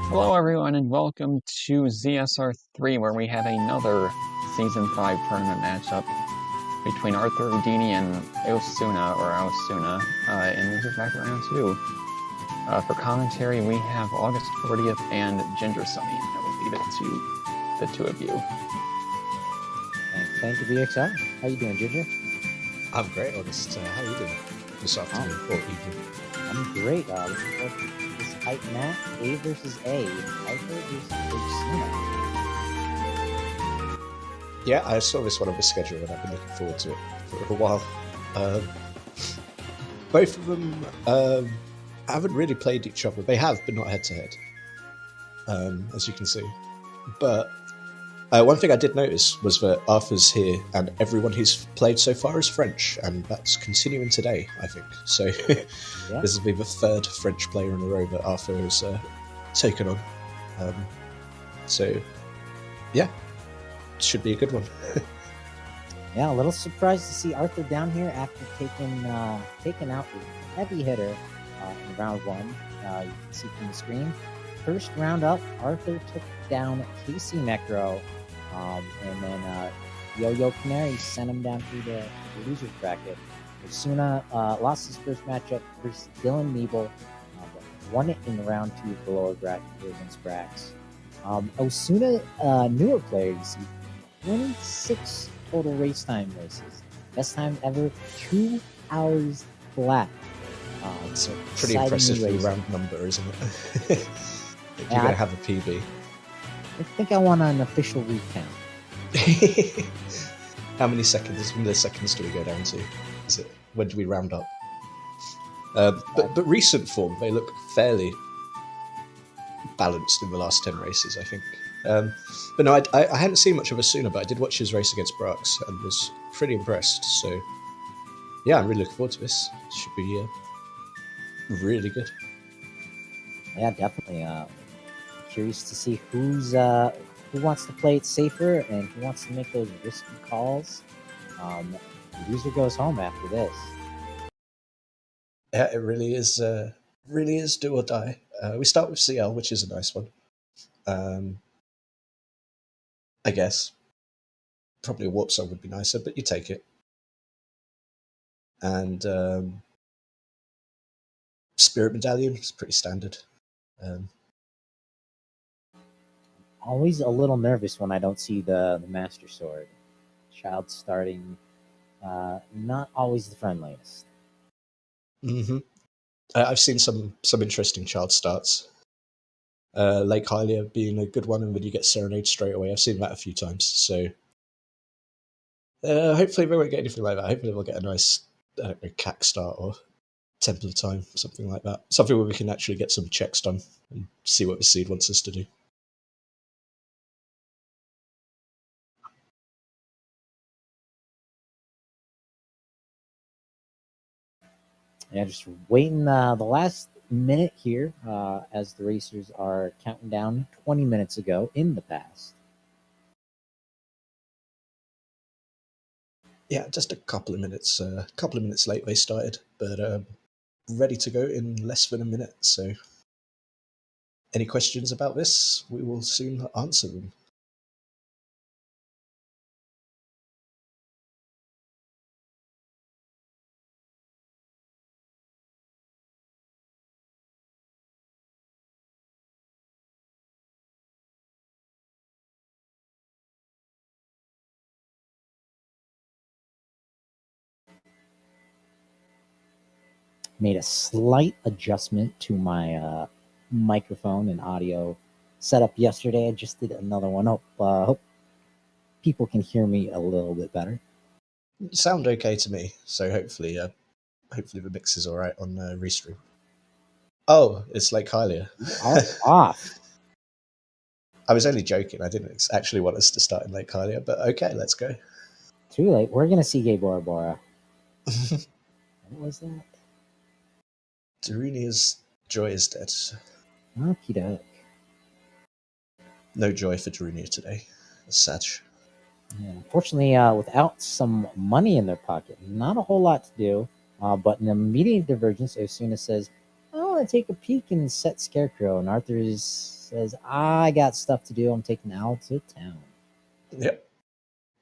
Hello everyone and welcome to ZSR3 where we have another Season 5 tournament matchup between ArthurOudini and Aosuna, and this is after round 2. For commentary we have August 40th and Ginger Sunny. I will leave it to the two of you. Thank you, BXR. How you doing, Ginger? I'm great, August. How are you doing this afternoon or evening? I'm great. Looking forward to this hype match, A versus A, Arthur versus Aosuna. Yeah, I saw this one on the schedule and I've been looking forward to it for a while. Both of them haven't really played each other. They have, but not head-to-head, as you can see. But one thing I did notice was that Arthur's here and everyone he's played so far is French, and that's continuing today, I think. So yeah. This will be the third French player in a row that Arthur has taken on. So, yeah, should be a good one. Yeah, a little surprised to see Arthur down here after taking out a heavy hitter in round 1. You can see from the screen. First round up, Arthur took down Casey Necro, and then Yo-Yo Canary sent him down through the loser's bracket. Aosuna lost his first matchup versus Dylan Nebel, but won it in round 2 of the lower bracket against Brax. Aosuna, newer players, 26 total race time races. Best time ever, 2 hours flat. It's a pretty impressive round number, isn't it? You're going to have a PB. I think I want an official recount. How many seconds do we go down to? Is it, when do we round up? But recent form, they look fairly balanced in the last 10 races, I think. But no, I hadn't seen much of Aosuna, but I did watch his race against Brax and was pretty impressed. So yeah, I'm really looking forward to this. It should be really good. Yeah, definitely. Curious to see who wants to play it safer and who wants to make those risky calls. The loser goes home after this. Yeah, it really is do or die. We start with CL, which is a nice one. I guess probably a warp song would be nicer, but you take it. And Spirit Medallion is pretty standard. Always a little nervous when I don't see the Master Sword. Child starting, not always the friendliest. Mm-hmm. I've seen some interesting child starts. Lake Hylia being a good one, and then you get Serenade straight away. I've seen that a few times, so hopefully we won't get anything like that. Hopefully we'll get a nice CAC start or Temple of Time, something like that. Something where we can actually get some checks done and see what the seed wants us to do. Yeah, just waiting the last minute here as the racers are counting down 20 minutes ago in the past. Yeah, just a couple of minutes late they started, but ready to go in less than a minute. So any questions about this, we will soon answer them. Made a slight adjustment to my microphone and audio setup yesterday. I just did another one. Hope people can hear me a little bit better. You sound okay to me, so hopefully the mix is all right on Restream. Oh, it's Lake Hylia. Off. I was only joking. I didn't actually want us to start in Lake Hylia, but okay, let's go. Too late. We're gonna see Gay Bora Bora. What was that? Darunia's joy is dead. Okie doke. No joy for Darunia today. Sad. Yeah, unfortunately, without some money in their pocket, not a whole lot to do. But in the immediate divergence, Aosuna says, "Oh, want to take a peek and set Scarecrow, and Arthur says, "I got stuff to do. I'm taking Owl to town." Yep.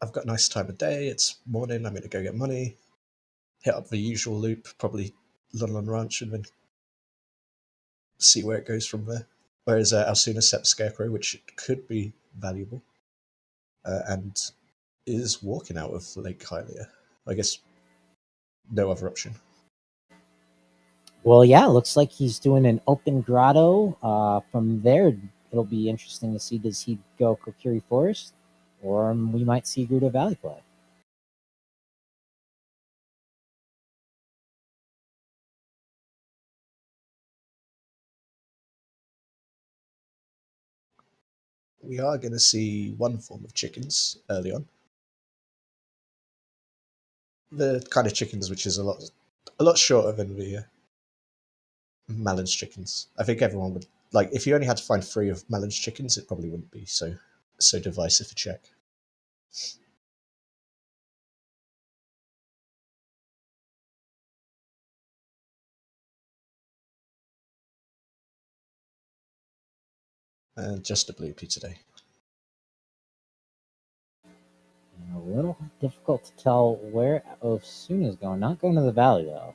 I've got a nice time of day. It's morning. I'm going to go get money. Hit up the usual loop, probably London Ranch, and then see where it goes from there. Whereas Aosuna set Scarecrow, which could be valuable, and is walking out of Lake Hylia. I guess no other option. Well, yeah, looks like he's doing an open grotto. From there, it'll be interesting to see, does he go Kokiri Forest, or we might see Gerudo Valley play. We are going to see one form of chickens early on. The kind of chickens which is a lot shorter than the Mallin's chickens. I think everyone would like, if you only had to find 3 of Mallin's chickens, it probably wouldn't be so divisive a check. And just a bloopy today. A little difficult to tell where Aosuna's going. Not going to the valley, though.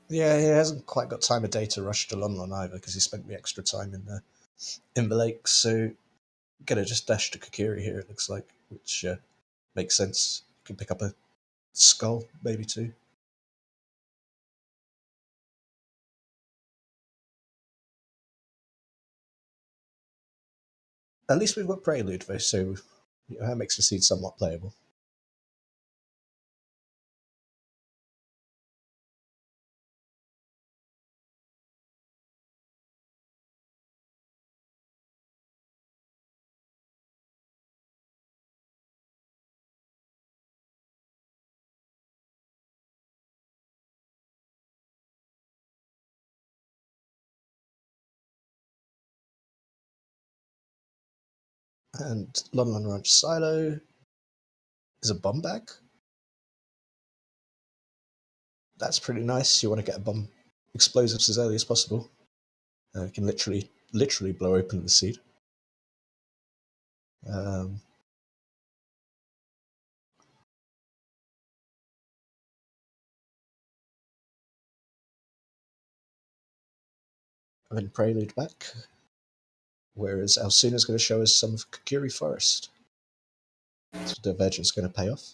Yeah, he hasn't quite got time of day to rush to Lon either, because he spent the extra time in the lake. So gonna just dash to Kokiri here, it looks like, which makes sense. You can pick up a skull, maybe 2. At least we've got Prelude, though, so that makes the seed somewhat playable. And Lon Ranch Silo is a bomb bag. That's pretty nice. You want to get a bomb explosives as early as possible. You can literally blow open the seed. And then Prelude back. Whereas Aosuna's going to show us some of Kokiri Forest. So Divergent's going to pay off.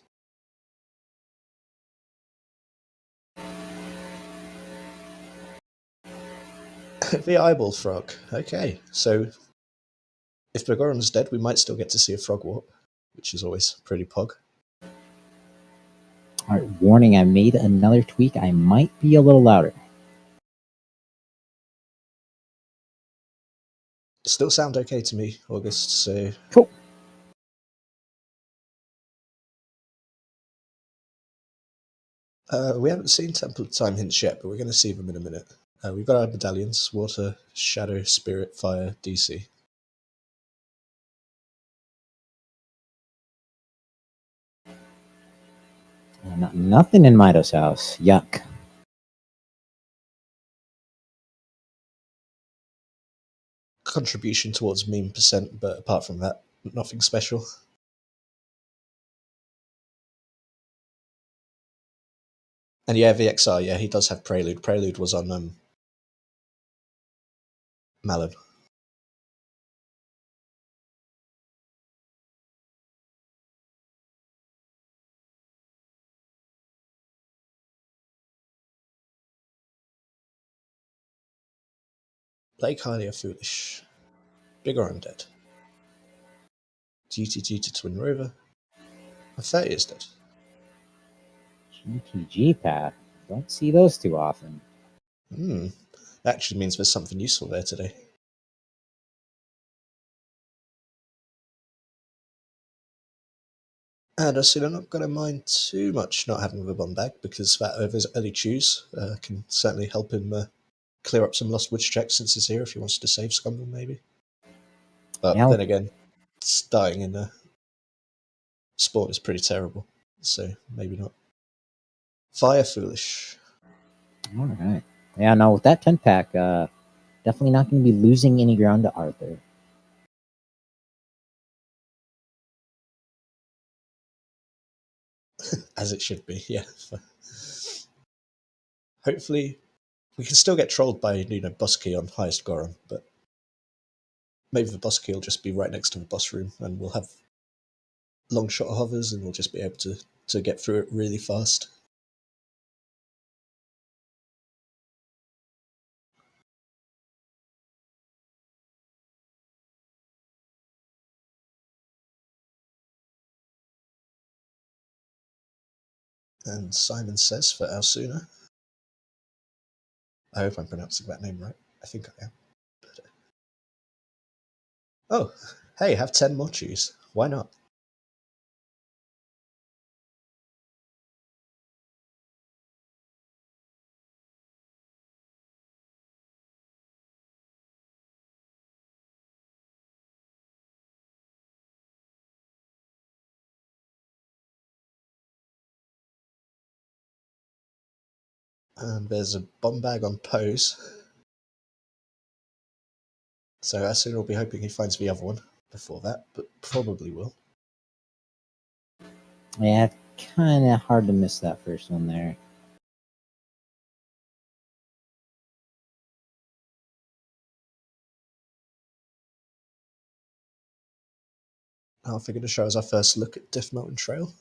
The eyeball frog. Okay, so if Begoron's dead, we might still get to see a frog warp, which is always pretty pog. All right, warning, I made another tweak. I might be a little louder. Still sound okay to me, August, so... Cool. We haven't seen Temple of Time hints yet, but we're going to see them in a minute. We've got our medallions: Water, Shadow, Spirit, Fire, DC. Nothing in Mido's house. Yuck. Contribution towards meme percent, but apart from that, nothing special. And yeah, VXR, yeah, he does have Prelude. Prelude was on Mallon. Lake Hylia Foolish. Bigger Undead. GTG to Twin Rover. A 30 is dead. GTG path. Don't see those too often. That actually means there's something useful there today. And I'm not going to mind too much not having the bomb bag, because that over's early choose can certainly help him clear up some Lost Woods checks since he's here, if he wants to save Scumble, maybe. But then again, starting in Sport is pretty terrible, so maybe not. Fire Foolish. All right. Yeah, no, with that 10 pack, definitely not going to be losing any ground to Arthur. As it should be, yeah. Hopefully, we can still get trolled by boss key on highest Goron, but maybe the boss key will just be right next to the boss room, and we'll have long shot hovers, and we'll just be able to get through it really fast. And Simon says for Aosuna. I hope I'm pronouncing that name right. I think I am. Oh, hey, have 10 more cheese. Why not? And there's a bomb bag on Pose. So Aosuna will be hoping he finds the other one before that, but probably will. Yeah, kind of hard to miss that first one there. I'll figure to show us our first look at Diff Mountain Trail.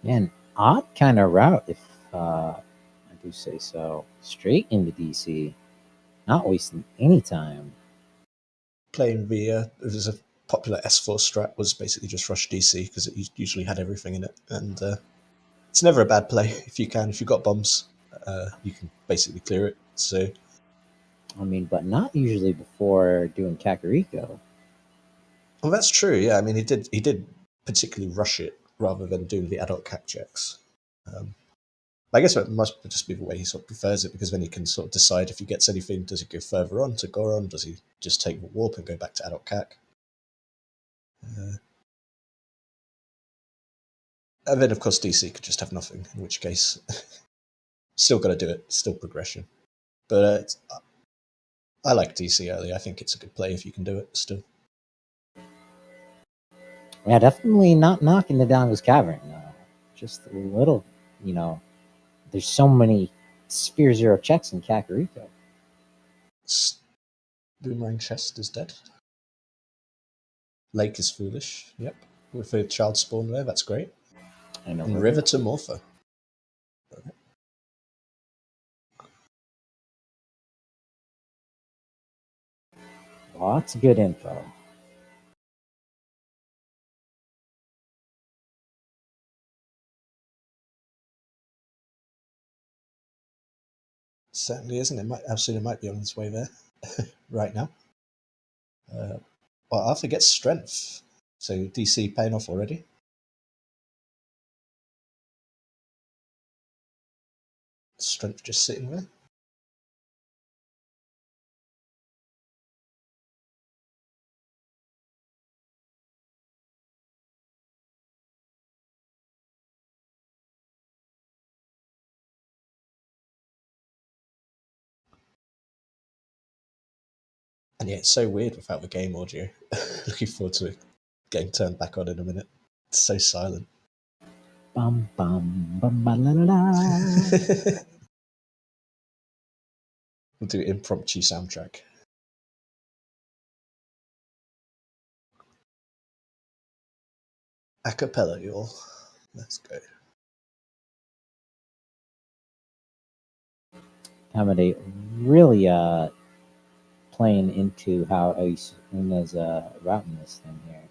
Yeah, an odd kind of route, if I do say so. Straight into DC, not wasting any time. Playing it was a popular S4 strat, was basically just rush DC because it usually had everything in it, and it's never a bad play if you can. If you've got bombs, you can basically clear it. So, I mean, but not usually before doing Kakariko. well, that's true. Yeah, I mean, he did particularly rush it rather than doing the adult cap checks. I guess it must just be the way he sort of prefers it, because then he can sort of decide if he gets anything. Does he go further on to Goron? Does he just take the warp and go back to adult cac? And then, of course, DC could just have nothing, in which case, still got to do it. Still progression. But I like DC early. I think it's a good play if you can do it still. Yeah, definitely not knocking the Dongo's Cavern. Just a little, you know, there's so many Sphere Zero checks in Kakariko. Boomerang Chest is dead. Lake is foolish. Yep. With a child spawn there, that's great. And River to Morpher. Lots of good info. Certainly isn't. It might be on its way there right now. Well, Arthur gets strength. So DC paying off already. Strength just sitting there. And yeah, it's so weird without the game audio. Looking forward to it getting turned back on in a minute. It's so silent. Bum bum bum ba la la la. We'll do impromptu soundtrack. Acapella, y'all. Let's go. Accommodate really playing into how Ausuna's routing this thing here.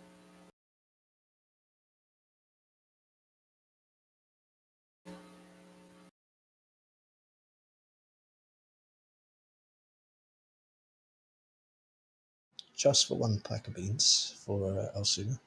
Just for one pack of beans for Aosuna.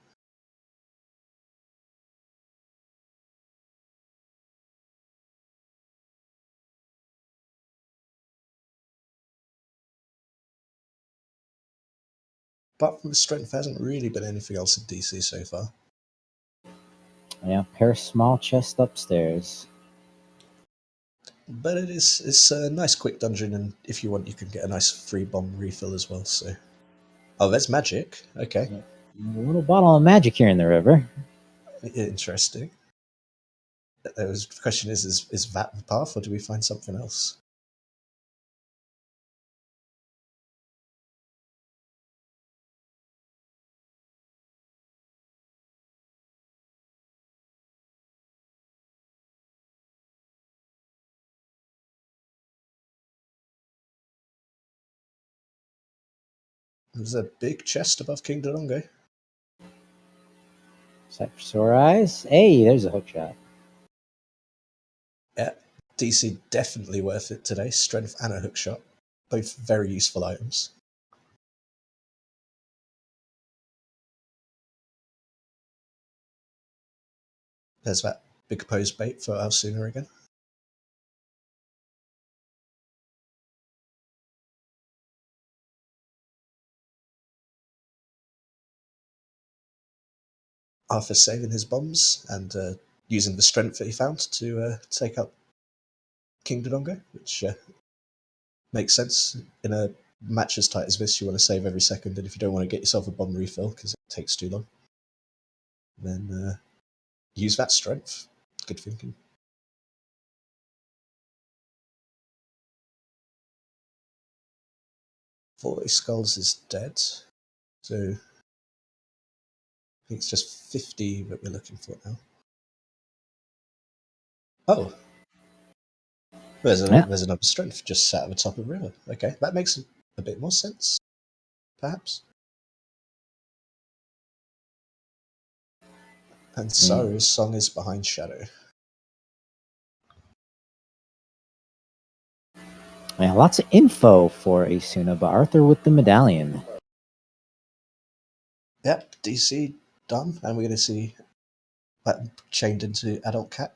Apart from the strength, there hasn't really been anything else in DC so far. Yeah, pair of small chests upstairs. But it's a nice quick dungeon, and if you want, you can get a nice free bomb refill as well. So, oh, there's magic. Okay, A little bottle of magic here in the river. interesting. The question is that the path, or do we find something else? There's a big chest above King Dodongo. Sight for sore eyes. Hey, there's a hook shot. Yeah, DC definitely worth it today. Strength and a hook shot, both very useful items. There's that big opposed bait for Aosuna again. Arthur saving his bombs and using the strength that he found to take out King Dodongo, which makes sense. In a match as tight as this, you want to save every second, and if you don't want to get yourself a bomb refill because it takes too long, then use that strength. Good thinking. Forty Skulls is dead, so I think it's just 50 that we're looking for now. Oh, there's another strength just sat at the top of the river. Okay, that makes a bit more sense, perhaps. And Saru's song is behind Shadow. Yeah, lots of info for Aosuna, but Arthur with the medallion. Yep, DC done, and we're going to see that chained into Adult CAC.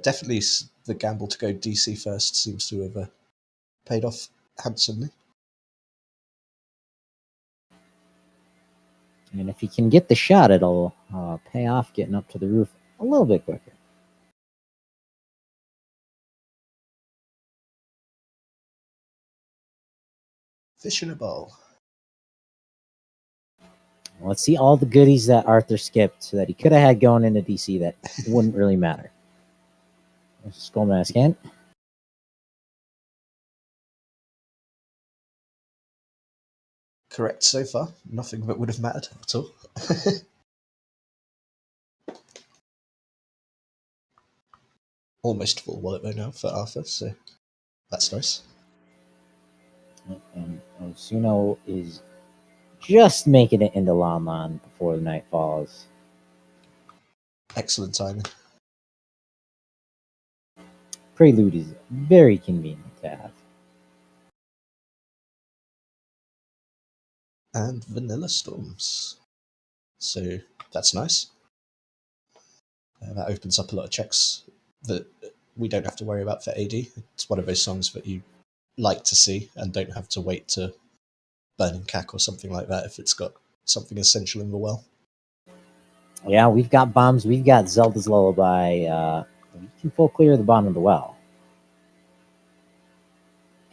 Definitely the gamble to go DC first seems to have paid off handsomely. And if he can get the shot, it'll pay off getting up to the roof a little bit quicker. Fish in a bowl. Let's see all the goodies that Arthur skipped that he could have had going into DC that wouldn't really matter. There's a skull mask in. Correct so far. Nothing that would have mattered at all. Almost full wallet though now for Arthur, so that's nice. And Aosuna is just making it into Lon Lon before the night falls. Excellent timing. Prelude is very convenient to have. And Vanilla Storms. So that's nice. That opens up a lot of checks that we don't have to worry about for AD. It's one of those songs that you like to see and don't have to wait to Burning Cack or something like that if it's got something essential in the well. Yeah, we've got bombs. We've got Zelda's Lullaby. We can full clear the bottom of the well.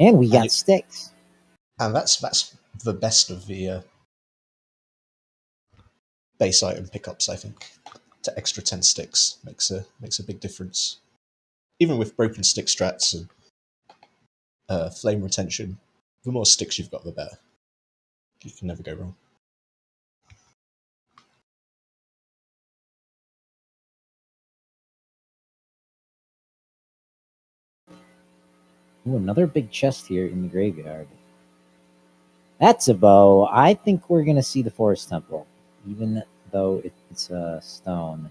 And we got sticks. And that's the best of the base item pickups, I think. To extra 10 sticks makes a big difference. Even with broken stick strats and flame retention, the more sticks you've got, the better. You can never go wrong. Ooh, another big chest here in the graveyard. That's a bow. I think we're going to see the Forest Temple, even though it's a stone. I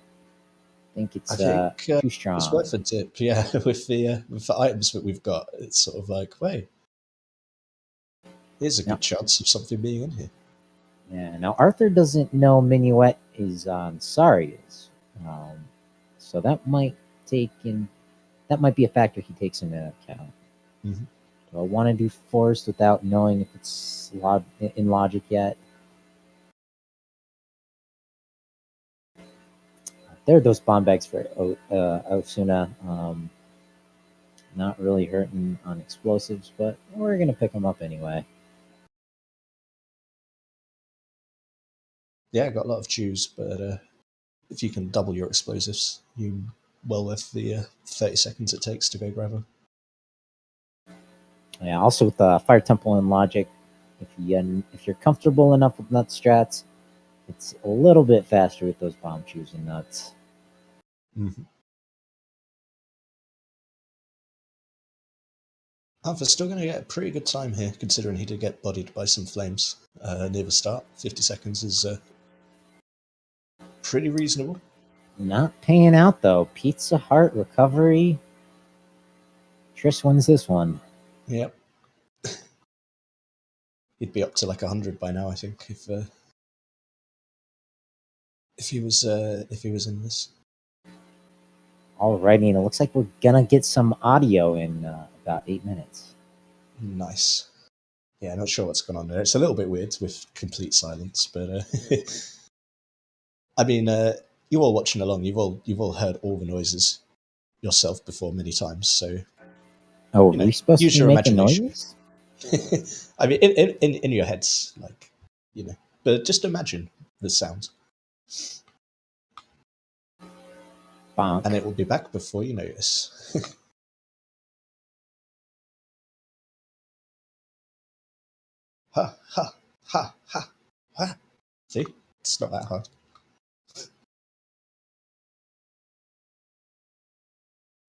think it's too strong. It's worth a dip, yeah. With the items that we've got, it's sort of like, wait, here's a good chance of something being in here. Yeah. Now Arthur doesn't know Minuet is on Sari's, so that might be a factor he takes into account. Mm-hmm. Do I want to do forest without knowing if it's in logic yet? There are those bomb bags for Aosuna. Not really hurting on explosives, but we're going to pick them up anyway. Yeah, got a lot of Jews, but if you can double your explosives, you well worth the 30 seconds it takes to go grab them. Yeah, also with the Fire Temple and Logic, if you're comfortable enough with nut strats, it's a little bit faster with those bomb chews and nuts. Mm-hmm. Arthur's still going to get a pretty good time here, considering he did get bodied by some flames near the start. 50 seconds is pretty reasonable. Not paying out though. Pizza Heart recovery. Triss wins this one. Yep. He'd be up to like 100 by now, I think, if he was in this. Alrighty, and it looks like we're gonna get some audio in about 8 minutes. Nice. Yeah, not sure what's going on there. It's a little bit weird with complete silence, but I mean, you all watching along, you've all heard all the noises yourself before many times, so Oh, are we supposed to use be your making imagination. noises? I mean, in your heads, like, but just imagine the sound. Bonk. And it will be back before you notice. Ha, ha, ha, ha, ha. See? It's not that hard.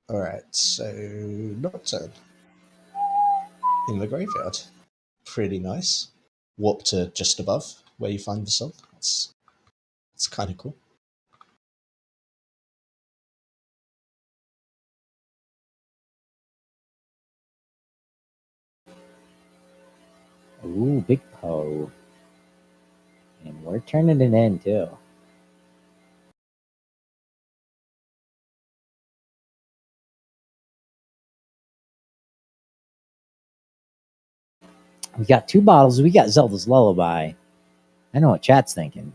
Alright, so Nocturne. In the graveyard. Pretty nice. Warp to just above where you find the sun. It's kind of cool. Ooh, big Poe. And we're turning it in too. We got 2 bottles. We got Zelda's Lullaby. I know what chat's thinking.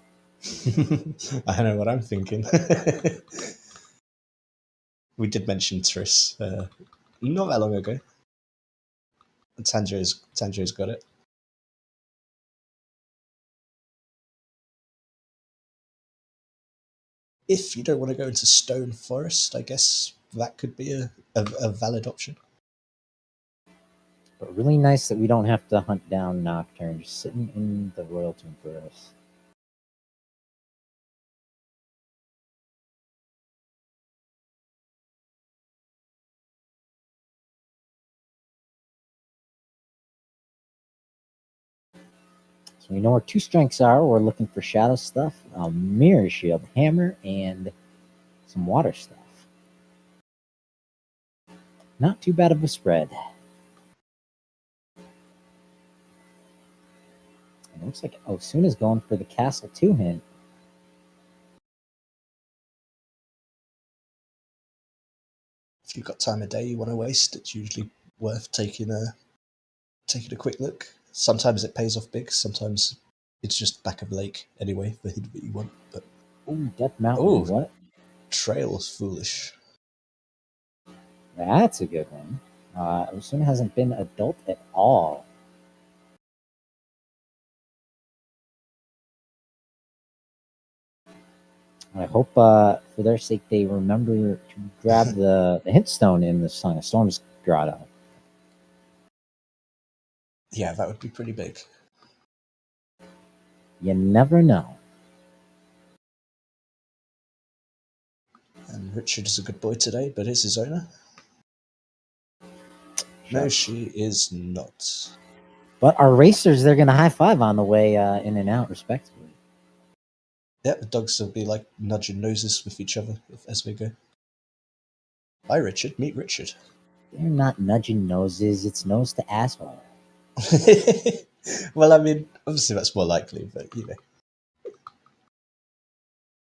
I know what I'm thinking. We did mention Triss not that long ago. Tanjo's got it. If you don't want to go into Stone Forest, I guess that could be a valid option. But really nice that we don't have to hunt down Nocturne, just sitting in the Royal Tomb Forest. So we know where 2 strengths are. We're looking for shadow stuff, a mirror shield, hammer, and some water stuff. Not too bad of a spread. It looks like Aosuna's going for the Castle 2 hint. If you've got time of day you want to waste, it's usually worth taking a quick look. Sometimes it pays off big, sometimes it's just back of lake anyway, the hint that you want. But Ooh, Death Mountain, ooh, what? Trail's foolish. That's a good one. Aosuna hasn't been adult at all. I hope for their sake they remember to grab the hint stone in the Song of Storms grotto. Yeah, that would be pretty big. You never know. And Richard is a good boy today, but is his owner? No, she is not. But our racers, they're going to high five on the way in and out, respectively. Yeah, the dogs will be like nudging noses with each other as we go. Hi, Richard. Meet Richard. They're not nudging noses. It's nose to asshole. Well, I mean, obviously that's more likely, but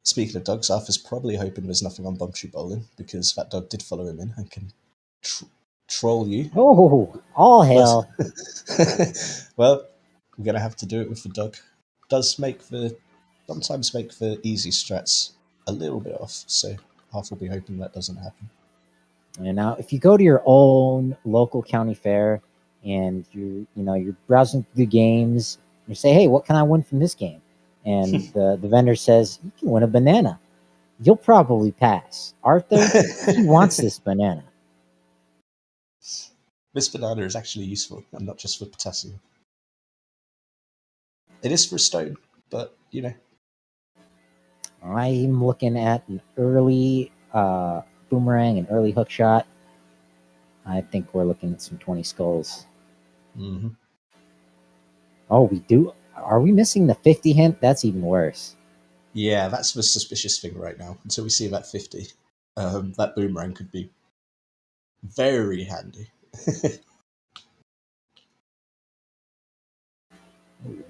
Speaking of dogs, Arthur's probably hoping there's nothing on Bumtree Bowling because that dog did follow him in and can troll you. Oh, all hell. Well, we're gonna have to do it with the dog. Does sometimes make the easy strats a little bit off, so Arth will be hoping that doesn't happen. And now, if you go to your own local county fair and you're browsing through the games, you say, "Hey, what can I win from this game?" And the vendor says, "You can win a banana." You'll probably pass. Arthur, he wants this banana. This banana is actually useful, and not just for potassium. It is for a stone, but I'm looking at an early boomerang, an early hook shot. I think we're looking at some 20 skulls. Mm-hmm. Oh, we do. Are we missing the 50 hint? That's even worse. Yeah, that's the suspicious thing right now. Until we see that 50, that boomerang could be very handy.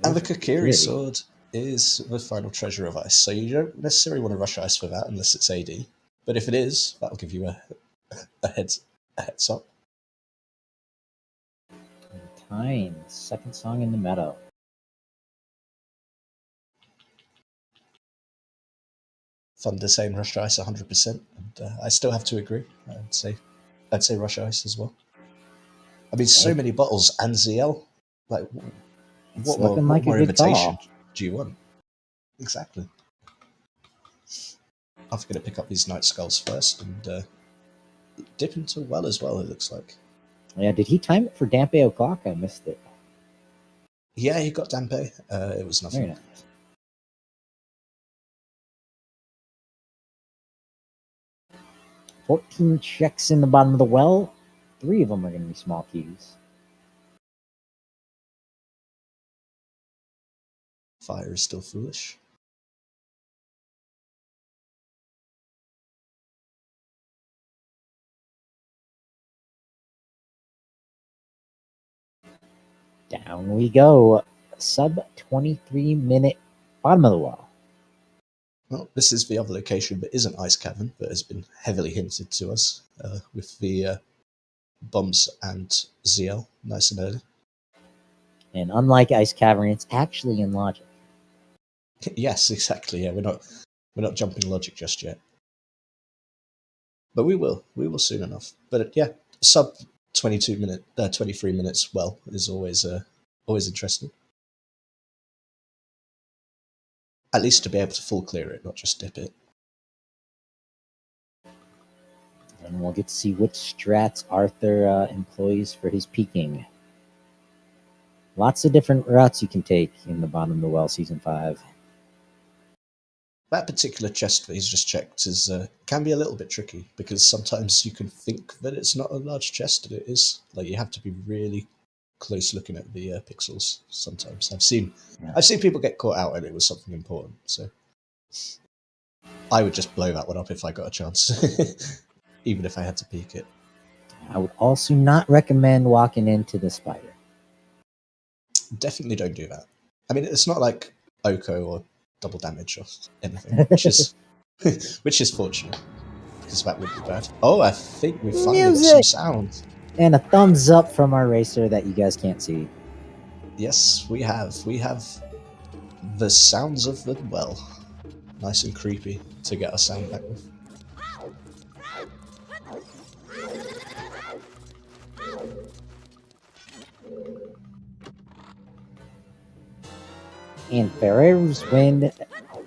And the Kokiri sword is the final treasure of ice, so you don't necessarily want to rush ice for that unless it's AD. But if it is, that'll give you a heads up. Time, second song in the meadow. Thunder saying rush ice 100%, and I still have to agree. I'd say rush ice as well. I mean, so many bottles and ZL. Like, what more invitation do you want? Exactly. I'm going to pick up these night skulls first and dip into a well as well, it looks like. Yeah, did he time it for Dampe o'clock? I missed it. Yeah, he got Dampe. It was nothing. Very nice. 14 checks in the bottom of the well. 3 of them are going to be small keys. Fire is still foolish. Down we go. Sub 23 minute bottom of the well. Well, this is the other location that isn't Ice Cavern, but has been heavily hinted to us with the bombs and ZL nice and early. And unlike Ice Cavern, it's actually in logic. Yes, exactly. Yeah, we're not jumping logic just yet, but we will soon enough. But yeah, sub 23 minutes. Well, is always interesting. At least to be able to full clear it, not just dip it. And we'll get to see which strats Arthur employs for his peaking. Lots of different routes you can take in the bottom of the well, Season 5. That particular chest that he's just checked can be a little bit tricky, because sometimes you can think that it's not a large chest, and it is. Like, you have to be really close looking at the pixels sometimes. I've seen people get caught out and it was something important, so I would just blow that one up if I got a chance. Even if I had to peek it. I would also not recommend walking into the spider. Definitely don't do that. I mean, it's not like Oko or double damage or anything, which is fortunate, because that would be bad. Oh, I think we finally got some sound. And a thumbs up from our racer that you guys can't see. Yes, we have. We have the sounds of the well. Nice and creepy to get our sound back with. And Ferrero's win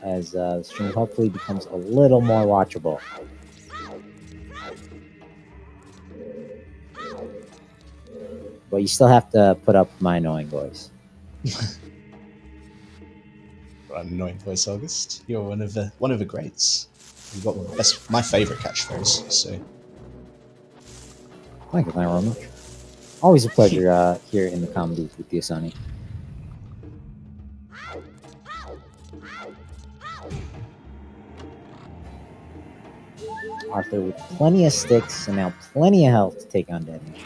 as the stream hopefully becomes a little more watchable. But you still have to put up my annoying voice. Annoying voice, August. You're one of the greats. You've got my favourite catchphrase. So, thank you very much. Always a pleasure here in the comedy booth with you, Sonny. Arthur with plenty of sticks and now plenty of health to take on damage.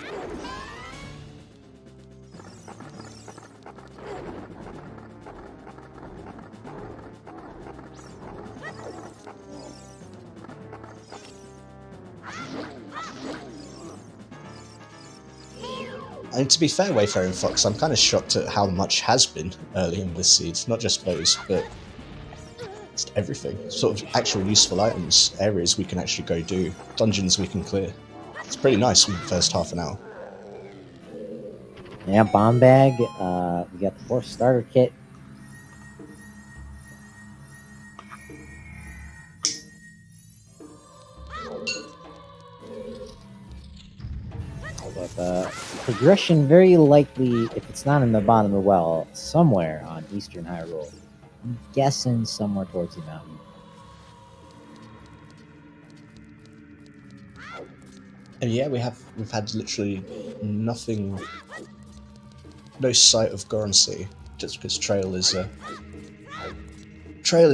And to be fair, Wayfaring Fox, I'm kind of shocked at how much has been early in this seed. Not just bows, but just everything. Sort of actual useful items, areas we can actually go do, dungeons we can clear. It's pretty nice in the first half an hour. Yeah, bomb bag. We got the horse starter kit. But progression very likely, if it's not in the bottom of the well, somewhere on Eastern Hyrule. I'm guessing somewhere towards the mountain. And yeah, we've had literally nothing, no sight of Goron Sea, just because Trail is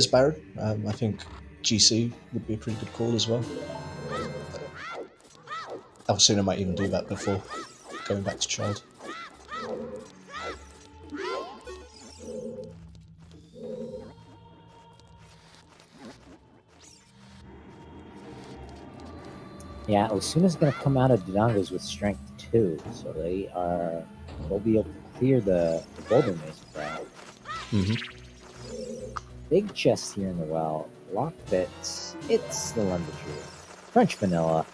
barren. I think GC would be a pretty good call as well. Aosuna might even do that before going back to Child. Yeah, Osuna's going to come out of Dodongos with strength 2, so they'll be able to clear the Boulder Maze with that. Big chest here in the well. Lock bits. It's the Lumber Tree. French vanilla.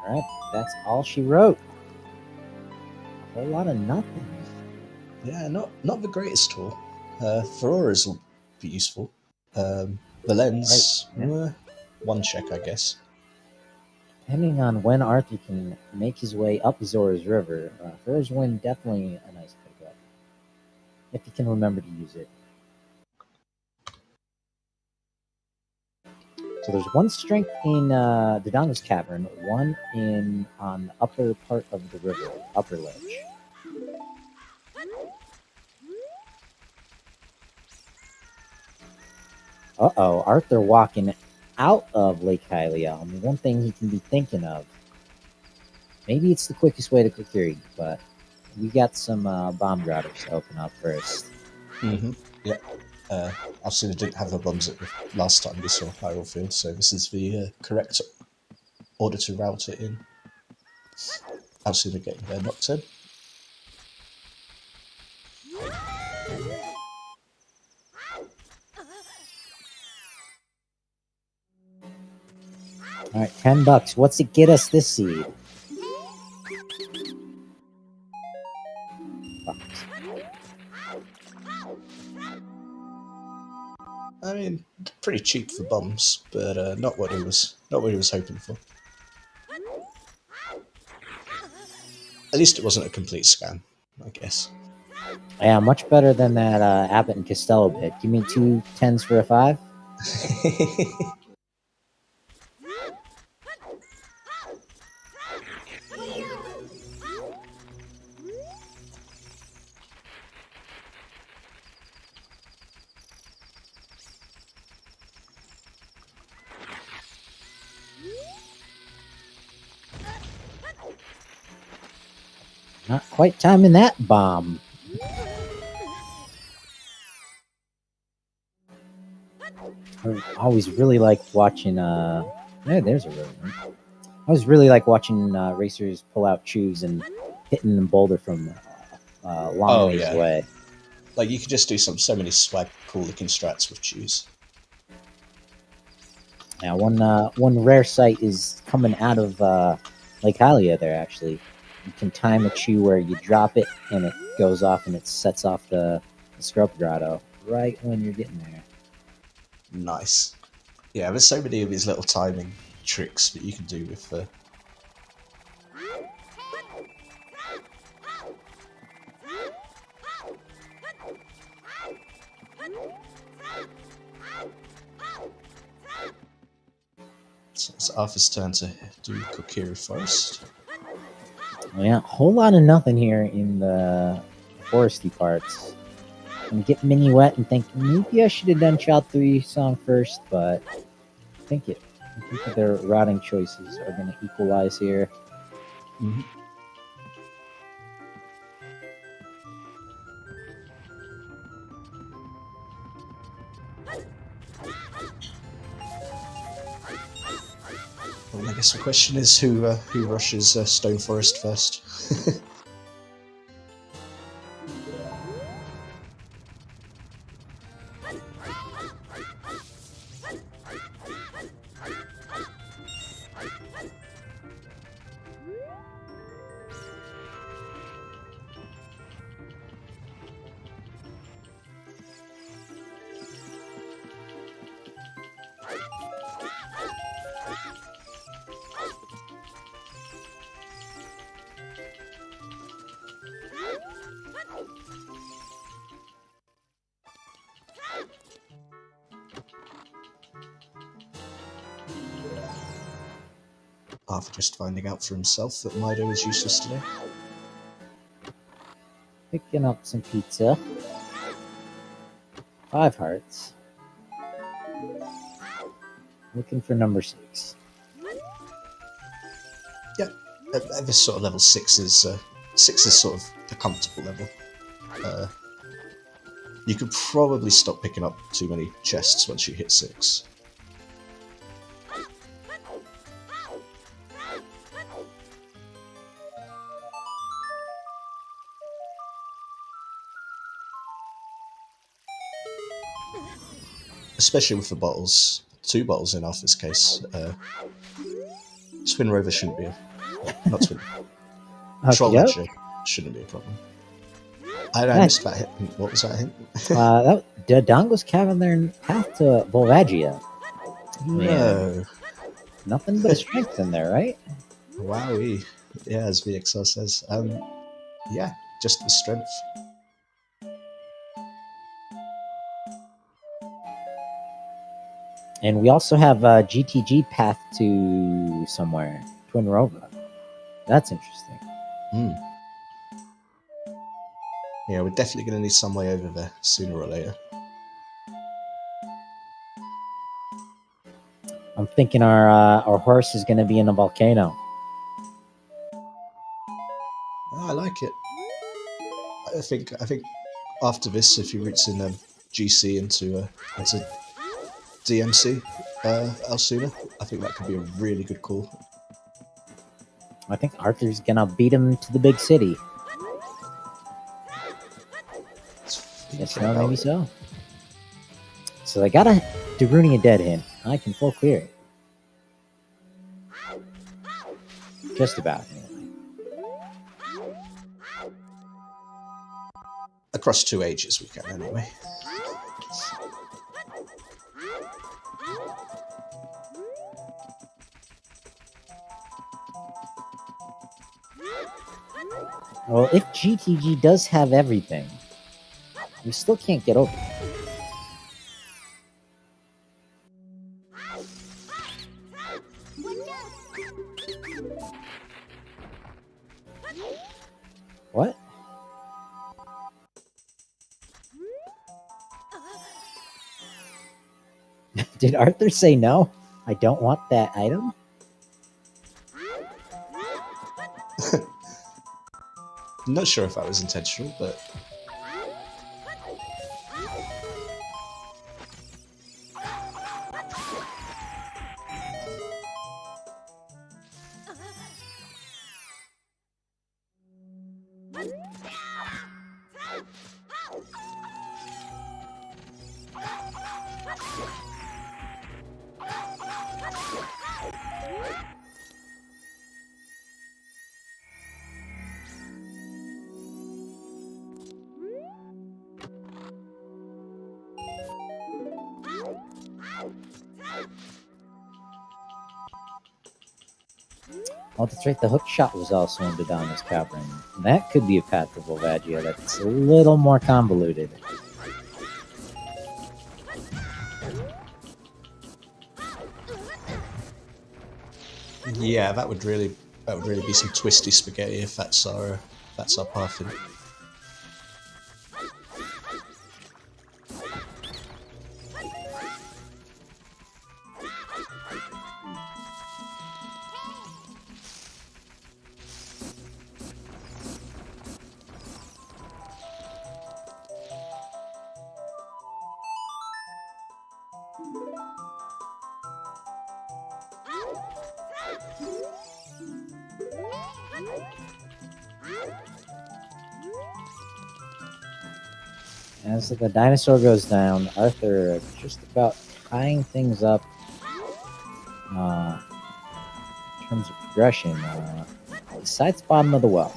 Alright, that's all she wrote. A whole lot of nothing. Yeah, not the greatest tool. Auroras will be useful. The lens, Right, yeah. one check, I guess. Depending on when Arthur can make his way up Zora's River, Ferrer's Wind definitely a nice pickup. If he can remember to use it. So there's one strength in Dodongo's Cavern, one on the upper part of the river, upper ledge. Uh-oh, Arthur walking out of Lake Hylia. I mean, one thing he can be thinking of. Maybe it's the quickest way to Kokiri, but we got some bomb grottos to open up first. Yeah. Aosuna didn't have her bombs at the last time we saw Hyrule Field, so this is the correct order to route it in. Aosuna getting their knocked in. All right, $10. What's it get us this seed? Bucks. I mean, pretty cheap for bombs, but not what he was hoping for. At least it wasn't a complete scam, I guess. Yeah, much better than that Abbott and Costello bit. Give me 2 10s for a 5. Not quite timing that bomb. I always really liked watching. There's a river. I always really like watching racers pull out chews and hitting them boulder from long ways away. Like you could just do so many swag cool looking strats with chews. Yeah, one rare sight is coming out of Lake Hylia there, actually. You can time a chew where you drop it and it goes off and it sets off the scrub grotto right when you're getting there. Nice. Yeah, there's so many of these little timing tricks that you can do with the... So it's Arthur's turn to do Kokiri Forest. Yeah, whole lot of nothing here in the foresty parts. I'm getting mini wet and think maybe I should have done Child 3 song first, but I think that their routing choices are going to equalize here. Mm-hmm. I guess the question is who rushes Stone Forest first. Arthur just finding out for himself that Mido is useless today. Picking up some pizza. 5 hearts. Looking for number 6. Yeah, at this sort of level, 6 is sort of the comfortable level. You could probably stop picking up too many chests once you hit 6. Especially with the bottles, 2 bottles in Arthur's case. Twin Rover shouldn't be not Twin. Troll Yep. shouldn't be a problem. I missed that hint. What was that hint? Dodongo's Cavern path to Volvagia. No. Nothing but strength in there, right? Wowee. Yeah, as VXR says. Yeah, just the strength. And we also have a GTG path to somewhere. Twin Rova. That's interesting. Yeah, we're definitely going to need some way over there sooner or later. I'm thinking our horse is going to be in a volcano. I like it. I think after this, if he roots in GC into DMC Aosuna, I think that could be a really good call. I think Arthur's going to beat him to the big city. Yes, no, maybe so. So they got a Daruni a dead hint. I can full clear it. Just about, anyway. Across 2 ages we can, anyway. Well, if GTG does have everything, we still can't get over it. What? Did Arthur say no? I don't want that item? I'm not sure if that was intentional, but... Oh, that's right. The hook shot was also in Dodongo's Cavern. That could be a path to Volvagia that's a little more convoluted. Yeah, that would really be some twisty spaghetti if that's our path in. As the dinosaur goes down, Arthur just about tying things up in terms of progression. Decides bottom of the well.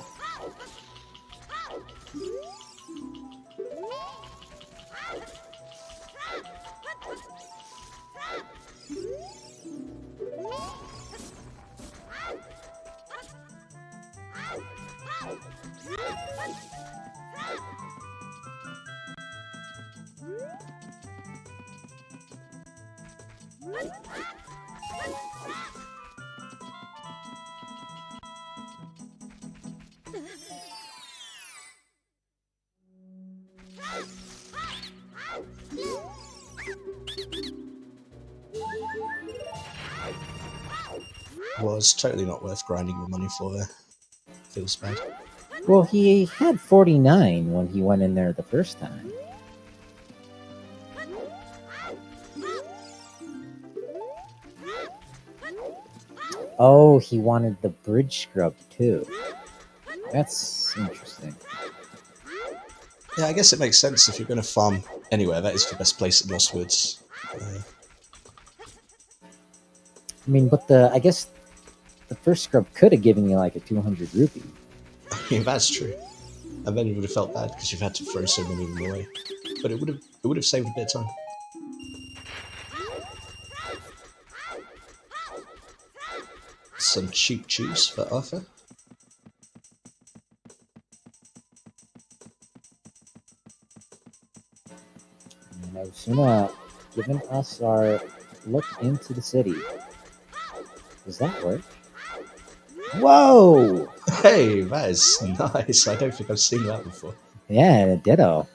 Was totally not worth grinding the money for there. Feels bad. Well, he had 49 when he went in there the first time. Oh, he wanted the bridge scrub too. That's interesting. Yeah, I guess it makes sense if you're going to farm anywhere. That is the best place in Lost Woods. I mean, but I guess the first scrub could have given you like a 200 rupee. I mean, that's true. And then you would have felt bad because you've had to throw so many of them away. But it would have saved a bit of time. Some cheap juice for Arthur. And Aosuna giving us our look into the city. Does that work? Whoa! Hey, that is nice. I don't think I've seen that before. Yeah, ditto.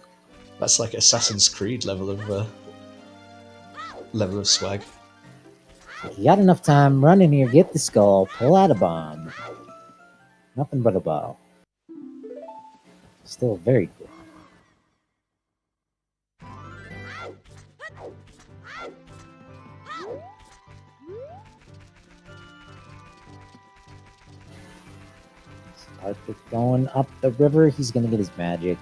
That's like Assassin's Creed level of swag. If you got enough time, run in here, get the skull, pull out a bomb. Nothing but a bow. Still very cool. Arthur going up the river. He's gonna get his magic.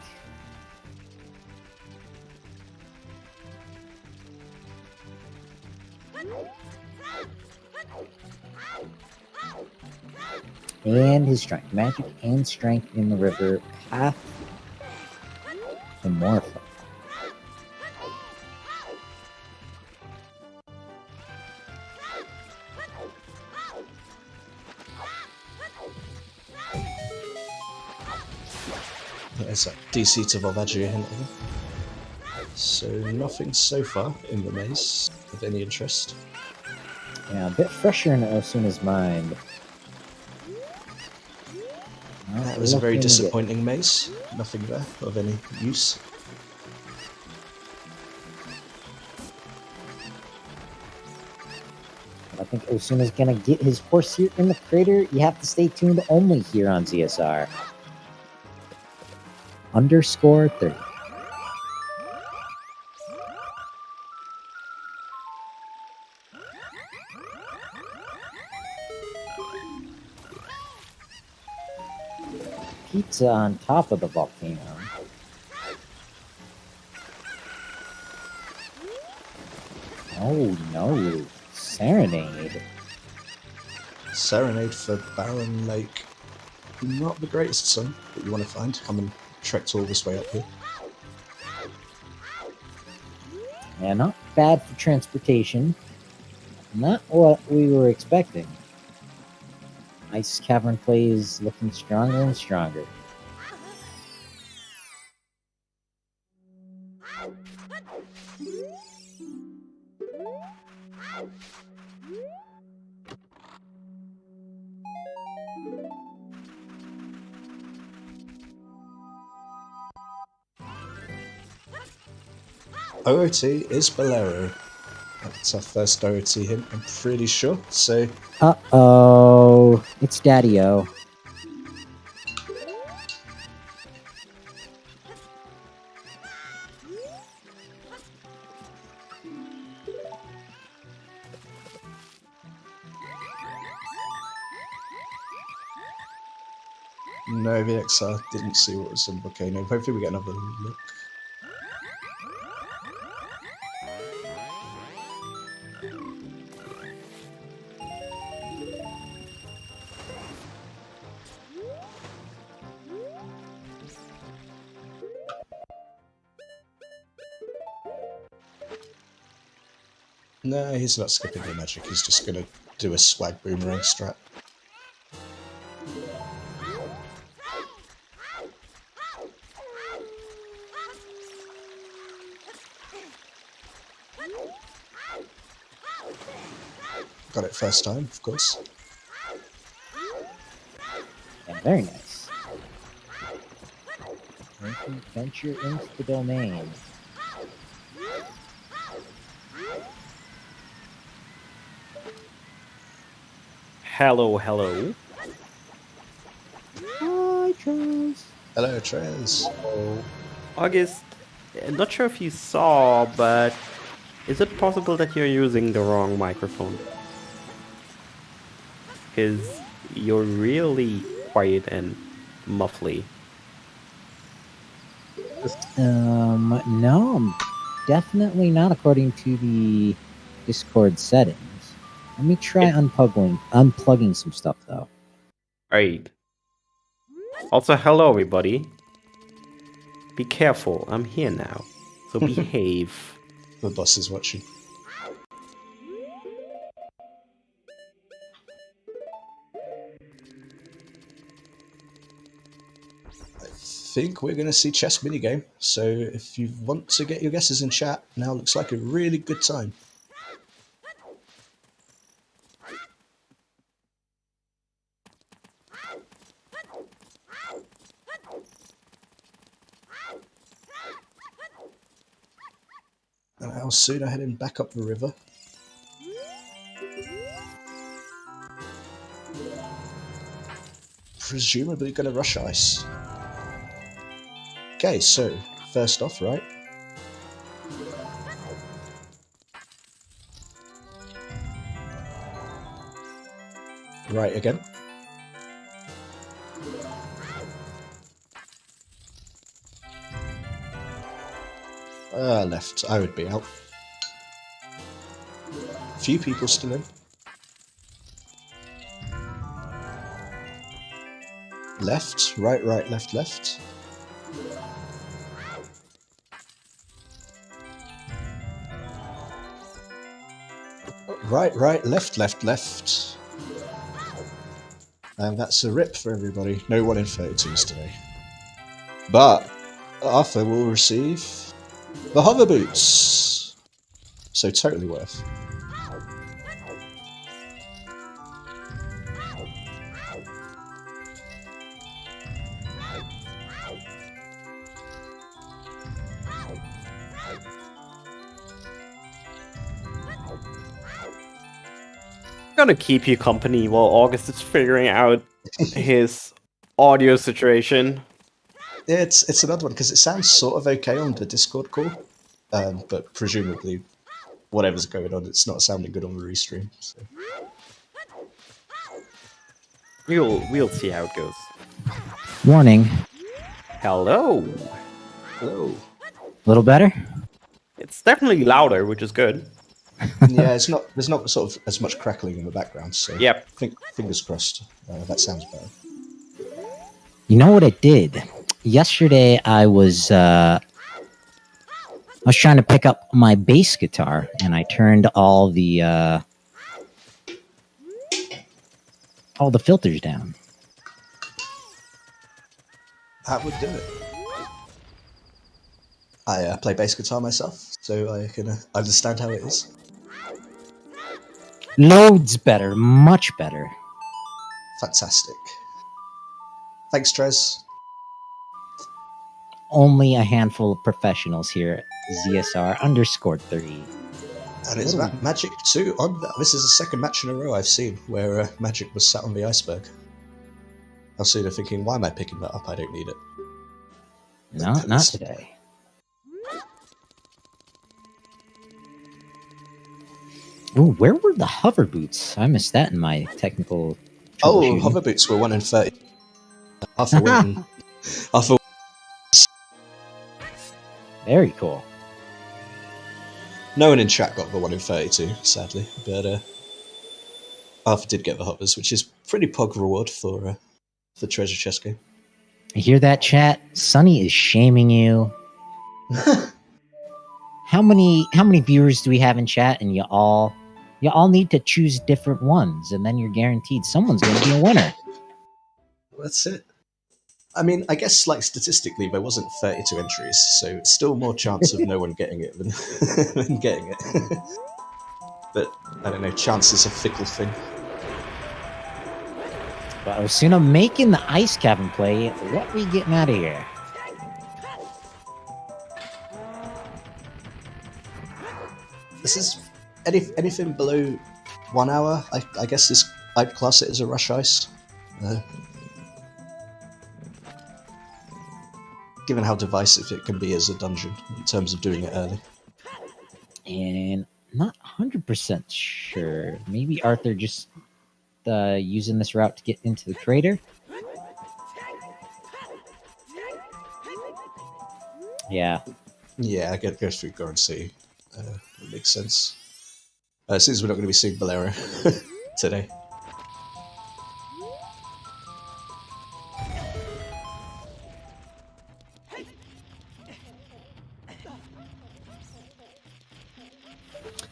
And his strength. Magic and strength in the river. Path to Morpho. There's that DC to Volvagia hinting. So nothing so far in the maze of any interest. Yeah, a bit fresher in Aosuna's mind. That was a very disappointing maze. Nothing there of any use. I think Aosuna's gonna get his horse here in the crater. You have to stay tuned only here on ZSR. _30. Pizza on top of the volcano. Oh no, Serenade. Serenade for Barren Lake. Not the greatest song that you want to find. Come and trekked all this way up here. Yeah, not bad for transportation. Not what we were expecting. Ice Cavern play is looking stronger and stronger. OOT is Bolero. That's our first OOT hint, I'm pretty sure. So, Uh-oh. It's Daddy-O. No, VXR didn't see what was on Volcano. Hopefully we get another look. No, he's not skipping the magic. He's just going to do a swag boomerang strat. Got it first time, of course. Yeah, very nice. Venture into the domain. Hello, hello. Hi, Charles. Hello, Trez. August, not sure if you saw, but is it possible that you're using the wrong microphone? Because you're really quiet and muffly. No, I'm definitely not according to the Discord settings. Let me try unplugging some stuff though. Right. Also, hello everybody. Be careful, I'm here now. So behave. The boss is watching. I think we're going to see chess minigame. So if you want to get your guesses in chat, now looks like a really good time. And Aosuna heading back up the river. Presumably going to rush ice. Okay, so first off, right? Right again. Left. I would be out. Few people still in. Left, right, right, left, left. Right, right, left, left, left. And that's a rip for everybody. No 1 in 32s today. But Arthur will receive the hover boots. So totally worth. I'm gonna keep you company while August is figuring out his audio situation. It's another one because it sounds sort of okay on the Discord call, but presumably whatever's going on, it's not sounding good on the restream. So. We'll see how it goes. Warning. Hello. Hello. A little better? It's definitely louder, which is good. Yeah, it's not. There's not sort of as much crackling in the background. So Yep. Fingers crossed. That sounds better. You know what I did? Yesterday I was trying to pick up my bass guitar and I turned all the filters down. That would do it. I play bass guitar myself, so I can understand how it is. Loads better, much better. Fantastic. Thanks, Trez. Only a handful of professionals here at ZSR_3. And it's Magic 2 on that. This is the second match in a row I've seen where Magic was sat on the iceberg. I was sort of thinking, why am I picking that up? I don't need it. No, not today. Ooh, where were the hover boots? I missed that in my technical. Oh, hover boots were 1 in 30. Arthur went. Arthur. Very cool. No one in chat got the 1 in 32, sadly, but Arthur did get the hovers, which is pretty pog reward for the treasure chest game. You hear that, chat? Sunny is shaming you. How many viewers do we have in chat? And you all need to choose different ones, and then you're guaranteed someone's going to be a winner. That's it. I mean, I guess like statistically there wasn't 32 entries, so it's still more chance of no one getting it than, than getting it. But I don't know, chance is a fickle thing. But Aosuna making the ice cavern play. What are we getting out of here? This is anything below 1 hour. I guess I'd class it as a rush ice. Given how divisive it can be as a dungeon in terms of doing it early. And not 100% sure. Maybe Arthur just using this route to get into the crater. Yeah. Yeah, I get go through Garden City. It makes sense. Since we're not going to be seeing Bolero today.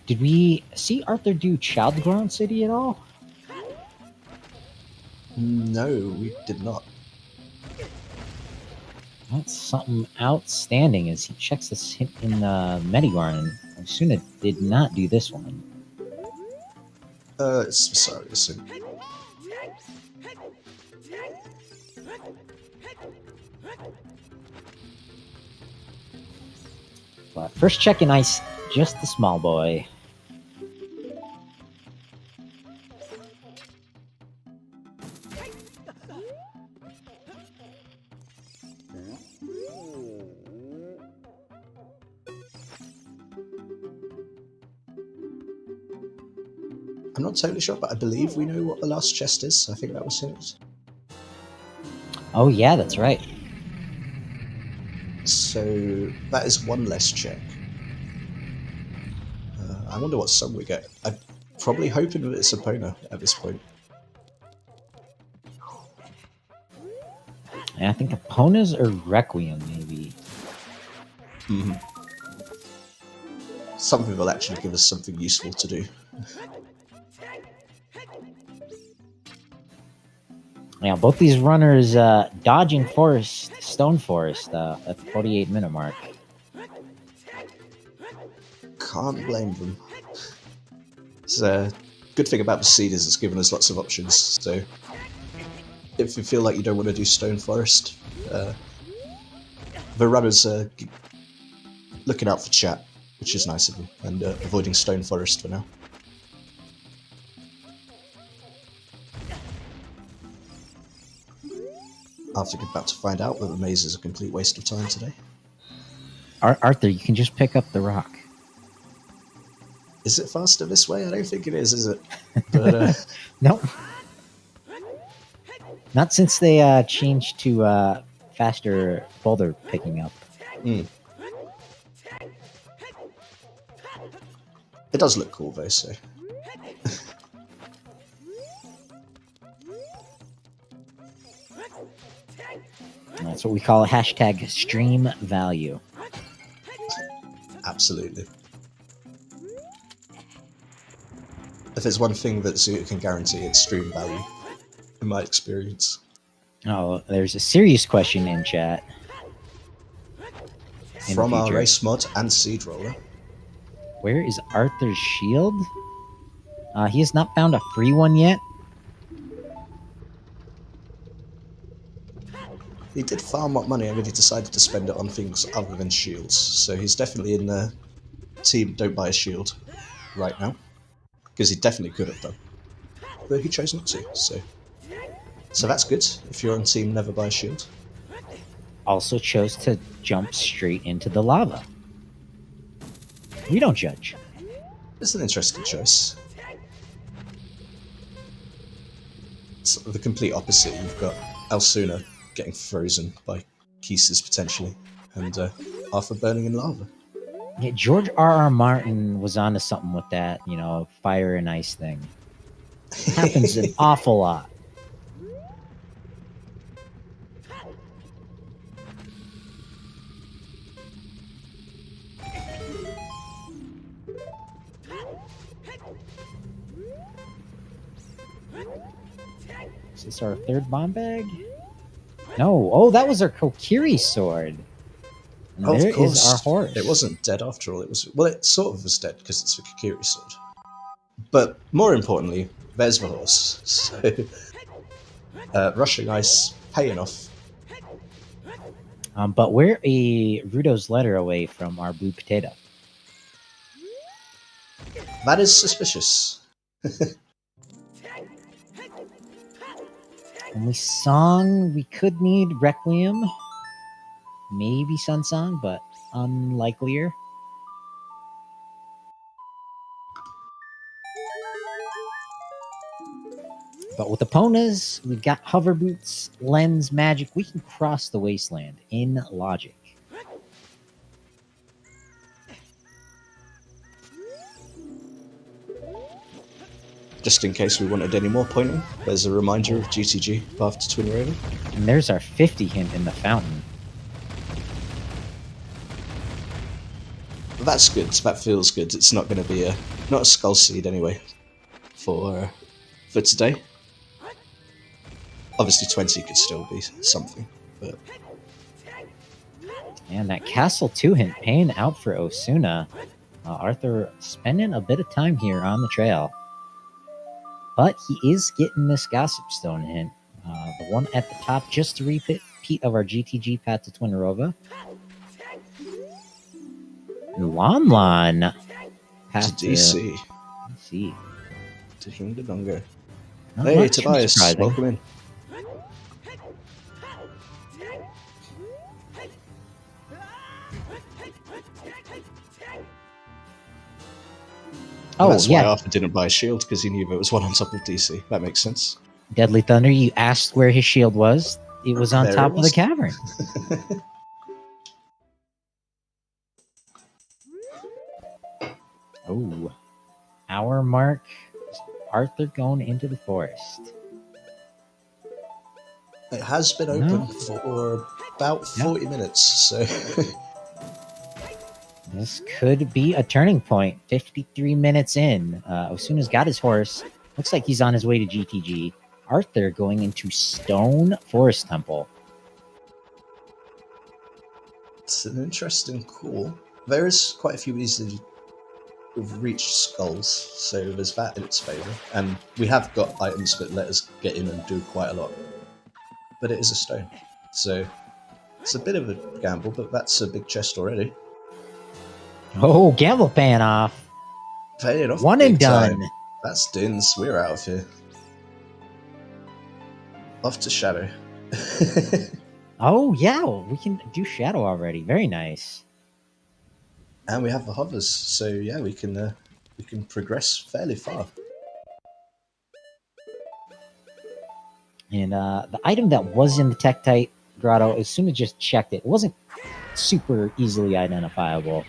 Did we see Arthur do Childground City at all? No, we did not. That's something outstanding as he checks this hint in Medigarn, and Aosuna did not do this one. Sorry, listen. But first check in ice, just the small boy. I'm not totally sure, but I believe we know what the last chest is. I think that was it. Oh yeah, that's right. So that is one less check. I wonder what sum we get. I'm probably hoping that it's Epona at this point. And I think Epona's or Requiem, maybe. Mm-hmm. Something will actually give us something useful to do. Yeah, both these runners dodging forest, stone forest at the 48-minute mark. Can't blame them. It's a good thing about the seed is it's given us lots of options. So if you feel like you don't want to do stone forest, the runners are looking out for chat, which is nice of them, and avoiding stone forest for now. After about to find out that the maze is a complete waste of time today. Arthur, you can just pick up the rock. Is it faster this way? I don't think it is it? But Nope. Not since they changed to faster boulder picking up. It does look cool though, so. That's what we call a hashtag stream value. Absolutely. If there's one thing that Zoo can guarantee, it's stream value, in my experience. Oh, there's a serious question in chat. From our race mod and seed roller. Where is Arthur's shield? He has not found a free one yet. He did farm up money and then he decided to spend it on things other than shields. So he's definitely in the team don't buy a shield right now. Because he definitely could have done. But he chose not to, so that's good if you're on team never buy a shield. Also chose to jump straight into the lava. We don't judge. It's an interesting choice. It's the complete opposite. You've got Aosuna getting frozen by Kisses potentially, and Arthur burning in lava. Yeah, George R.R. Martin was onto something with that, fire and ice thing. It happens an awful lot. Is this our third bomb bag? No. Oh, that was our Kokiri sword. And Oh, there of course. is our horse. It wasn't dead after all. It was, well, it sort of was dead because it's a Kokiri sword. But more importantly, there's the horse. So, rushing ice, paying off. But we're a Rudo's letter away from our blue potato. That is suspicious. Only song we could need Requiem. Maybe Sun Song, but unlikelier. But with Eponas, we've got hover boots, lens, magic. We can cross the wasteland in logic. Just in case we wanted any more pointing, there's a reminder of GTG path to Twin Raven. And there's our 50 hint in the fountain. That's good. That feels good. It's not going to be not a skull seed anyway for today. Obviously 20 could still be something, but And that Castle 2 hint paying out for Aosuna. Arthur spending a bit of time here on the trail. But he is getting this Gossip Stone hint. The one at the top, just a repeat of our GTG path to Twinarova. Lon Lon. Path to DC. DC. To Hingdadunga. Not Hey, much too Tobias, surprising. welcome in. Oh, That's yeah. why Arthur didn't buy a shield, because he knew there was one on top of DC. That makes sense. Deadly Thunder, you asked where his shield was. It was on There it top of the was. cavern. Oh. Hour mark. Arthur going into the forest. It has been open No. for about 40 minutes, so This could be a turning point. 53 minutes in. Osuna's got his horse. Looks like he's on his way to GTG. Arthur going into Stone Forest Temple. it's an interesting call. There is quite a few easily reached skulls, so there's that in its favour. And we have got items that let us get in and do quite a lot. But it is a stone, so it's a bit of a gamble, but that's a big chest already. Oh, gamble paying off. Paying off One big and done. time. That's Dins. We're out of here. Off to Shadow. Oh, yeah. We can do Shadow already. Very nice. And we have the hovers, so yeah, we can progress fairly far. And the item that was in the Tektite Grotto, as soon as just checked it, it wasn't super easily identifiable.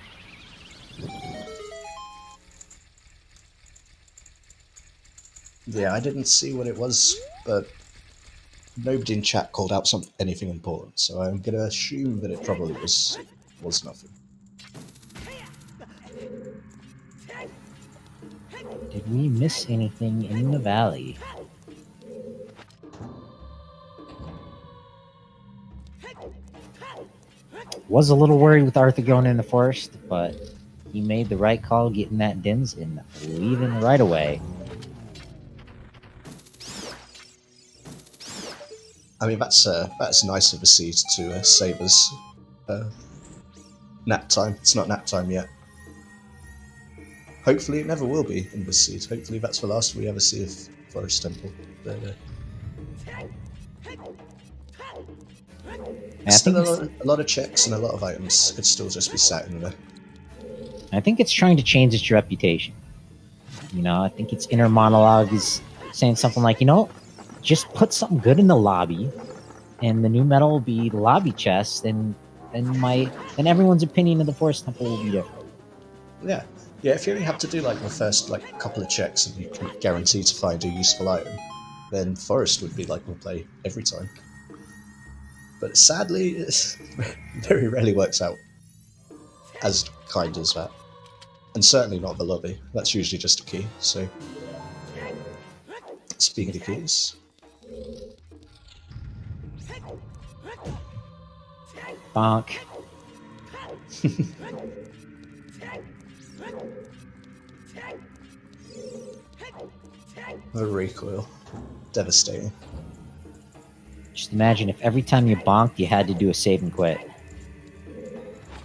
Yeah, I didn't see what it was, but nobody in chat called out anything important, so I'm gonna assume that it probably was nothing. Did we miss anything in the valley? Was a little worried with Arthur going in the forest, but he made the right call getting that Dins and leaving right away. I mean, that's nice of a seed to save us nap time. It's not nap time yet. Hopefully it never will be in this seed. Hopefully that's the last we ever see of Forest Temple. But, I still think, a lot of checks and a lot of items could still just be sat in there. I think it's trying to change its reputation. I think its inner monologue is saying something like, just put something good in the lobby, and the new metal will be lobby chests, then everyone's opinion of the Forest Temple will be different. Yeah. Yeah, if you only have to do like the first like couple of checks and you can guarantee to find a useful item, then Forest would be like we'll play every time. But sadly, it very rarely works out as kind as that. And certainly not the lobby. That's usually just a key, so... Speaking of keys... Bonk. The recoil. Devastating. Just imagine if every time you bonked, you had to do a save and quit.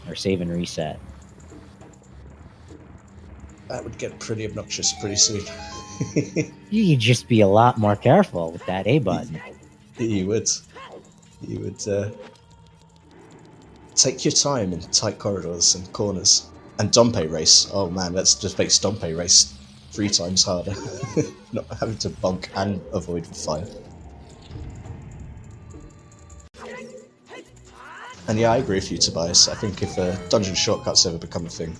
Or save and reset. That would get pretty obnoxious pretty soon. You'd just be a lot more careful with that A button. You would. You would, take your time in tight corridors and corners. And Dompe race. Oh man, that just makes Dompe race 3 times harder. Not having to bonk and avoid the fire. And yeah, I agree with you, Tobias. I think if dungeon shortcuts ever become a thing,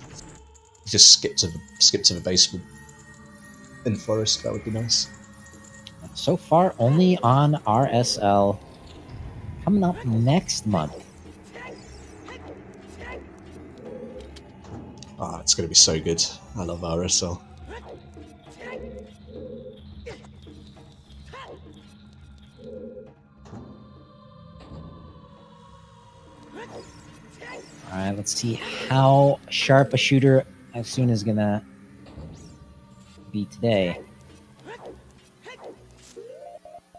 just skip to the basement in the forest. That would be nice. So far, only on RSL. Coming up next month. Ah, it's going to be so good. I love RSL. Alright, let's see how sharp a shooter Aosuna is gonna be today.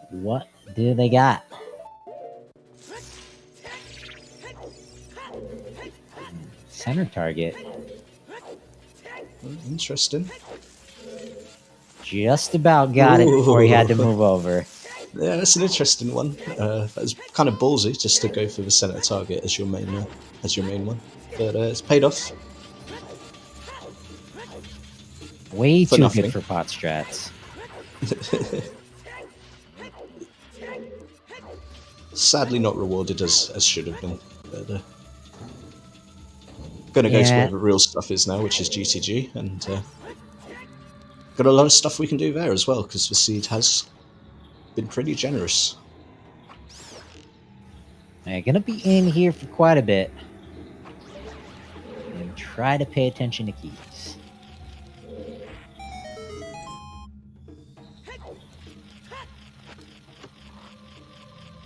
What do they got? Center target. Interesting. Just about got it before he had to move over. Yeah, that's an interesting one. That was kind of ballsy just to go for the center target as your main one, but it's paid off. Way For too nothing. good for pot strats. Sadly, not rewarded as should have been. But gonna go to Yeah. where the real stuff is now, which is GCG, and got a lot of stuff we can do there as well because the seed has been pretty generous. I'm gonna be in here for quite a bit. And try to pay attention to keys.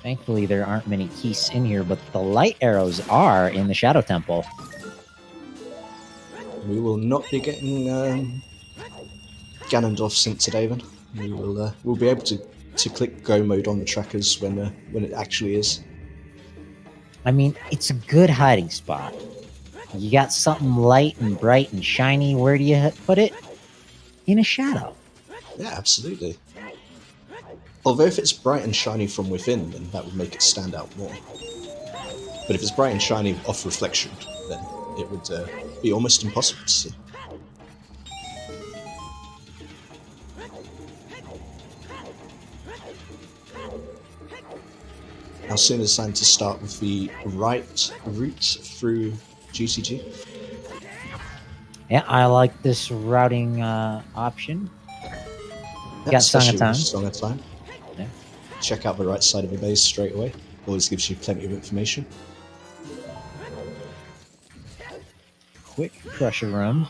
Thankfully, there aren't many keys in here, but the light arrows are in the Shadow Temple. We will not be getting Ganondorf synced today. Then we'll be able to click go mode on the trackers when it actually is. I mean, it's a good hiding spot. You got something light and bright and shiny. Where do you put it? In a shadow. Yeah, absolutely. Although if it's bright and shiny from within, then that would make it stand out more. But if it's bright and shiny off reflection, then it would be almost impossible to see. Now soon it's time to start with the right route through GCG. Yeah, I like this routing option. Yeah, Got Song of especially Time. with Song of Time. Yeah. Check out the right side of the maze straight away. Always gives you plenty of information. Quick crusher room.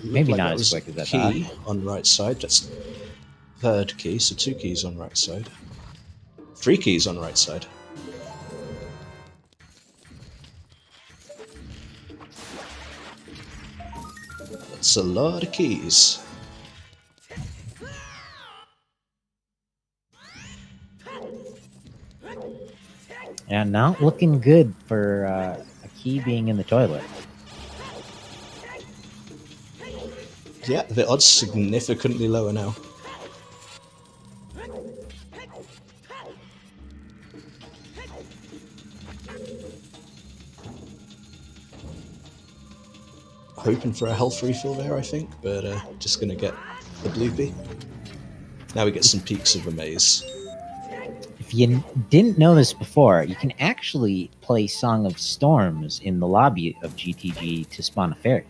Maybe not as quick as I thought. Key on right side. That's third key, so 2 keys on right side. 3 keys on right side. That's a lot of keys. Yeah, not looking good for a key being in the toilet. Yeah, the odds significantly lower now. Hoping for a health refill there, I think, but just gonna get the bloopy. Now we get some peaks of the maze. If you didn't know this before, you can actually play Song of Storms in the lobby of GTG to spawn a fairy.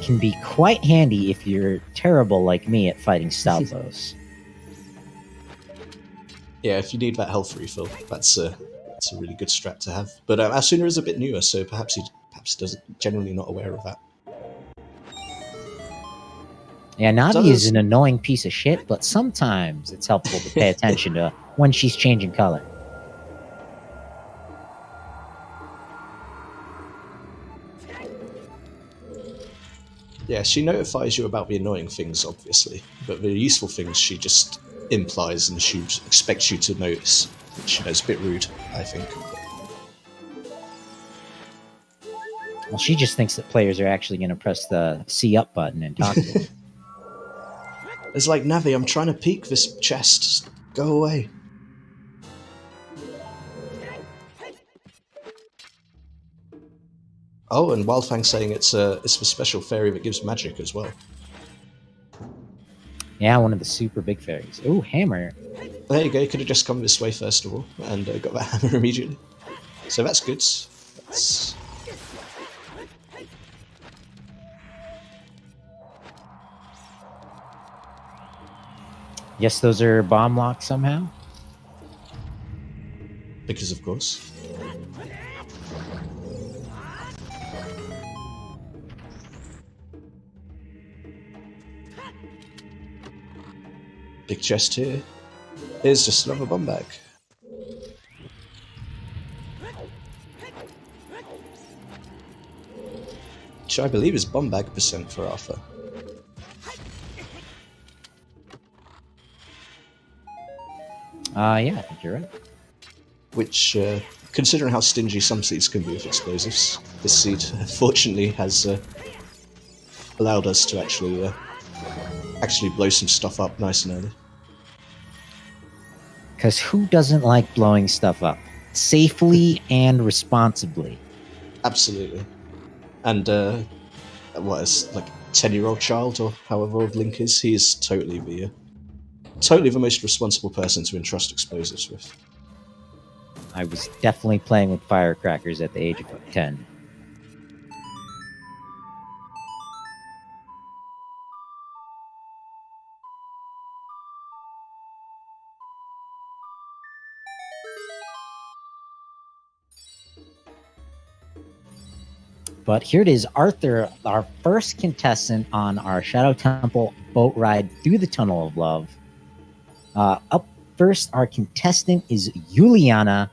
Can be quite handy if you're terrible like me at fighting Stalfos. Yeah, if you need that health refill, that's a really good strat to have. But Aosuna is a bit newer, so perhaps he doesn't generally not aware of that. Yeah, Navi is an annoying piece of shit, but sometimes it's helpful to pay attention to when she's changing color. Yeah, she notifies you about the annoying things, obviously, but the useful things she just implies and she expects you to notice, which is a bit rude, I think. Well, she just thinks that players are actually going to press the C up button and talk to her. It's like, Navi, I'm trying to peek this chest. Just go away. Oh, and Wildfang saying it's the special fairy that gives magic as well. Yeah, one of the super big fairies. Ooh, hammer. There you go, you could have just come this way first of all, and got that hammer immediately. So that's good. That's... Guess those are bomb locks somehow? Because of course. Big chest here. Here's just another bomb bag. Which I believe is bomb bag percent for Arthur. Yeah, I think you're right. Which, considering how stingy some seeds can be with explosives, this seed fortunately has allowed us to actually blow some stuff up nice and early. Because who doesn't like blowing stuff up? Safely and responsibly. Absolutely. And, what is, like, 10-year-old child, or however old Link is, he is totally the most responsible person to entrust explosives with. I was definitely playing with firecrackers at the age of 10. But here it is, Arthur, our first contestant on our Shadow Temple boat ride through the Tunnel of Love. Up first, our contestant is Juliana.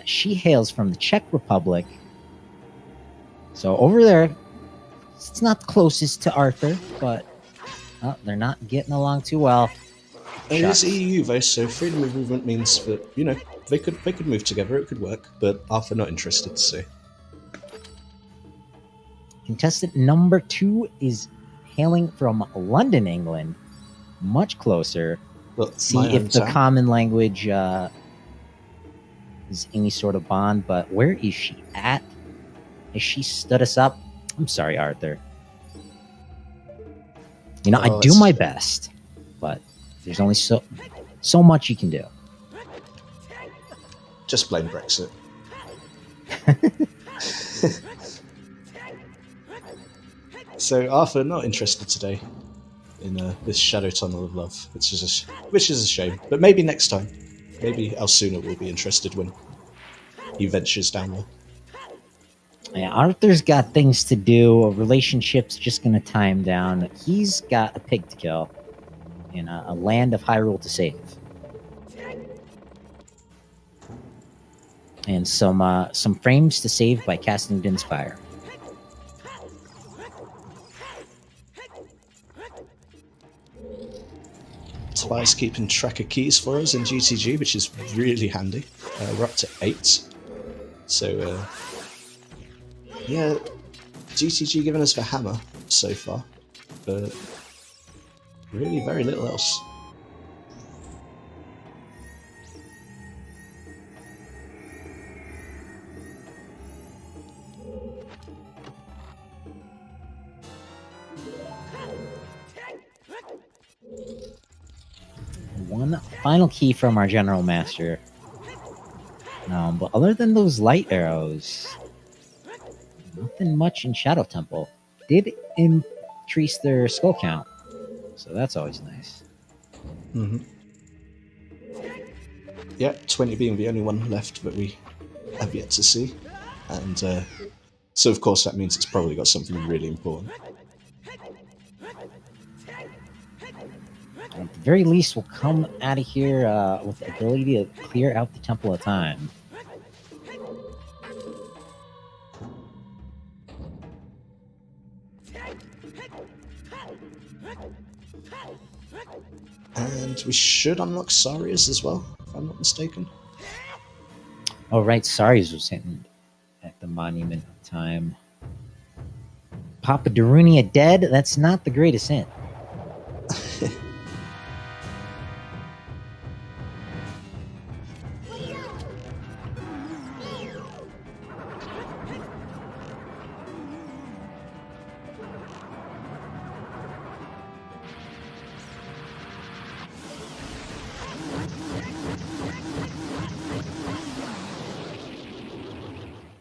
She hails from the Czech Republic. So over there, it's not the closest to Arthur, but they're not getting along too well. It is EU though, so freedom of movement means that, you know, they could move together, it could work, but Arthur not interested, so... Contestant number 2 is hailing from London, England. Much closer. Well, see if the common language is any sort of bond, but where is she at? Has she stood us up? I'm sorry, Arthur. You know, I do my best, but there's only so much you can do. Just blame Brexit. So Arthur not interested today in this Shadow Tunnel of Love, which is a shame. But maybe next time, maybe Aosuna will be interested when he ventures down there. Yeah, Arthur's got things to do. A relationship's just going to tie him down. He's got a pig to kill in a land of Hyrule to save. And some frames to save by casting Din's Fire. Tobias keeping track of keys for us in GTG, which is really handy. We're up to 8. So, yeah, GTG giving us the hammer so far, but really very little else. one final key from our General Master. But other than those light arrows, nothing much in Shadow Temple. Did increase their skull count, so that's always nice. Mm-hmm. Yeah, 20 being the only one left that we have yet to see. And so, of course, that means it's probably got something really important. At the very least, we'll come out of here with the ability to clear out the Temple of Time. And we should unlock Saria's as well, if I'm not mistaken. Oh, right, Sari's was hitting at the Monument of Time. Papa Darunia dead? That's not the greatest hint.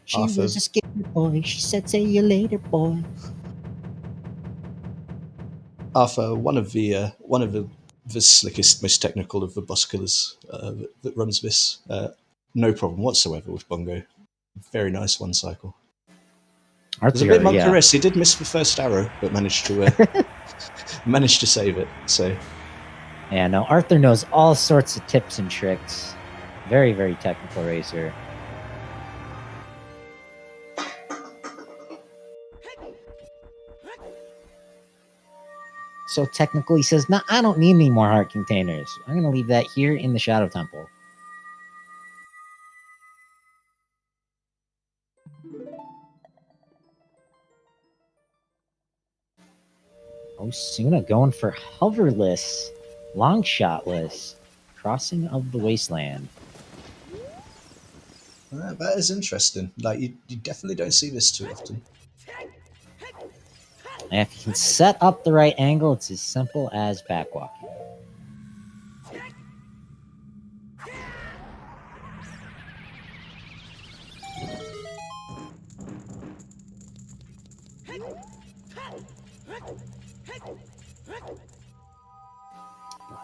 She Arthur. was a scared boy. She said, "Say you later, boy." Arthur, one of the slickest, most technical of the boss killers that runs this. No problem whatsoever with Bongo. Very nice one cycle. It was a bit Moncaress. He did miss the first arrow, but managed to save it. So yeah, no, Arthur knows all sorts of tips and tricks. Very, very technical racer. So technically, he says, "No, I don't need any more heart containers. I'm going to leave that here in the Shadow Temple." Aosuna going for hoverless, long shotless, crossing of the wasteland. That is interesting. Like you definitely don't see this too often. And if you can set up the right angle, it's as simple as backwalking.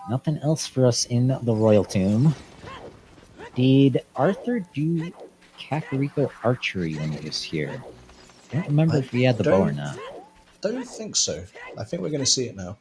Nothing else for us in the Royal Tomb. Did Arthur do Kakariko archery when he was here? I don't remember if he had the bow or not. Don't think so. I think we're going to see it now.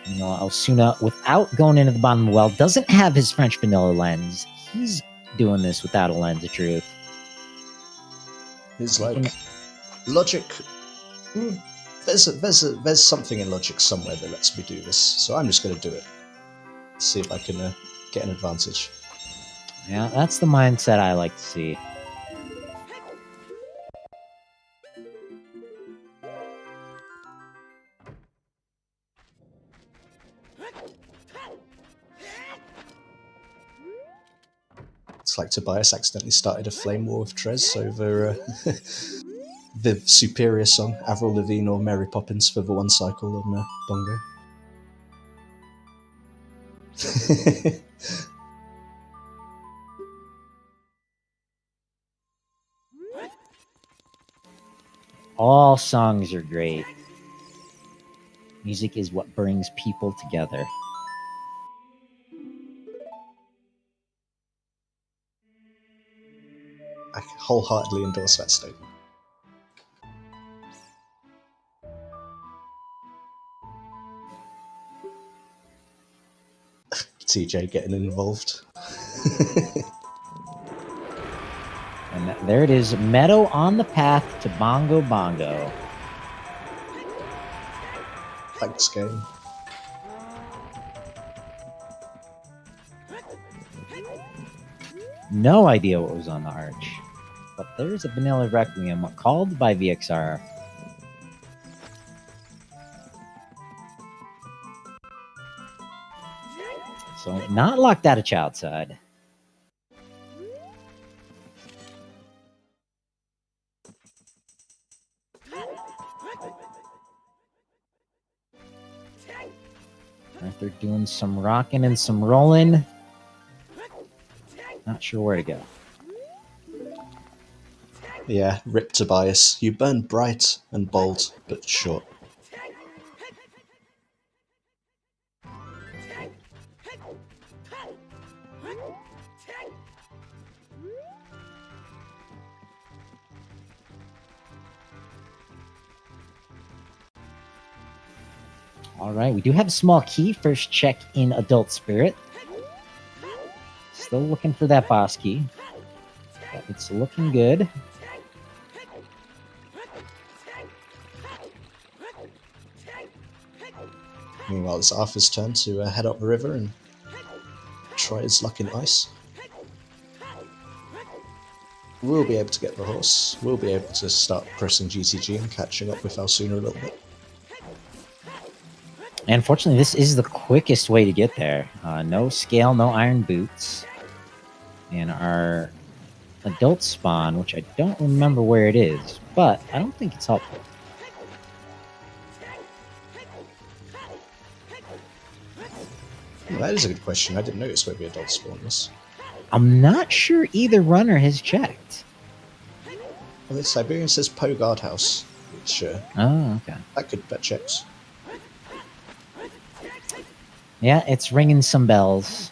You know, Aosuna, without going into the bottom of the well, doesn't have his French vanilla lens. He's doing this without a lens of truth. It's like logic. There's something in logic somewhere that lets me do this, so I'm just going to do it. See if I can get an advantage. Yeah, that's the mindset I like to see. It's like Tobias accidentally started a flame war with Trez over the superior song, Avril Lavigne or Mary Poppins for the one cycle on Bongo. All songs are great. Music is what brings people together. I wholeheartedly endorse that statement. TJ getting involved. And there it is, Meadow on the path to Bongo Bongo. Thanks, game. No idea what was on the arch. But there's a Vanilla Requiem called by VXR. So not locked out of child side. Arthur doing some rocking and some rolling. Not sure where to go. Yeah, rip Tobias. You burn bright and bold, but short. All right, we do have a small key. First check in Adult Spirit. Still looking for that boss key. But it's looking good. Meanwhile, it's Arthur's turn to head up the river and try his luck in ice. We'll be able to get the horse. We'll be able to start pressing GCG and catching up with Aosuna a little bit. And fortunately, this is the quickest way to get there. No scale, no iron boots. And our adult spawn, which I don't remember where it is, but I don't think it's helpful. Well, that is a good question. I didn't notice where the adult spawn was. I'm not sure either runner has checked. Well, the Siberian says Po Guardhouse, which Oh, okay. that checks. Yeah, it's ringing some bells.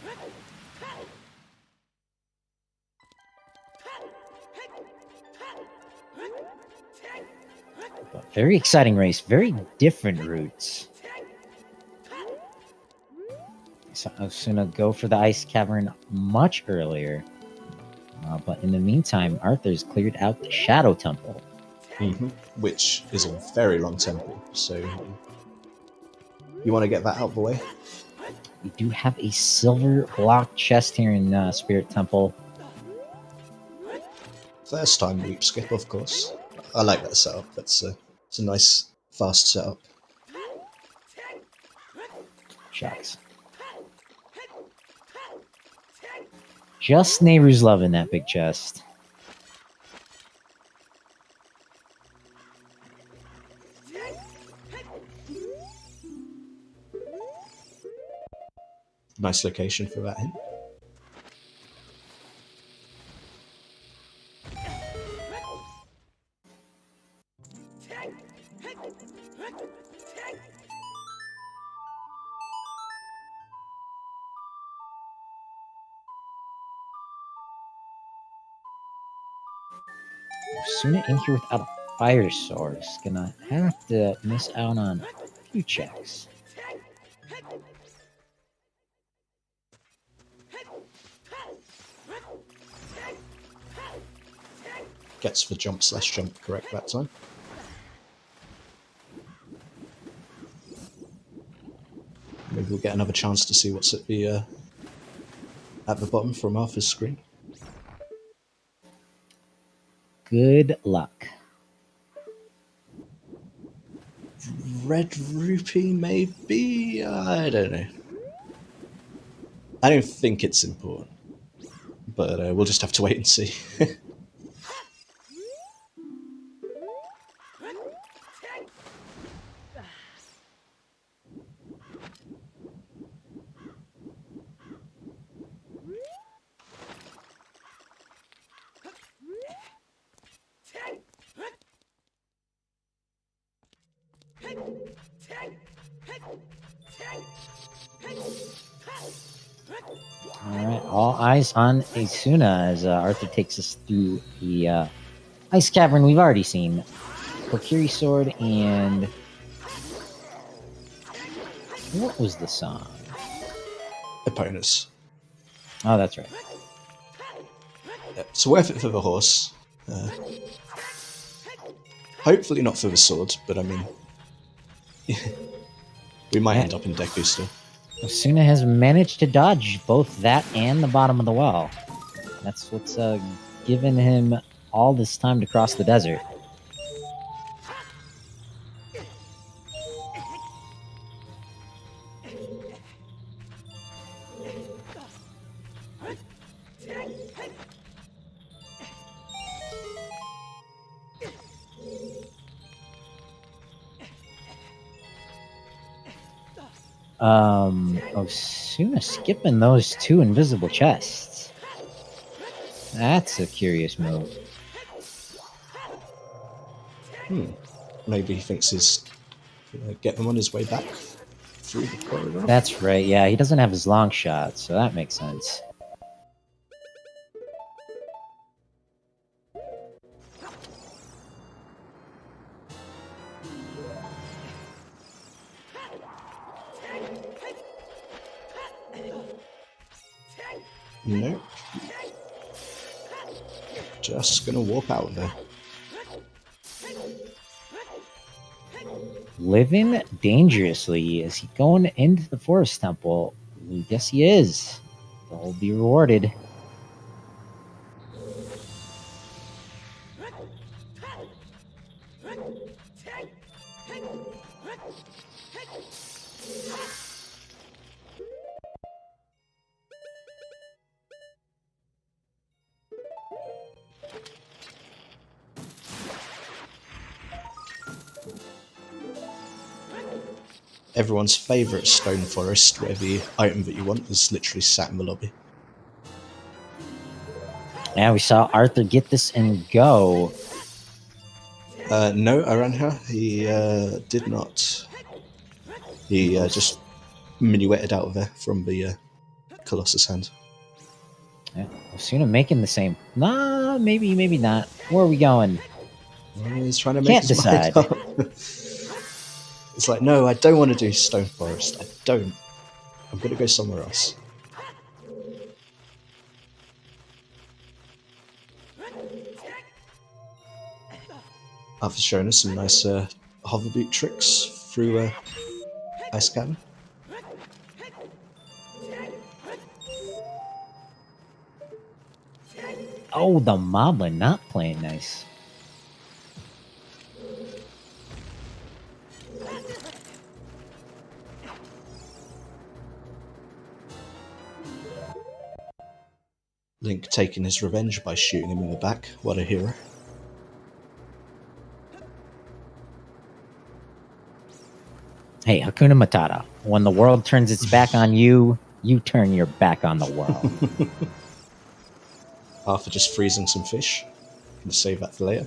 But very exciting race. Very different routes. So I was gonna go for the ice cavern much earlier. But in the meantime, Arthur's cleared out the Shadow Temple. Which is a very long temple, so you want to get that out of the way? We do have a silver block chest here in Spirit Temple. First time loop skip, of course. I like that setup. It's a nice, fast setup. Shucks. Just Nehru's loving that big chest. Nice location for that hint. Aosuna in here without a fire source. Gonna have to miss out on a few checks. Gets the jump/jump correct that time. Maybe we'll get another chance to see what's at the bottom from Arthur's screen. Good luck. Red rupee, maybe? I don't know. I don't think it's important, but we'll just have to wait and see. Alright, all eyes on Aosuna as Arthur takes us through the ice cavern we've already seen. Kokiri sword and... what was the song? Opponents. Oh, that's right. Yep, it's worth it for the horse. Hopefully not for the sword, but I mean... we might end up in Deku still. Aosuna has managed to dodge both that and the bottom of the well. That's what's given him all this time to cross the desert. Osuna skipping those 2 invisible chests. That's a curious move. Maybe he thinks he's gonna get them on his way back through the corridor. That's right, yeah, he doesn't have his long shot, so that makes sense. Nope. Just gonna walk out there. Living dangerously. Is he going into the forest temple? We guess he is. He'll be rewarded. Everyone's favourite stone forest, where the item that you want is literally sat in the lobby. Yeah, we saw Arthur get this and go. No, Aranja, he did not. He just minuetted out of there from the Colossus hand. Yeah, Aosuna making the same. Nah, maybe not. Where are we going? He's trying to make Can't his decide. mind up. It's like, no, I don't want to do Stone Forest. I don't. I'm going to go somewhere else. Arthur's showing us some nice hover boot tricks through Ice Cavern. Oh, the Moblin not playing nice. Link taking his revenge by shooting him in the back. What a hero. Hey, Hakuna Matata. When the world turns its back on you, you turn your back on the world. Arthur just freezing some fish. Gonna save that for later.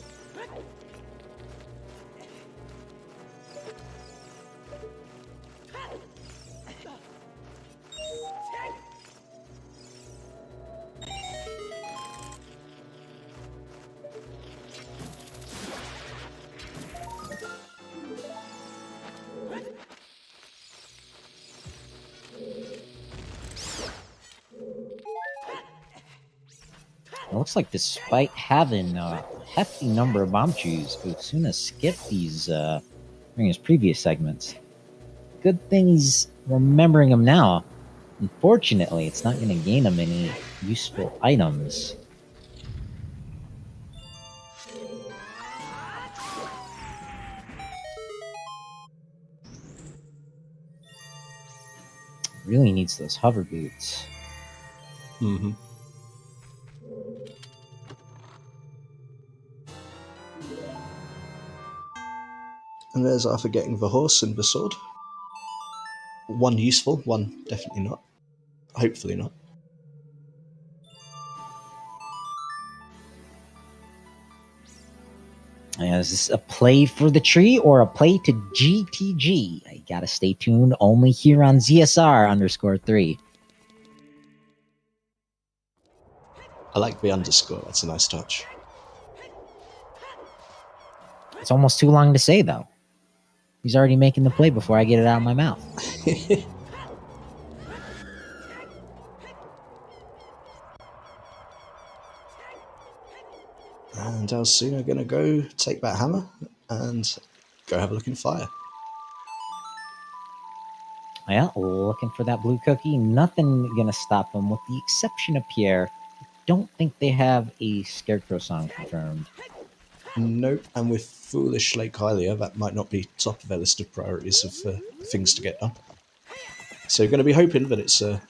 It looks like despite having a hefty number of bomb trees, Aosuna skipped these during his previous segments. Good thing he's remembering them now. Unfortunately, it's not going to gain him any useful items. Really needs those hover boots. Mm-hmm. And there's Arthur getting the horse and the sword. One useful, one definitely not. Hopefully not. Is this a play for the tree or a play to GTG? I gotta stay tuned only here on ZSR_3. I like the underscore, that's a nice touch. It's almost too long to say, though. He's already making the play before I get it out of my mouth. And Aosuna gonna go take that hammer and go have a look in fire. Yeah, looking for that blue cookie. Nothing gonna stop him, with the exception of Pierre. I don't think they have a Scarecrow song confirmed. Nope, and with Foolish Lake Hylia, that might not be top of their list of priorities of things to get done. So you're going to be hoping that it's... I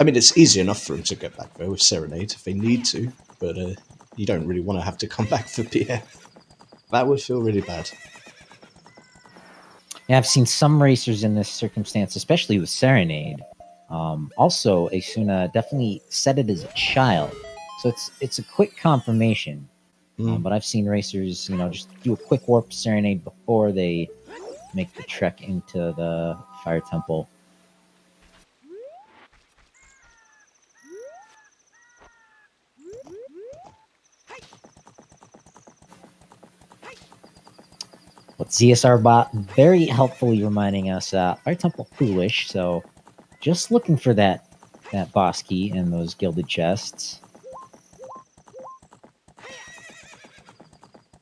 mean, it's easy enough for them to get back there with Serenade if they need to, but you don't really want to have to come back for Pierre. That would feel really bad. Yeah, I've seen some racers in this circumstance, especially with Serenade. Also, Aosuna definitely said it as a child, so it's a quick confirmation. But I've seen racers, just do a quick warp Serenade before they make the trek into the Fire Temple. But ZSR bot very helpfully reminding us Fire Temple foolish, so just looking for that boss key and those gilded chests.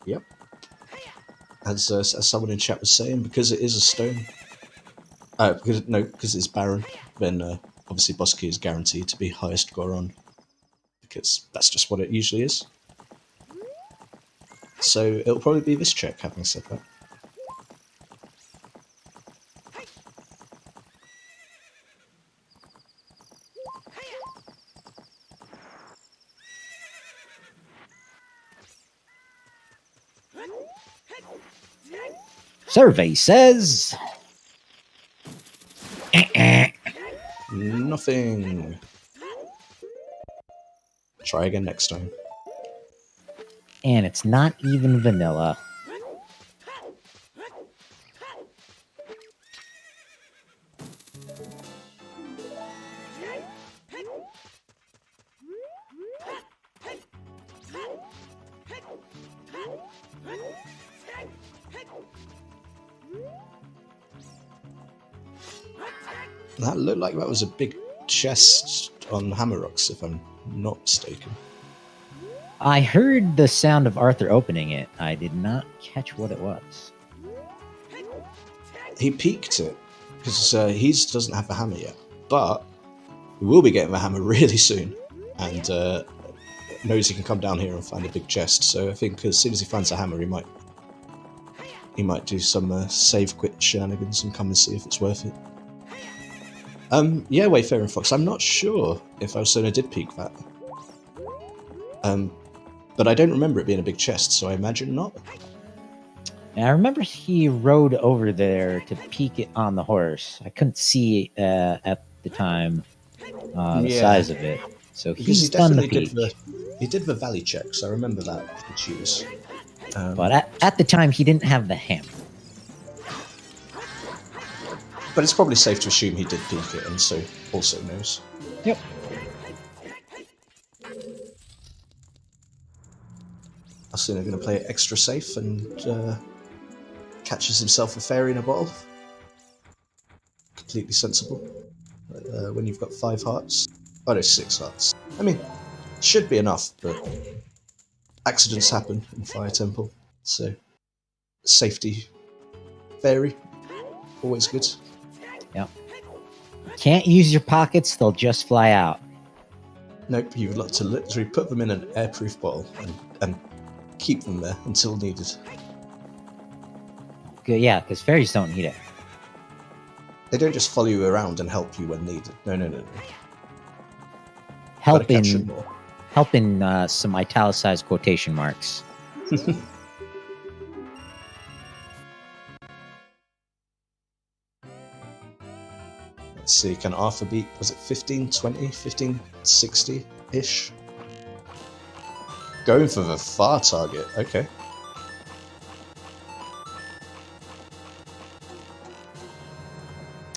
Yep. As someone in chat was saying, because it is a stone, because it's barren, then obviously boss key is guaranteed to be highest Goron, because that's just what it usually is. So it'll probably be this check, having said that. Survey says... Nothing. Try again next time. And it's not even vanilla. That looked like that was a big chest on Hammer Rocks, if I'm not mistaken. I heard the sound of Arthur opening it. I did not catch what it was. He peeked it, because he doesn't have the hammer yet. But we will be getting the hammer really soon, and knows he can come down here and find a big chest. So I think as soon as he finds a hammer, he might do some save quit shenanigans and come and see if it's worth it. Yeah, Wayfarer and Fox, I'm not sure if Aosuna did peek that. But I don't remember it being a big chest, so I imagine not. And I remember he rode over there to peek it on the horse. I couldn't see at the time the size of it. So he's done the peek. He did the valley checks, I remember that for choose. But at the time, he didn't have the hammer. But it's probably safe to assume he did peek it, and so also knows. Yep. Aosuna going to play it extra safe and catches himself a fairy in a bottle. Completely sensible. When you've got 5 hearts. Oh no, 6 hearts. I mean, should be enough, but accidents happen in Fire Temple, so safety fairy, always good. Yep. Can't use your pockets, they'll just fly out. Nope, you would like to literally put them in an airproof bottle and keep them there until needed. Good, yeah, because fairies don't need it. They don't just follow you around and help you when needed. No. Help in some italicized quotation marks. Let's see, can Arthur beat, was it 1520, 1560-ish? Going for the far target, okay.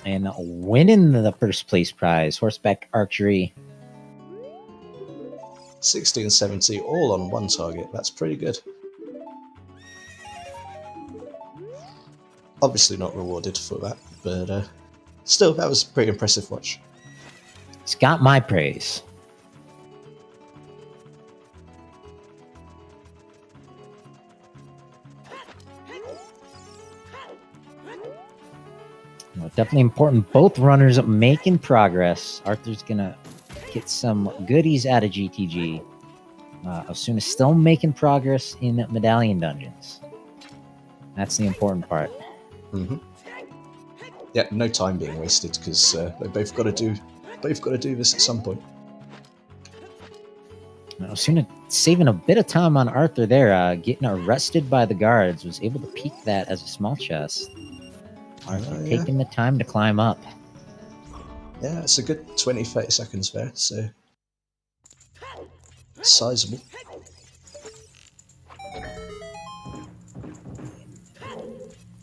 And winning the first place prize, horseback archery. 60 and 70 all on one target, that's pretty good. Obviously not rewarded for that, but still, that was a pretty impressive watch. It's got my praise. Well, definitely important. Both runners making progress. Arthur's gonna get some goodies out of GTG. Aosuna still making progress in medallion dungeons. That's the important part. Mm-hmm. Yeah, no time being wasted because they both got to do this at some point. Aosuna saving a bit of time on Arthur there, getting arrested by the guards, was able to peek that as a small chest. Arthur yeah. taking the time to climb up. Yeah, it's a good 20-30 seconds there, so sizable.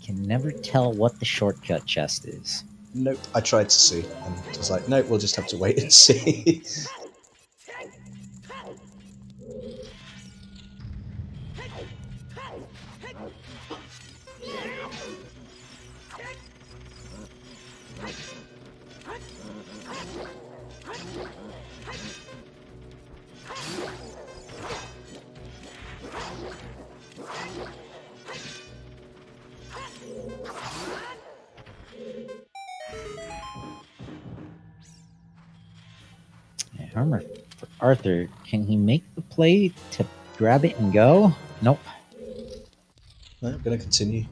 Can never tell what the shortcut chest is. Nope, I tried to see, and it was like, nope, we'll just have to wait and see. Armor for Arthur. Can he make the play to grab it and go? Nope. No, I'm going to continue.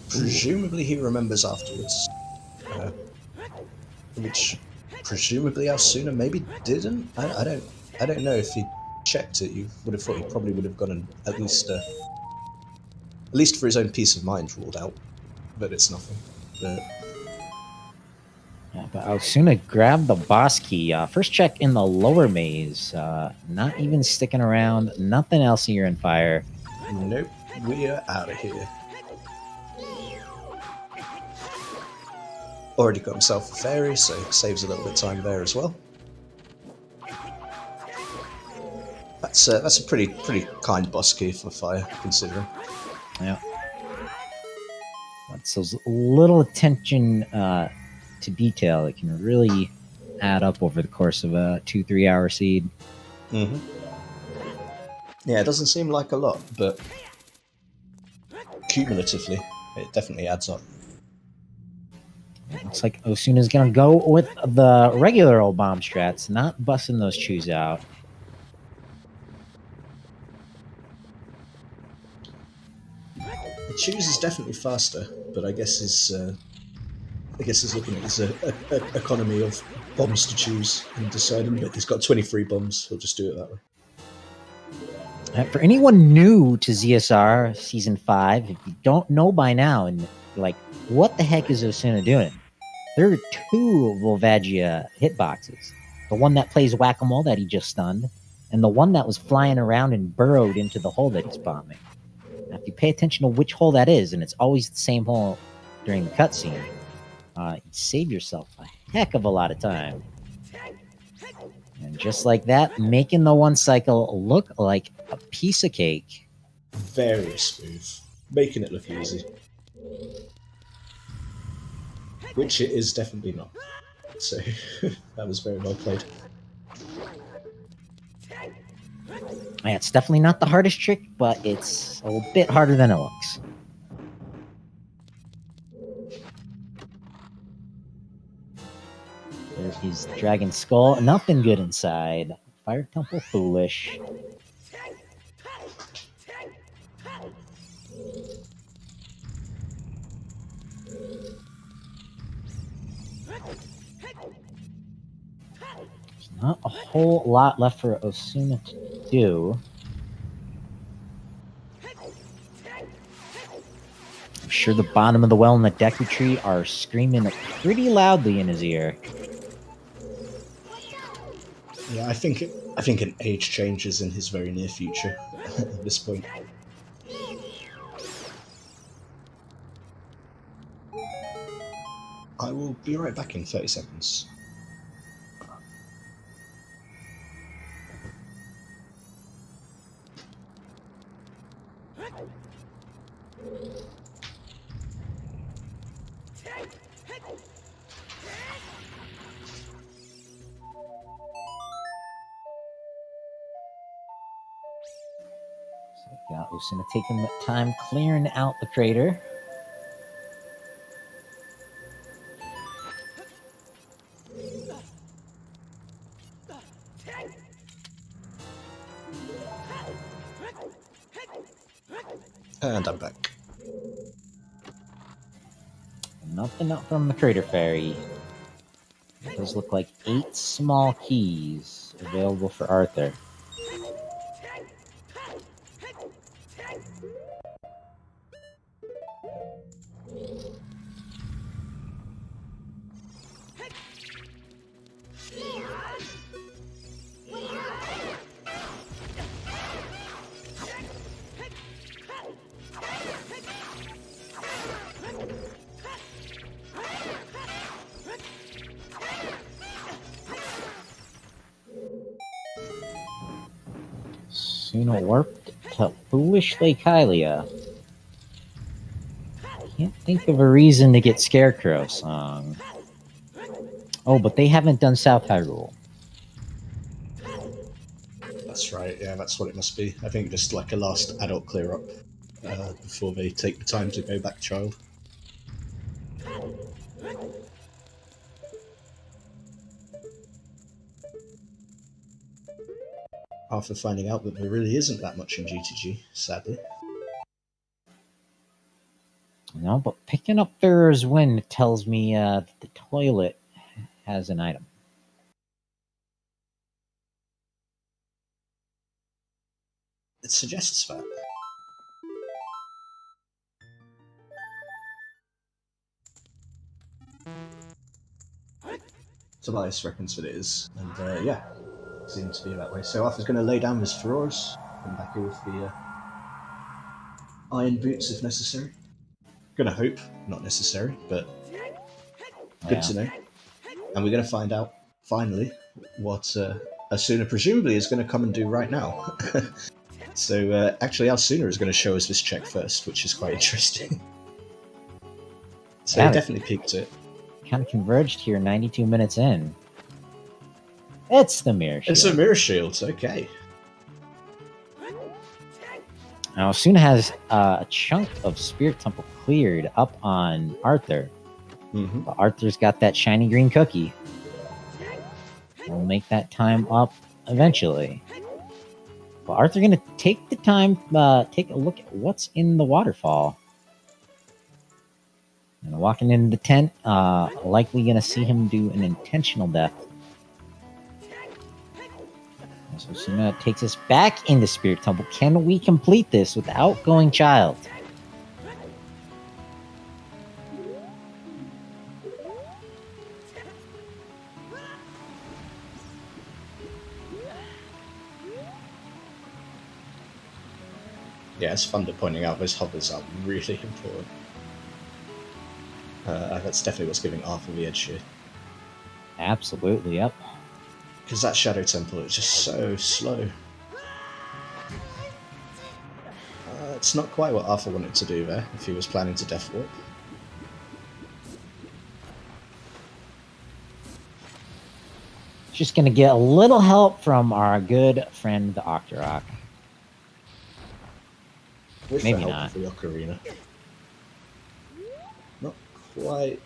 Presumably he remembers afterwards. Which presumably Aosuna maybe didn't? I don't know if he checked it. You would have thought he probably would have gotten at least for his own peace of mind ruled out. But it's nothing. But Yeah, but Aosuna grabbed the boss key. First check in the lower maze. Not even sticking around. Nothing else here in fire. nope, we're out of here. Already got himself a fairy, so saves a little bit of time there as well. That's a pretty kind boss key for fire, considering. Yeah. That's those little attention to detail that can really add up over the course of a 2-3 hour seed. Mm-hmm. Yeah, it doesn't seem like a lot, but cumulatively, it definitely adds up. Looks like Aosuna's gonna go with the regular old bomb strats, not busting those chews out. The choose is definitely faster, but I guess he's looking at his economy of bombs to choose and deciding that he's got 23 bombs. He'll just do it that way. For anyone new to ZSR Season 5, if you don't know by now, and like, what the heck is Aosuna doing? There are 2 Volvagia hitboxes. The one that plays whack-a-mole that he just stunned, and the one that was flying around and burrowed into the hole that he's bombing. Now, if you pay attention to which hole that is, and it's always the same hole during the cutscene, you save yourself a heck of a lot of time. And just like that, making the one cycle look like a piece of cake. Very smooth, making it look easy. Which it is definitely not. So, that was very well played. Yeah, it's definitely not the hardest trick, but it's a bit harder than it looks. There's his dragon skull. Nothing good inside. Fire Temple Foolish. There's not a whole lot left for Aosuna to do. I'm sure the bottom of the well and the Deku Tree are screaming pretty loudly in his ear. Yeah, I think an age change is in his very near future at this point. I will be right back in 30 seconds. So we got Aosuna taking the time clearing out the crater. And I'm back. Nothing up from the crater fairy. It does look like 8 small keys available for Arthur. Aosuna warped to Foolish Lake Hylia. Can't think of a reason to get Scarecrow song. Oh, but they haven't done South Hyrule. That's right, yeah, that's what it must be. I think just like a last adult clear up before they take the time to go back child. After finding out that there really isn't that much in GTG, sadly. No, but picking up Farrah's Wind tells me that the toilet has an item. It suggests that. Tobias reckons that it is, and yeah, seems to be that way. So Arthur's going to lay down his drawers, come back here with the iron boots if necessary. Gonna hope, not necessary, but good to know. And we're going to find out, finally, what Aosuna presumably is going to come and do right now. So actually Aosuna is going to show us this check first, which is quite interesting. So he definitely peeked it. Kind of converged here 92 minutes in. It's the mirror shield. It's a mirror shield, okay. Now, Aosuna has a chunk of Spirit Temple cleared up on Arthur. Mm-hmm. But Arthur's got that shiny green cookie. We'll make that time up eventually. But Arthur going to take the time, take a look at what's in the waterfall. And walking into the tent, likely going to see him do an intentional death. So Aosuna takes us back into Spirit Temple. Can we complete this without going child? Yeah, it's fun to pointing out those hovers are really important. That's definitely what's giving Arthur the edge here. Absolutely, yep. Because that Shadow Temple is just so slow. It's not quite what Arthur wanted to do there, if he was planning to Death Warp. Just gonna get a little help from our good friend the Octorok. With Maybe the help not. of the Ocarina. Not quite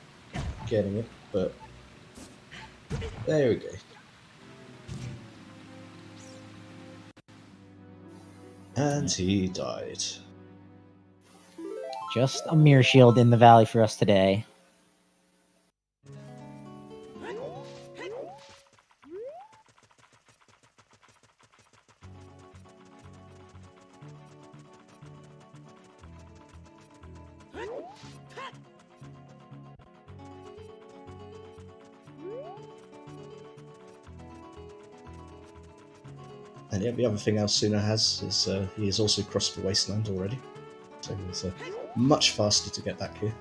getting it, but there we go. And he died. Just a mirror shield in the valley for us today. And yeah, the other thing Aosuna has is he has also crossed the wasteland already. So he's much faster to get back here.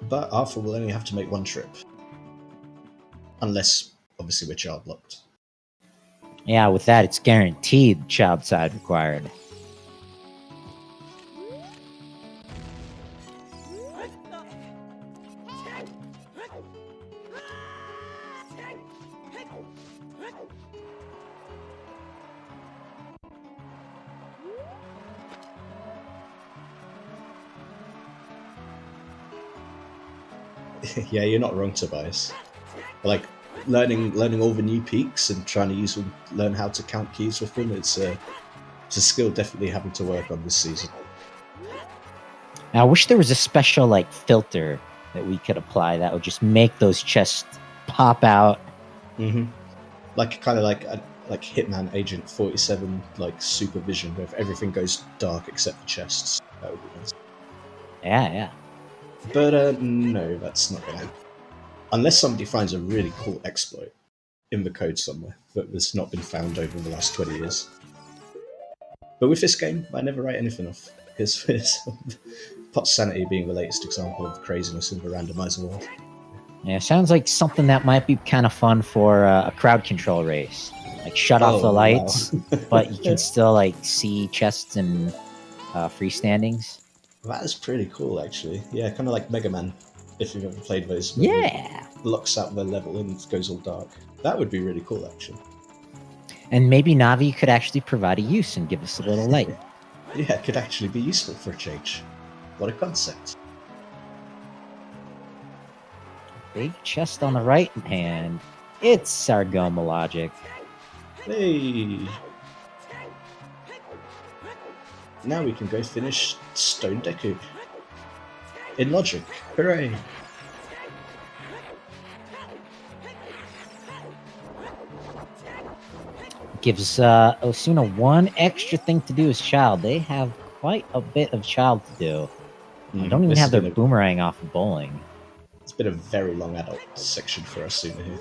But Arthur will only have to make one trip. Unless, obviously, we're child locked. Yeah, with that, it's guaranteed child side required. Yeah, you're not wrong, Tobias. Like, learning all the new peaks and trying to use them, learn how to count keys with them, it's a skill definitely having to work on this season. Now, I wish there was a special, like, filter that we could apply that would just make those chests pop out. Mm-hmm. Like, kind of like, like Hitman Agent 47 like supervision where everything goes dark except for chests. That would be nice. Yeah. But no, that's not gonna happen. Unless somebody finds a really cool exploit in the code somewhere that has not been found over the last 20 years. But with this game, I never write anything off. Because Pot Sanity being the latest example of the craziness in the randomizer world. Yeah, sounds like something that might be kind of fun for a crowd control race. Like shut off the lights, wow. but you can still like see chests and freestandings. That is pretty cool, actually. Yeah, kind of like Mega Man, if you've ever played those. Yeah. Locks out the level and it goes all dark. That would be really cool, actually. And maybe Navi could actually provide a use and give us a little light. Yeah, it could actually be useful for a change. What a concept. Big chest on the right hand. It's Sargoma logic. Hey! Now we can go finish Stone Deku. In logic. Hooray! Gives Aosuna one extra thing to do as child. They have quite a bit of child to do. They don't even have their boomerang off of bowling. It's been a very long adult section for Aosuna here.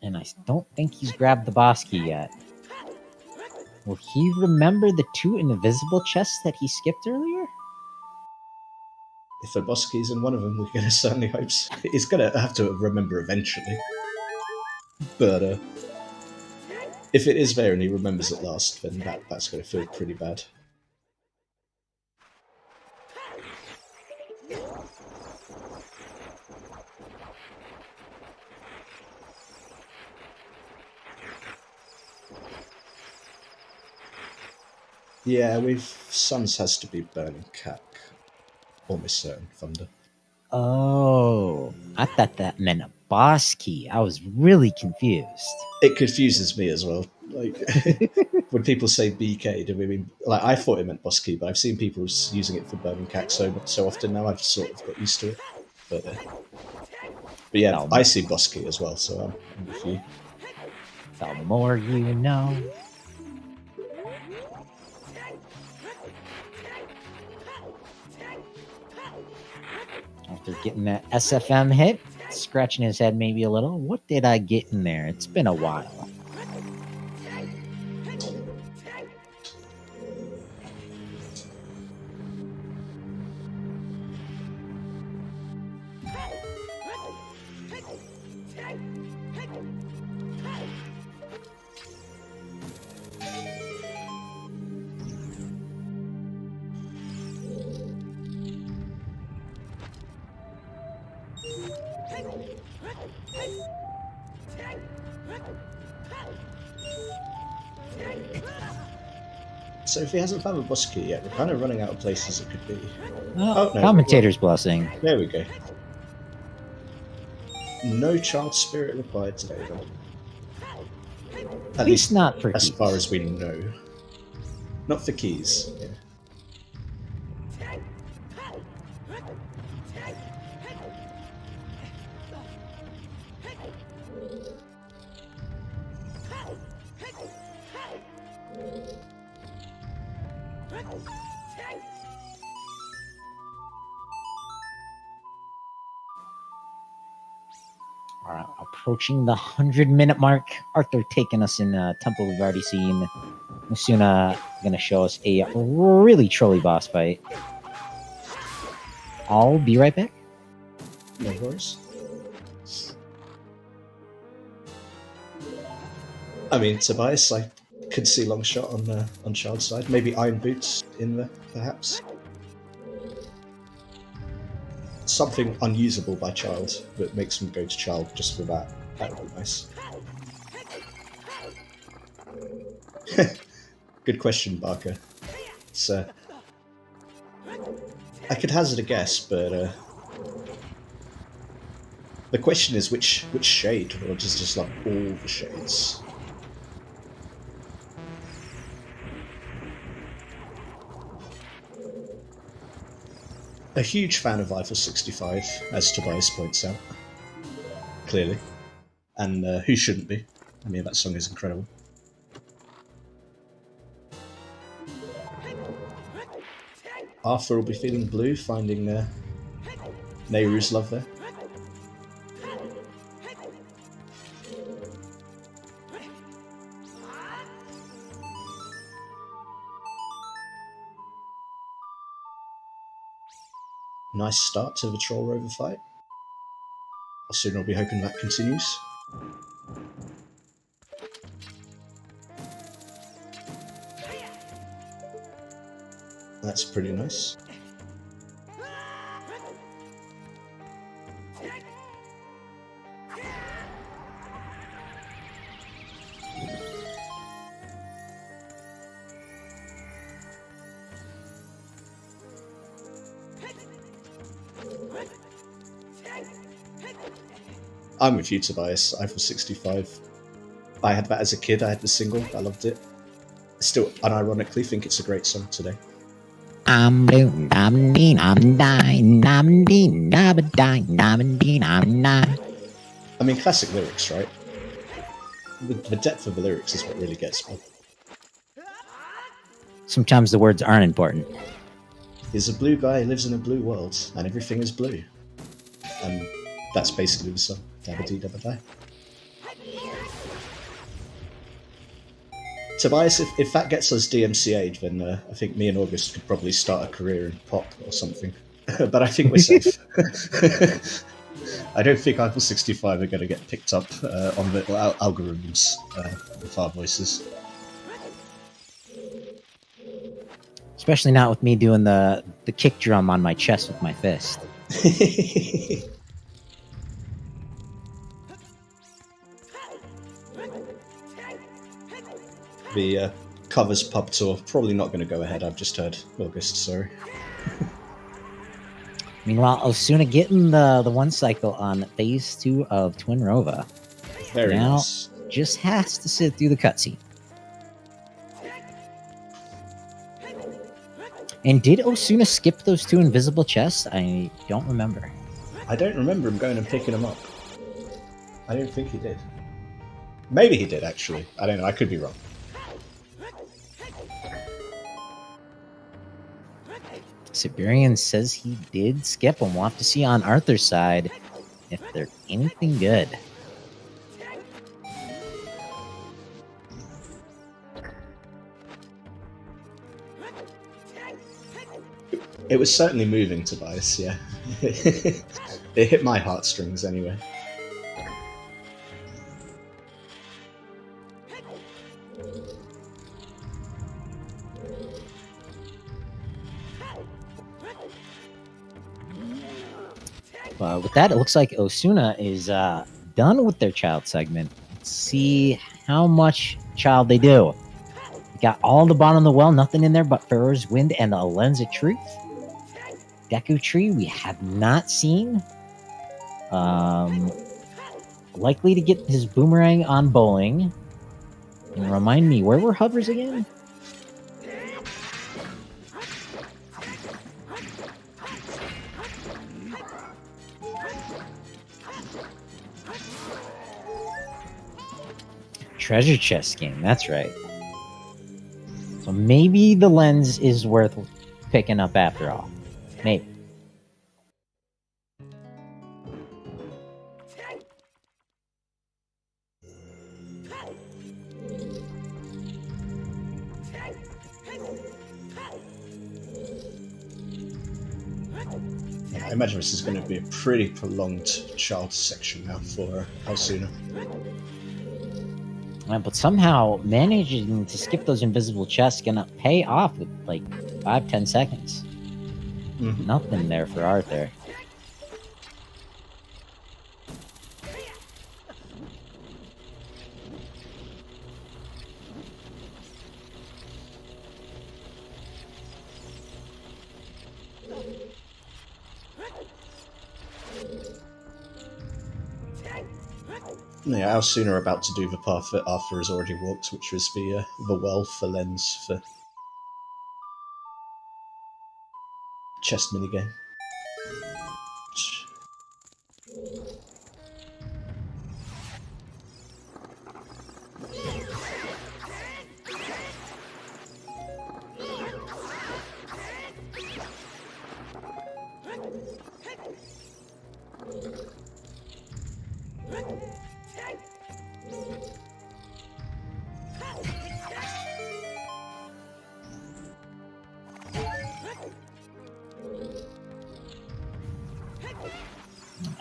And I don't think he's grabbed the boss key yet. Will he remember the two invisible chests that he skipped earlier? If the boss key's in one of them, we're going to certainly hope so. He's going to have to remember eventually. But if it is there and he remembers at last, then that's going to feel pretty bad. Yeah, Suns has to be burning Cack. Almost certain, Thunder. Oh, I thought that meant a boss key. I was really confused. It confuses me as well. Like when people say BK, do we mean like I thought it meant boss key, but I've seen people using it for burning Cack so often now. I've sort of got used to it. But yeah, no, I see boss key as well, so I'm with you. The more you know. After getting that SFM hit, scratching his head maybe a little. What did I get in there? It's been a while. So if he hasn't found the boss key yet, we're kind of running out of places it could be. Oh, no, commentator's blessing. There we go. No child spirit required today, though. At least not for as keys. far as we know. Not for keys. Yeah. Alright, approaching the 100-minute mark. Arthur taking us in a temple we've already seen. Aosuna gonna show us a really trolly boss fight. I'll be right back. No worries. I mean, Tobias, I could see long shot on Child's side. Maybe Iron Boots in there, perhaps. Something unusable by Child that makes him go to Child just for that. That would be nice. Good question, Barker. So, I could hazard a guess, but the question is which shade, or just like all the shades? a huge fan of Eiffel 65, as Tobias points out. Clearly. And who shouldn't be? I mean, that song is incredible. Arthur will be feeling blue, finding Nehru's love there. Nice start to the Troll Rover fight. Aosuna will be hoping that continues. That's pretty nice. I'm with you, Tobias. Eiffel 65. I had that as a kid. I had the single. I loved it. I still, unironically, think it's a great song today. I'm blue, I'm dean, I'm dying, I'm dean, I'm dying, I'm dean, I'm dying. I mean, classic lyrics, right? The depth of the lyrics is what really gets me. Sometimes the words aren't important. He's a blue guy, lives in a blue world, and everything is blue. And that's basically the song. Dabba-dee, dabba-die. Tobias, if that gets us DMCA'd, then I think me and August could probably start a career in pop or something. But I think we're safe. I don't think Eiffel 65 are going to get picked up on the algorithms with our voices. Especially not with me doing the kick drum on my chest with my fist. The covers pub tour probably not going to go ahead. I've just heard August. Sorry. Meanwhile, Aosuna getting the one cycle on phase 2 of Twin Rova. Very now nice. just has to sit through the cutscene. And did Aosuna skip those 2 invisible chests? I don't remember. I don't remember him going and picking them up. I don't think he did. Maybe he did, actually. I don't know. I could be wrong. Siberian says he did skip them. We'll have to see on Arthur's side if they're anything good. It was certainly moving, Tobias, yeah. It hit my heartstrings anyway. With that, it looks like Aosuna is done with their child segment. Let's see how much child they do. We got all the bottom of the well, nothing in there but Pharaoh's Wind and a Lens of Truth. Deku Tree we have not seen. Likely to get his boomerang on bowling. And remind me, where were hovers again? Treasure chest game, that's right. So maybe the lens is worth picking up after all. Maybe. I imagine this is going to be a pretty prolonged child section now for Aosuna. But somehow managing to skip those invisible chests gonna pay off with like 5-10 seconds. Mm-hmm. Nothing there for Arthur. Yeah, Aosuna are about to do the path that Arthur has already walked, which was the well for lens for chest minigame.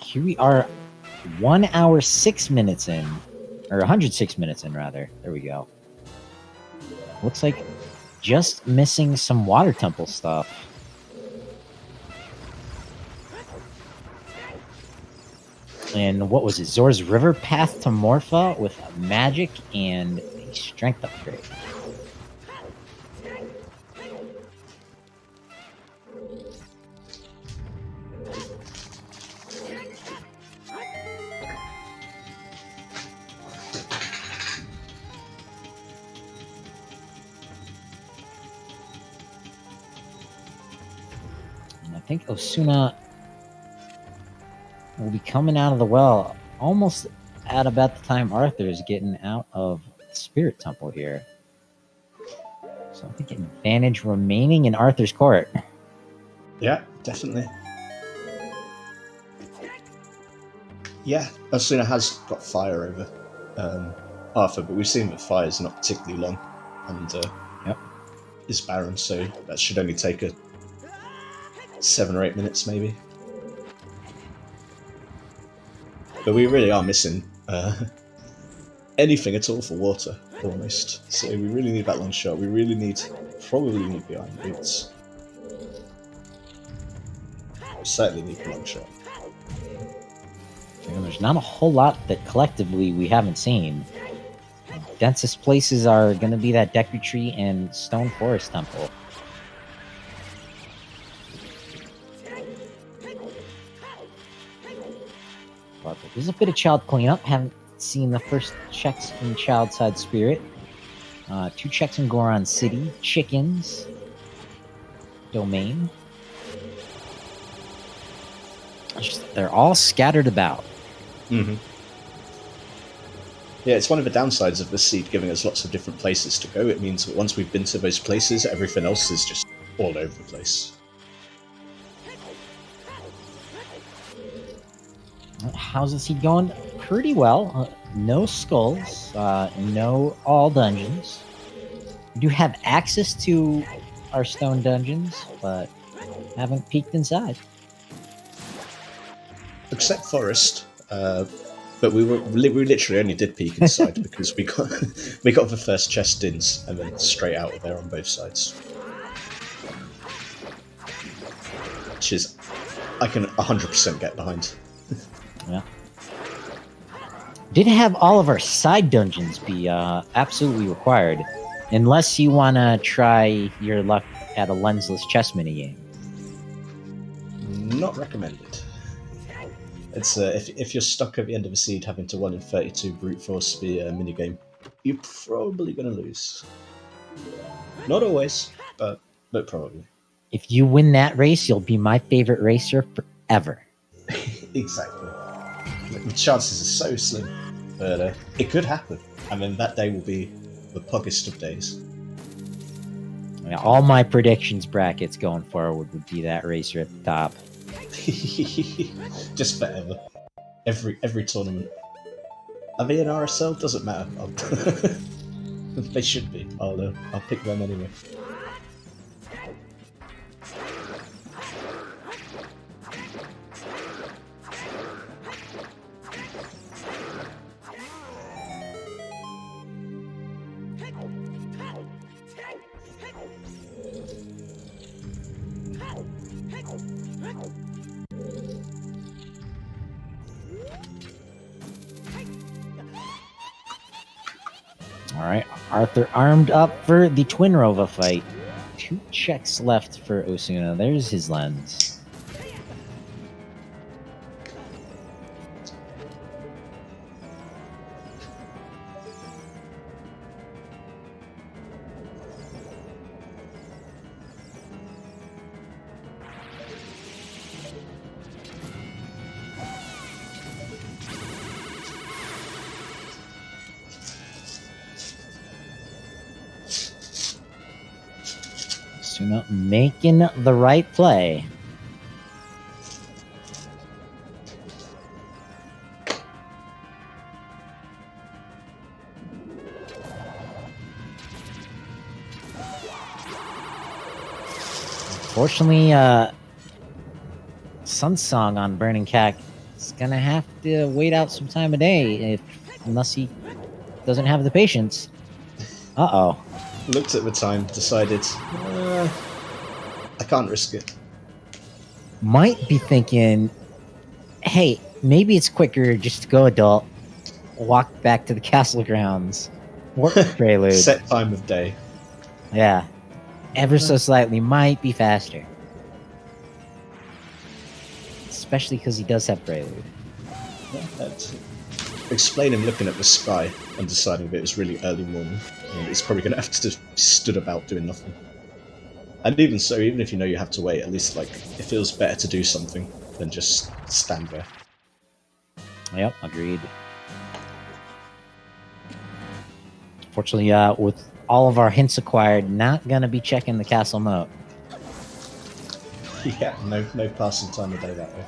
Here we are, 1 hour 6 minutes in, or 106 minutes in, rather. There we go. Looks like just missing some water temple stuff. And what was it? Zora's River Path to Morpha with magic and a strength upgrade. And I think Aosuna will be coming out of the well almost at about the time Arthur is getting out of Spirit Temple here. So I think advantage remaining in Arthur's court. Yeah, definitely. Yeah, Aosuna has got fire over Arthur, but we've seen that fire is not particularly long and is barren, so that should only take a 7 or 8 minutes maybe. But we really are missing anything at all for water, almost. So we really need that long shot. We really probably need the iron boots. We certainly need the long shot. And there's not a whole lot that collectively we haven't seen. Densest places are going to be that Deku Tree and Stone Forest Temple. But there's a bit of child cleanup. Haven't seen the first checks in Child Side Spirit. 2 checks in Goron City. Chickens. Domain. They're all scattered about. Mm-hmm. Yeah, it's one of the downsides of the seed giving us lots of different places to go. It means that once we've been to those places, everything else is just all over the place. How's the seed going? Pretty well. No skulls. No all dungeons. We do have access to our stone dungeons, but haven't peeked inside. Except Forest, but we literally only did peek inside because we got the first chest in and then straight out of there on both sides, which is I can 100% get behind. Yeah. Did have all of our side dungeons be absolutely required, unless you want to try your luck at a lensless chess minigame. Not recommended. It's if you're stuck at the end of a seed having to 1 in 32 brute force the minigame, you're probably going to lose. Not always, but probably. If you win that race, you'll be my favorite racer forever. Exactly. The chances are so slim, but it could happen, and then that day will be the puggest of days. Yeah, all my predictions brackets going forward would be that racer at the top. Just forever. Every tournament. Are they in RSL? Doesn't matter. They should be. I'll pick them anyway. Alright, Arthur armed up for the Twin Rova fight. 2 checks left for Aosuna. There's his lens. Aosuna making the right play. Unfortunately, Sunsong on Burning Cat is gonna have to wait out some time of day unless he doesn't have the patience. Uh-oh. Looked at the time, decided, I can't risk it. Might be thinking, hey, maybe it's quicker just to go adult, walk back to the castle grounds, work the prelude. Set time of day. Yeah. Ever so slightly might be faster. Especially because he does have prelude. Yeah, that's explain him looking at the sky and deciding that it was really early morning. And he's probably going to have to stood about doing nothing. And even so, even if you know you have to wait, at least like it feels better to do something than just stand there. Yep, agreed. Fortunately, with all of our hints acquired, not gonna be checking the castle moat. Yeah, no passing time of day that way.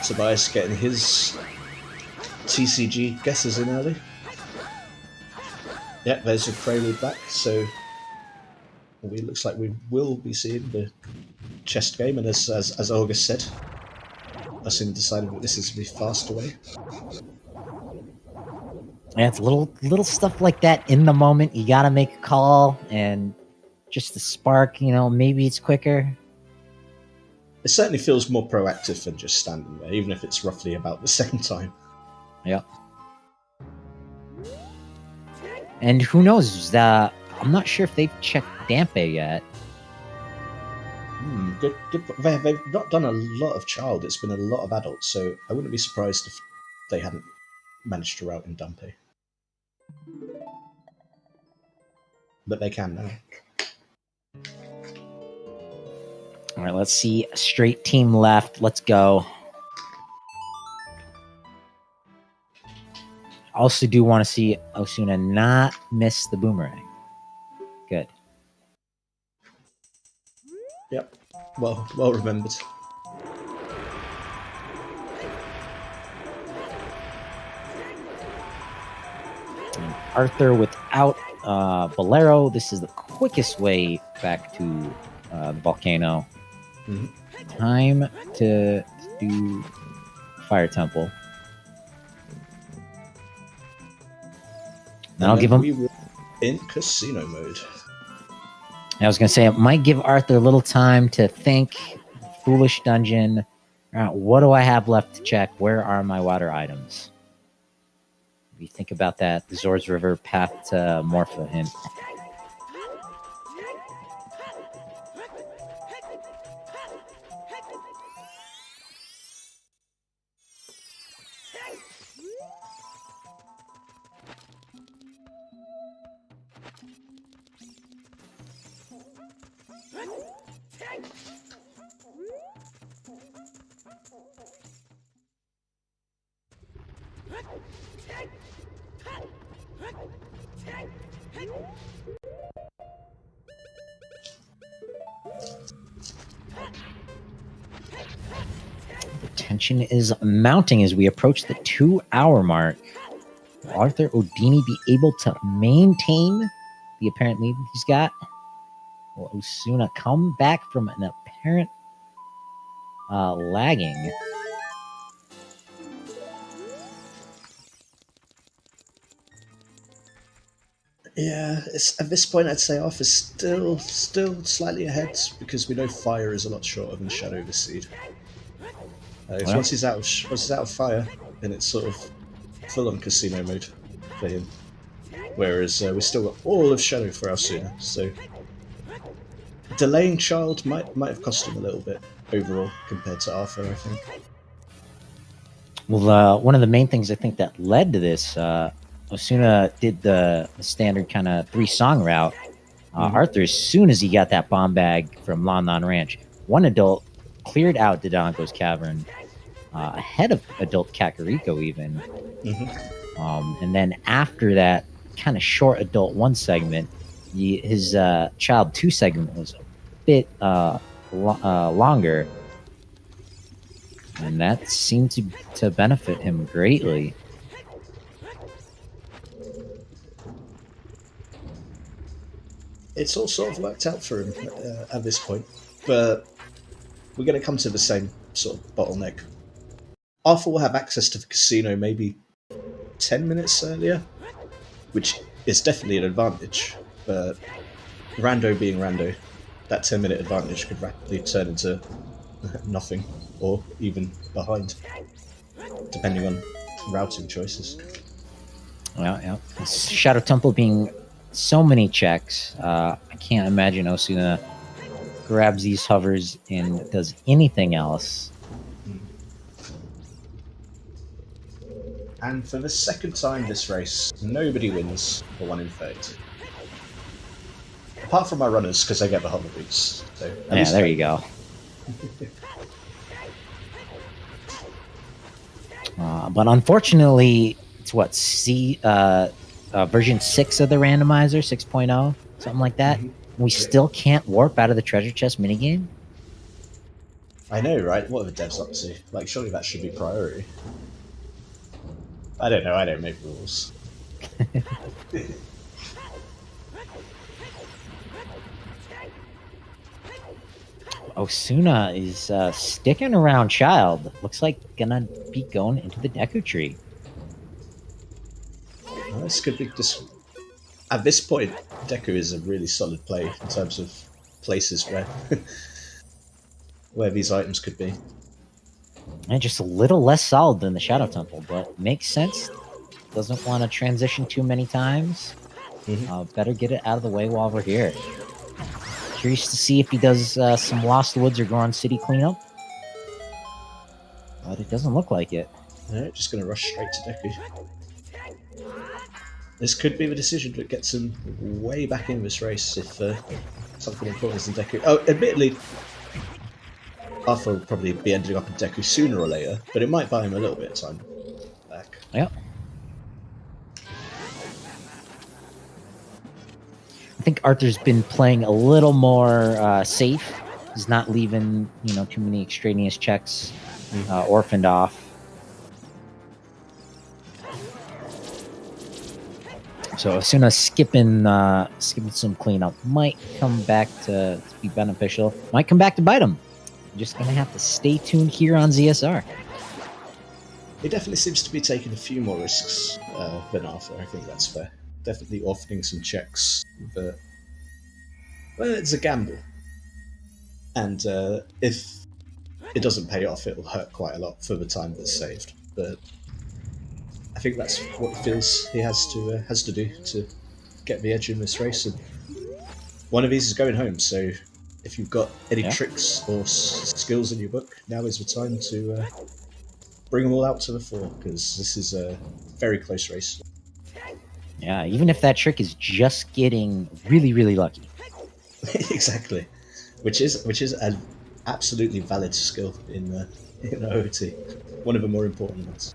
Tobias getting his TCG guesses in early. Yep, there's a prelude back, so it looks like we will be seeing the chest game, and as August said, Aosuna decided that this is the faster way. Yeah, it's little stuff like that in the moment. You gotta make a call, and just the spark, maybe it's quicker. It certainly feels more proactive than just standing there, even if it's roughly about the same time. Yep. And who knows? I'm not sure if they've checked Dampe yet. Good. They've not done a lot of child. It's been a lot of adults, so I wouldn't be surprised if they hadn't managed to route in Dampe. But they can now. All right, let's see. Straight team left. Let's go. Also do want to see Aosuna not miss the boomerang. Good. Yep. Well remembered. And Arthur without Bolero. This is the quickest way back to the volcano. Mm-hmm. Time to do Fire Temple. And I'll give him. We were in casino mode. I was going to say, it might give Arthur a little time to think. Foolish dungeon. What do I have left to check? Where are my water items? If you think about that, the Zords River path to Morpha hint. The tension is mounting as we approach the 2-hour mark. Will ArthurOudini be able to maintain the apparent lead he's got? Will Aosuna come back from an apparent lagging? Yeah, at this point I'd say Arthur's still slightly ahead because we know fire is a lot shorter than Shadow the Seed. Once he's out of fire, then it's sort of full on casino mode for him. Whereas we still got all of Shadow for Aosuna, so delaying Child might have cost him a little bit overall compared to Arthur, I think. Well, one of the main things I think that led to this, Aosuna did the standard kind of 3-song route. Arthur, as soon as he got that bomb bag from Lon Lon Ranch, one adult cleared out Dodongo's Cavern ahead of adult Kakariko even. And then after that kind of short adult 1 segment, his child 2 segment was a bit longer. And that seemed to benefit him greatly. It's all sort of worked out for him at this point, but we're going to come to the same sort of bottleneck. Arthur will have access to the casino maybe 10 minutes earlier, which is definitely an advantage, but Rando being Rando, that 10-minute advantage could rapidly turn into nothing, or even behind, depending on routing choices. Yeah. Shadow Temple being so many checks, I can't imagine Aosuna grabs these hovers and does anything else. And for the second time this race, nobody wins for 1 in 30. Apart from our runners, because they get the hover boots. So Yeah, there you go. But unfortunately, it's what, version 6 of the randomizer, 6.0, something like that. We still can't warp out of the treasure chest minigame. I know, right? What are the devs up to? Like, surely that should be priority. I don't know, I don't make rules. Aosuna is sticking around Child. Looks like gonna be going into the Deku Tree. Well, this could be at this point, Deku is a really solid play in terms of places where where these items could be. And just a little less solid than the Shadow Temple, but makes sense. Doesn't want to transition too many times. Better get it out of the way while we're here. Curious to see if he does some Lost Woods or Goron City cleanup. But it doesn't look like it. Alright, just going to rush straight to Deku. This could be the decision that gets him way back in this race if something important is in Deku. Oh, admittedly, Arthur will probably be ending up in Deku sooner or later, but it might buy him a little bit of time back. Yep. I think Arthur's been playing a little more safe. He's not leaving, too many extraneous checks orphaned off. So as soon as skipping some cleanup might come back to be beneficial. Might come back to bite him. Just gonna have to stay tuned here on ZSR. He definitely seems to be taking a few more risks than Arthur. I think that's fair. Definitely offering some checks, but well, it's a gamble, and if it doesn't pay off, it will hurt quite a lot for the time that's saved. But I think that's what he feels he has to do to get the edge in this race. And one of these is going home. So if you've got any tricks or skills in your book, now is the time to bring them all out to the fore, because this is a very close race. Yeah, even if that trick is just getting really, really lucky. Exactly, which is an absolutely valid skill in OOT. One of the more important ones.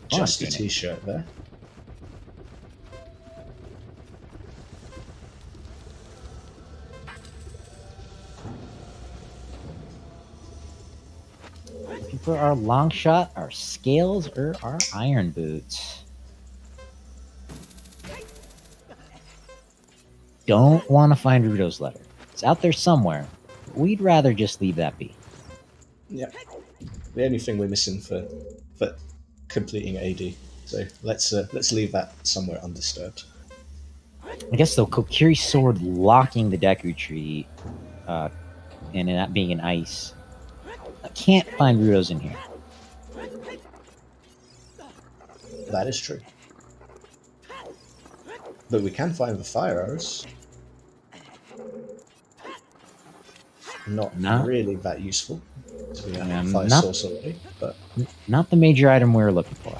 Just a t-shirt there. Looking for our long shot, our scales, or our iron boots. Don't want to find Rudo's letter. It's out there somewhere. We'd rather just leave that be. Yep. The only thing we're missing for completing AD. So let's leave that somewhere undisturbed. I guess the Kokiri sword locking the Deku tree, and that being an ice. I can't find Rudo's in here. That is true. But we can find the fire arrows. Not really that useful to be a fire source already, but not the major item we were looking for.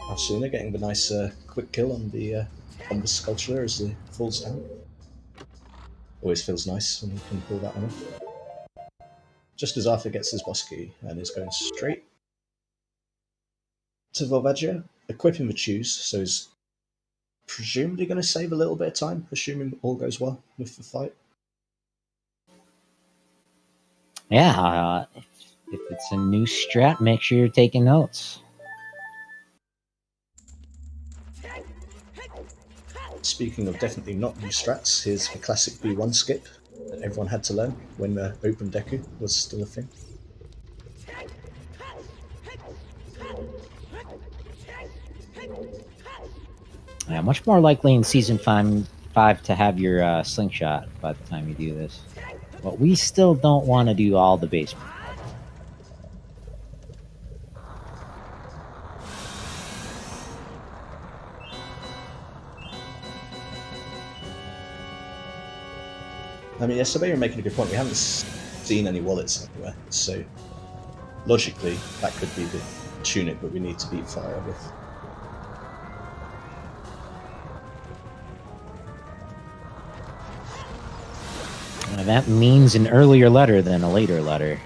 Aosuna getting the nice quick kill on the sculpture as it falls down. Always feels nice when you can pull that one off. Just as Arthur gets his boss key and is going straight to Volvagia, equipping the choose, so he's presumably going to save a little bit of time, assuming all goes well with the fight. Yeah, if it's a new strat, make sure you're taking notes. Speaking of definitely not new strats, here's the classic B1 skip that everyone had to learn when the Open Deku was still a thing. Yeah, much more likely in Season 5 to have your slingshot by the time you do this. But we still don't want to do all the base. I mean, yesterday you're making a good point. We haven't seen any wallets anywhere, so logically that could be the tunic that we need to beat fire with. That means an earlier letter than a later letter.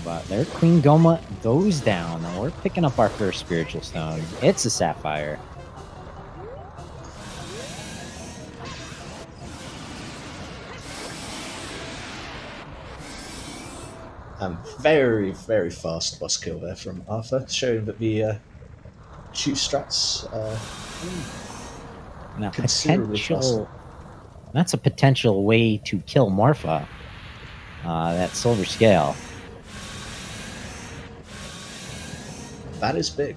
But there, Queen Goma goes down, and we're picking up our first spiritual stone. It's a sapphire. Very, very fast boss kill there from Arthur, showing that the choose strats Now, considerably faster. that's a potential way to kill Morpha. That silver scale. That is big.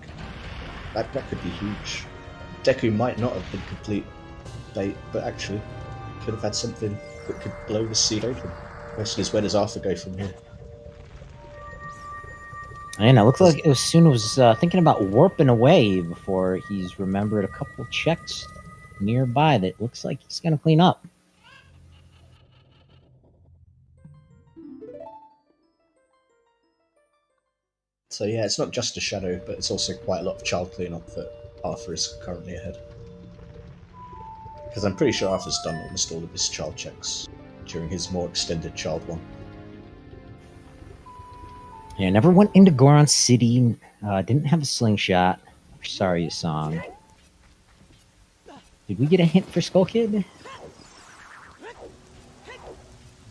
That could be huge. Deku might not have been complete bait, but actually could have had something that could blow the seed open. Question is, where does Arthur go from here? And it looks like Aosuna was thinking about warping away before he's remembered a couple checks nearby that looks like he's going to clean up. So yeah, it's not just a shadow, but it's also quite a lot of child cleanup that Arthur is currently ahead. Because I'm pretty sure Arthur's done almost all of his child checks during his more extended child one. Yeah, never went into Goron City. Didn't have a slingshot. Sorry, song. Did we get a hint for Skull Kid?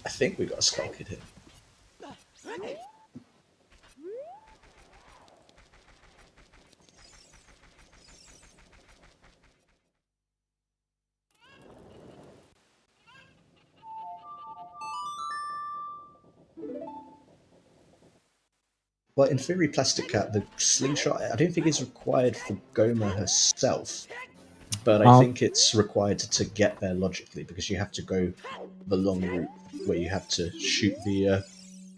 I think we got a Skull Kid here. Well, in theory, Plastic Cat, the slingshot, I don't think is required for Goma herself, but I think it's required to get there logically, because you have to go the long route where you have to shoot the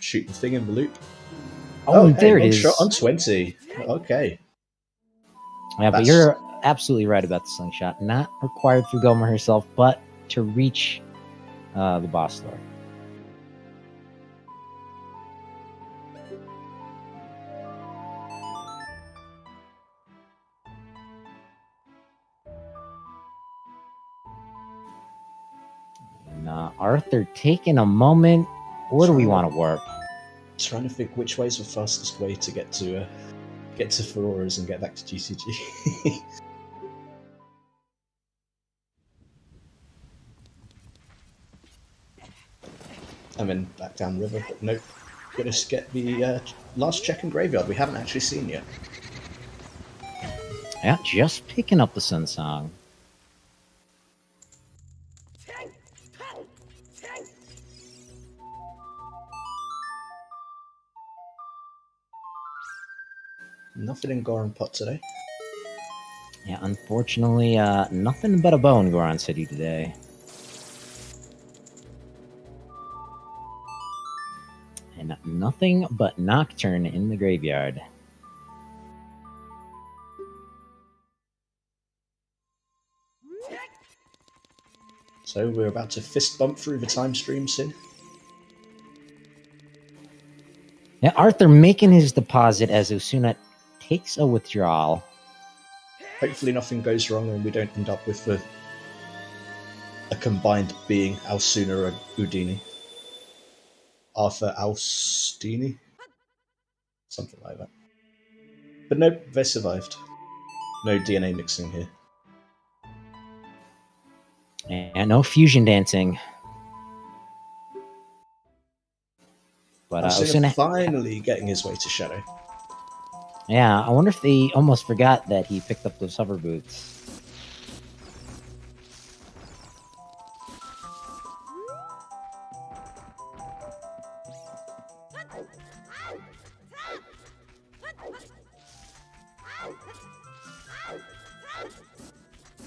thing in the loop. Oh, there it is. Shot on 20. Okay. Yeah, but you're absolutely right about the slingshot. Not required through Goma herself, but to reach the boss door. Arthur taking a moment. Where do we want to warp? Trying to think which way is the fastest way to get to Ferora's and get back to GCG. I'm in back down the river, but nope. Gonna get the last check in Graveyard we haven't actually seen yet. Yeah, just picking up the Sun Song. Nothing in Goron Pot today. Yeah, unfortunately, nothing but a bow in Goron City today. And nothing but Nocturne in the graveyard. So we're about to fist bump through the time stream soon. Yeah, Arthur making his deposit as Aosuna takes a withdrawal. Hopefully nothing goes wrong and we don't end up with a combined being Aosuna and Udini. ArthurOudini? Something like that. But nope, they survived. No DNA mixing here. And no fusion dancing. But Aosuna Aosuna, finally getting his way to Shadow. yeah, I wonder if they almost forgot that he picked up those hover boots.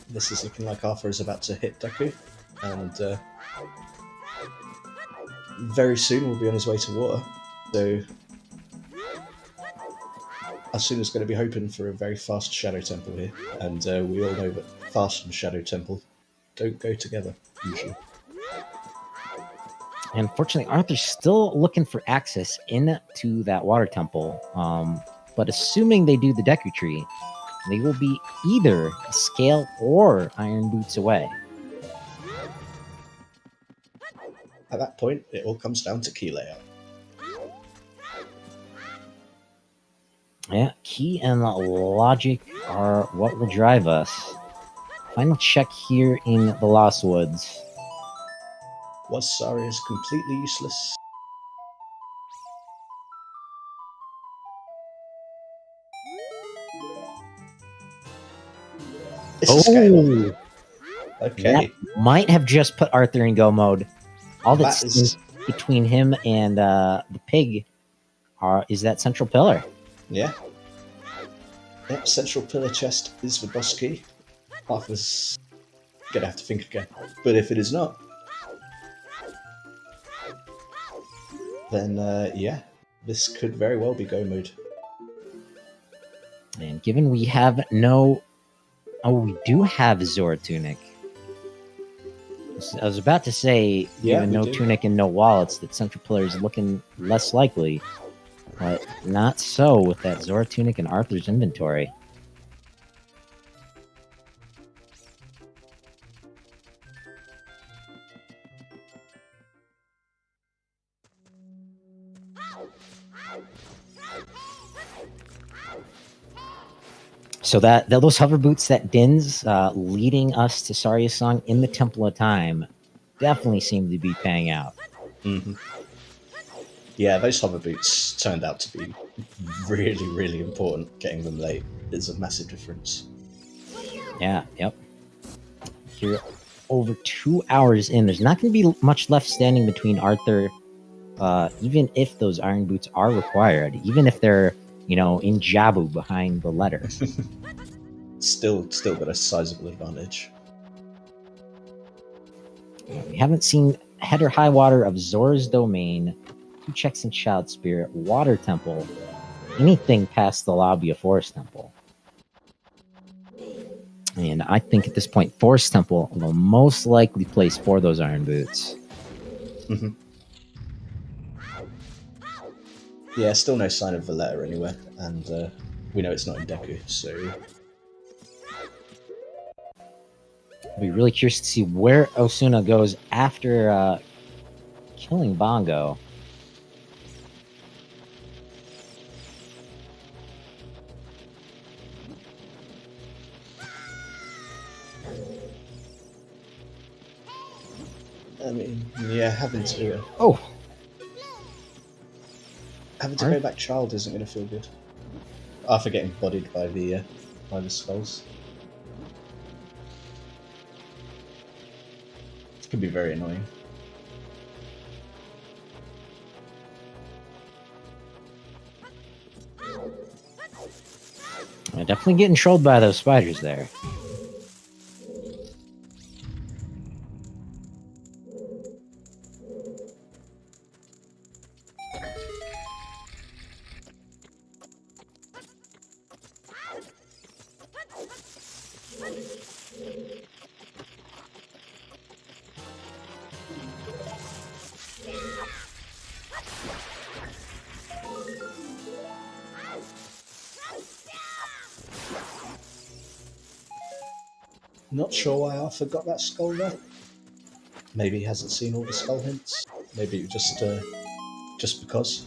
This is looking like Arthur is about to hit Deku, and very soon will be on his way to water. So Asuna's going to be hoping for a very fast Shadow Temple here, and we all know that fast and Shadow Temple don't go together usually. And fortunately, Arthur's still looking for access into that water temple. But assuming they do the Deku Tree, they will be either a scale or iron boots away. At that point, it all comes down to key layout. Yeah, key and logic are what will drive us. Final check here in the Lost Woods. Was Sarius completely useless? This is scale. Okay. That might have just put Arthur in go mode. All that's That is- between him and the pig is that central pillar. Yeah. Yep, central pillar chest is the boss key. Arthur's gonna have to think again. But if it is not, then yeah, this could very well be go mode. And given we have no... Oh, we do have Zora Tunic. I was about to say, Yeah, given we no do. tunic and no wallets, that central pillar is looking less likely. But not so with that Zora Tunic and Arthur's inventory. So those hover boots that Din's leading us to Saria's song in the Temple of Time definitely seem to be paying out. Mm-hmm. Yeah, those hover boots turned out to be really, really important. Getting them late is a massive difference. Yeah, yep. Here, over 2 hours in, there's not going to be much left standing between Arthur, even if those iron boots are required, even if they're, in Jabu behind the letter. Still got a sizable advantage. We haven't seen head or high water of Zora's Domain, 2 checks in Child Spirit, Water Temple, anything past the lobby of Forest Temple. And I think at this point, Forest Temple, the most likely place for those iron boots. Mm-hmm. Yeah, still no sign of the letter anywhere, and we know it's not in Deku, so... I'll be really curious to see where Aosuna goes after killing Bongo. I mean, yeah, having to Oh, go back child isn't going to feel good. After getting bodied by the skulls. It could be very annoying. I'm definitely getting trolled by those spiders there. Not sure why Arthur got that skull there. Maybe he hasn't seen all the skull hints. Maybe it just because.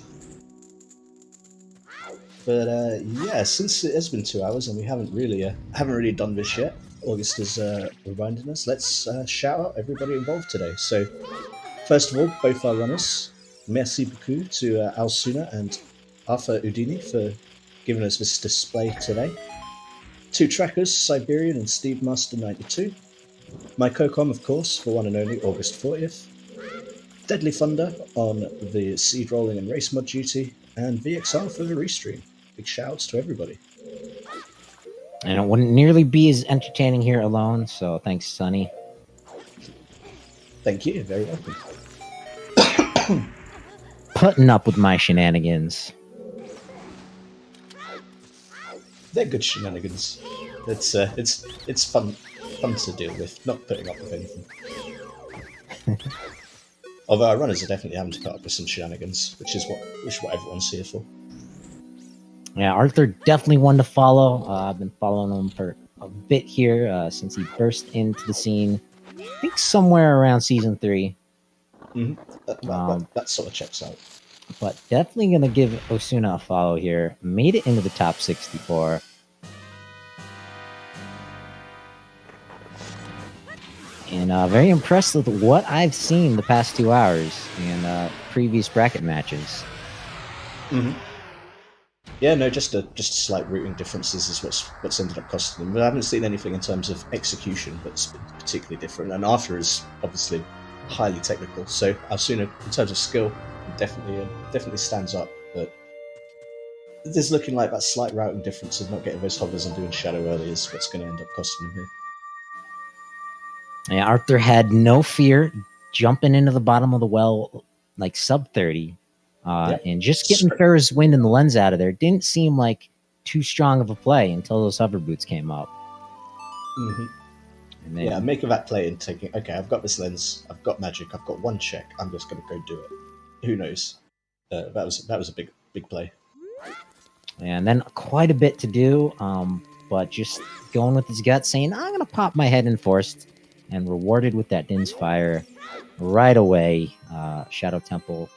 But yeah, since it has been 2 hours and we haven't really done this yet, August is reminding us. Let's shout out everybody involved today. So, first of all, both our runners, merci beaucoup to Aosuna and ArthurOudini for giving us this display today. 2 trackers, Siberian and Steve Master 92. My co-com, of course, for one and only August 40th. Deadly Thunder on the seed rolling and race mod duty, and VXR for the restream. Big shouts to everybody. And it wouldn't nearly be as entertaining here alone, so thanks, Sonny. Thank you, very welcome. Putting up with my shenanigans. They're good shenanigans. It's fun to deal with, not putting up with anything. Although our runners are definitely having to put up with some shenanigans, which is what everyone's here for. Yeah, Arthur definitely one to follow. I've been following him for a bit here since he burst into the scene. I think somewhere around season 3. Mm-hmm. That sort of checks out. But definitely going to give Aosuna a follow here. Made it into the top 64. And very impressed with what I've seen the past 2 hours in previous bracket matches. Mm-hmm. Yeah, no, just slight routing differences is what's ended up costing them. But I haven't seen anything in terms of execution that's particularly different. And Arthur is obviously highly technical, so Aosuna, in terms of skill, definitely stands up. But there's looking like that slight routing difference of not getting those hovers and doing shadow early is what's going to end up costing him here. Yeah, Arthur had no fear jumping into the bottom of the well, like sub 30, and just getting Ferris Wind and the lens out of there didn't seem like too strong of a play until those hover boots came up. Mm-hmm. And then, yeah, making that play and taking, okay, I've got this lens, I've got magic, I've got one check, I'm just going to go do it. Who knows? That was a big play. And then quite a bit to do, but just going with his gut, saying, I'm going to pop my head in first, and rewarded with that Din's Fire right away. Shadow Temple,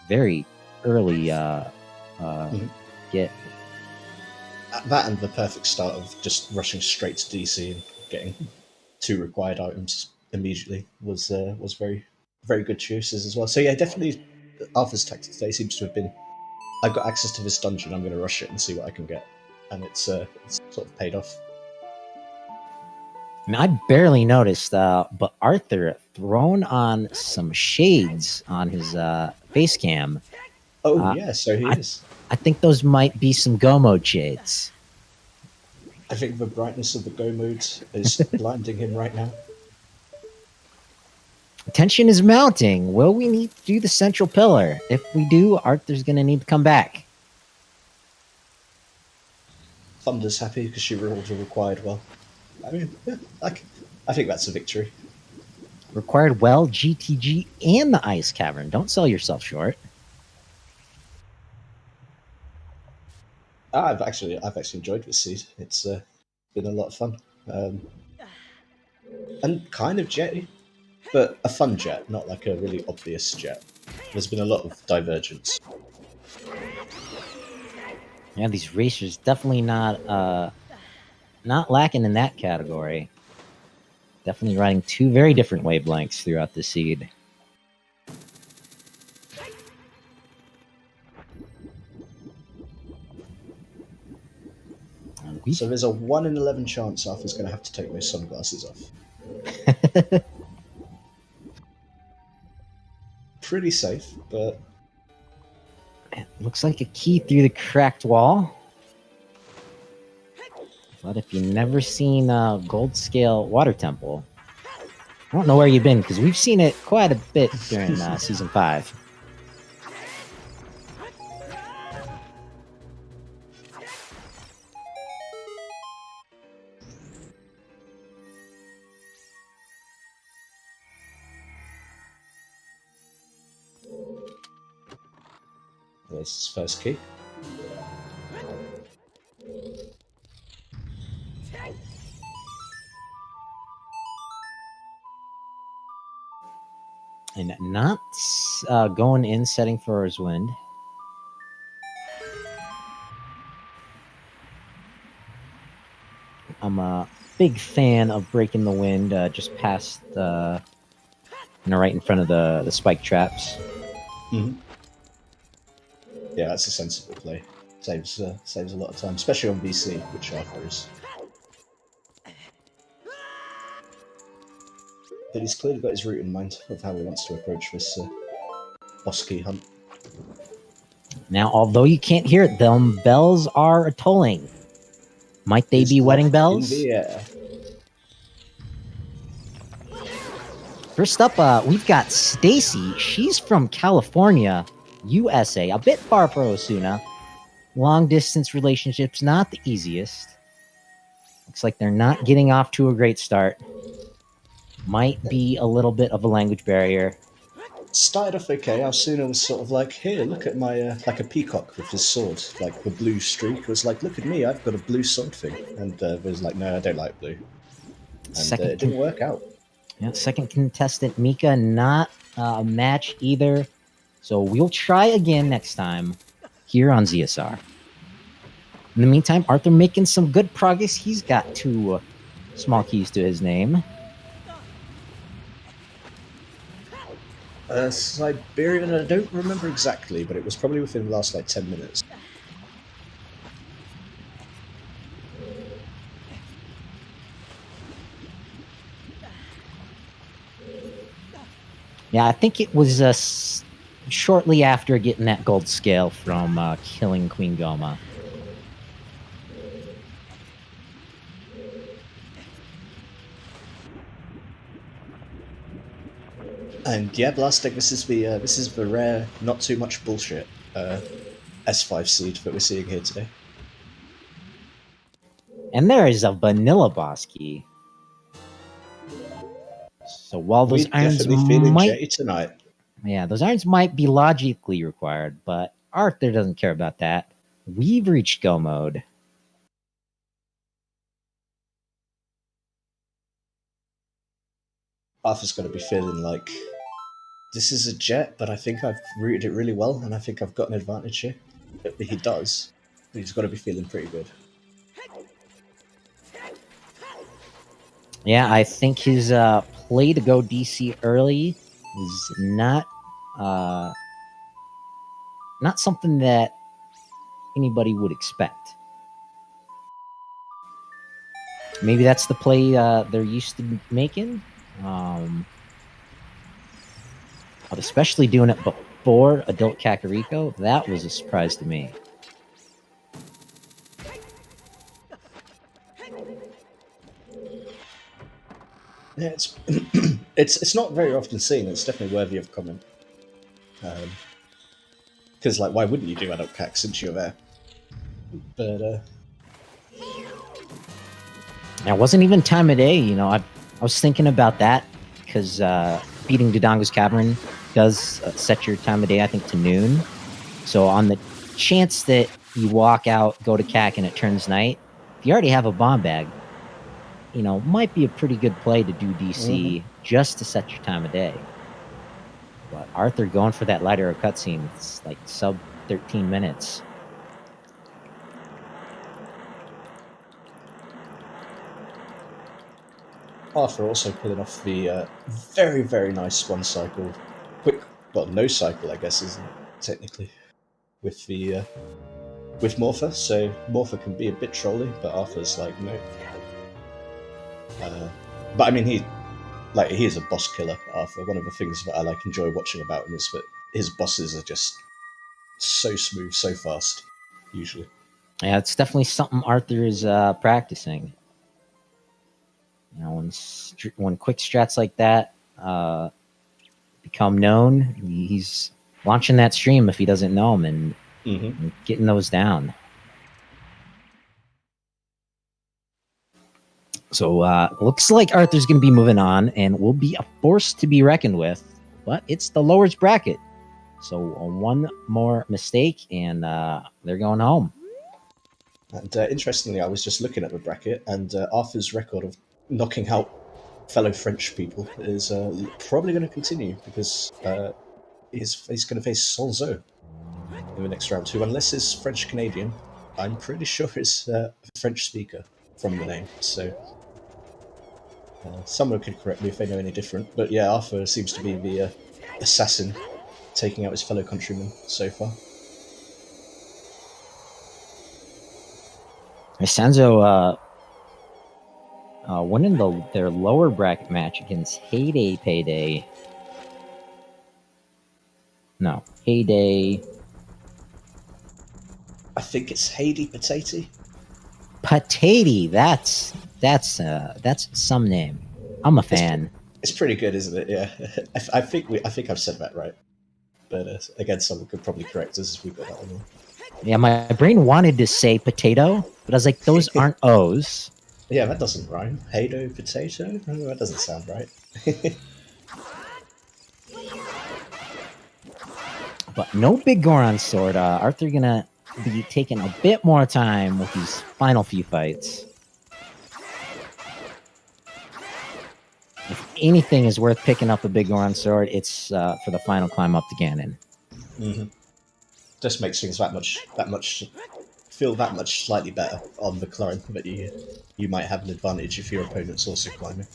very early get. That and the perfect start of just rushing straight to DC and getting 2 required items immediately was very, very good choices as well. So yeah, definitely Arthur's tactic today seems to have been, I've got access to this dungeon, I'm going to rush it and see what I can get. And it's sort of paid off. And I barely noticed, but Arthur thrown on some shades on his face cam. Oh, yeah, so he is. I think those might be some Go mode shades. I think the brightness of the Go mode is blinding him right now. Tension is mounting. Will we need to do the central pillar? If we do, Arthur's going to need to come back. Thunder's happy because she rolled a required well. I mean, yeah, I think that's a victory. Required well, GTG, and the Ice Cavern. Don't sell yourself short. I've actually enjoyed this seed. It's been a lot of fun, and kind of jetty, but a fun jet, not like a really obvious jet. There's been a lot of divergence. Yeah, these racers definitely not lacking in that category. Definitely riding 2 very different wavelengths throughout the seed. So there's a 1 in 11 chance Arthur's going to have to take those sunglasses off. Pretty safe, but... It looks like a key through the cracked wall. But if you've never seen Gold Scale Water Temple, I don't know where you've been, because we've seen it quite a bit during Season 5. There's his first key. And not going in, setting for his wind. I'm a big fan of breaking the wind just past right in front of the spike traps. Mm-hmm. Yeah, that's a sensible play. Saves a lot of time, especially on BC, which Arthur is. But he's clearly got his route in mind of how he wants to approach this boss key hunt. Now, although you can't hear it, them bells are tolling. Might they be wedding bells? In the air. First up, we've got Stacy. She's from California, USA. A bit far for Aosuna. Long distance relationships, not the easiest. Looks like they're not getting off to a great start. Might be a little bit of a language barrier. Started off okay. Aosuna was sort of like, here, look at my, like a peacock with his sword, like the blue streak. Was like, look at me, I've got a blue sword thing. And was like, no, I don't like blue. And it didn't work out. Yeah, second contestant, Mika, not a match either. So we'll try again next time here on ZSR. In the meantime, Arthur making some good progress. He's got 2 small keys to his name. Siberian, I don't remember exactly, but it was probably within the last like 10 minutes. Yeah, I think it was shortly after getting that gold scale from killing Queen Goma. And yeah, Blastic, this is the rare, not too much bullshit S5 seed that we're seeing here today. And there is a vanilla boss key. So while those irons might tonight. Yeah, those irons might be logically required, but Arthur doesn't care about that. We've reached go mode. Arthur's got to be feeling like, this is a jet, but I think I've routed it really well, and I think I've got an advantage here. But he does. He's got to be feeling pretty good. Yeah, I think his play to go DC early is not something that anybody would expect. Maybe that's the play they're used to making. But especially doing it before Adult Kakariko, that was a surprise to me. Yeah, it's not very often seen. It's definitely worthy of comment. Because like, why wouldn't you do Adult Kak since you're there? But Now, it wasn't even time of day. You know, I was thinking about that because beating Dodongo's Cavern does set your time of day, I think, to noon. So on the chance that you walk out, go to Kak, and it turns night, if you already have a bomb bag, you know, might be a pretty good play to do DC just to set your time of day. But Arthur going for that lighter cutscene, it's like sub 13 minutes. Arthur also pulling off the very, very nice one cycle, no cycle, I guess, isn't it, technically, with the with Morpher. So Morpher can be a bit trolly, but Arthur's like, no. But I mean, he is a boss killer, Arthur. One of the things that I enjoy watching about him is that his bosses are just so smooth, so fast, usually. Yeah, it's definitely something Arthur is practicing. You know, when quick strats like that become known, he's launching that stream if he doesn't know them and getting those down. So looks like Arthur's going to be moving on and will be a force to be reckoned with, but it's the lowers bracket. So one more mistake and they're going home. And interestingly, I was just looking at the bracket, and Arthur's record of knocking out fellow French people is probably going to continue because he's going to face Solzo in the next round too, unless he's French Canadian. I'm pretty sure it's a French speaker from the name, so someone could correct me if they know any different. But yeah, Arthur seems to be the assassin taking out his fellow countrymen so far. Sanzo winning their lower bracket match against Heyday. I think it's Heidi Potato. Potato. That's some name. I'm a fan. It's pretty good, isn't it? Yeah, I think I've said that right. But again, someone could probably correct us if we got that one wrong. Yeah, my brain wanted to say potato, but I was like, those aren't O's. Yeah, that doesn't rhyme. Hado potato? Oh, that doesn't sound right. But no big Goron sword. Arthur gonna be taking a bit more time with these final few fights. If anything is worth picking up a big Goron sword, it's for the final climb up to Ganon. Mm-hmm. Just makes things that much slightly better on the climb, but you might have an advantage if your opponent's also climbing.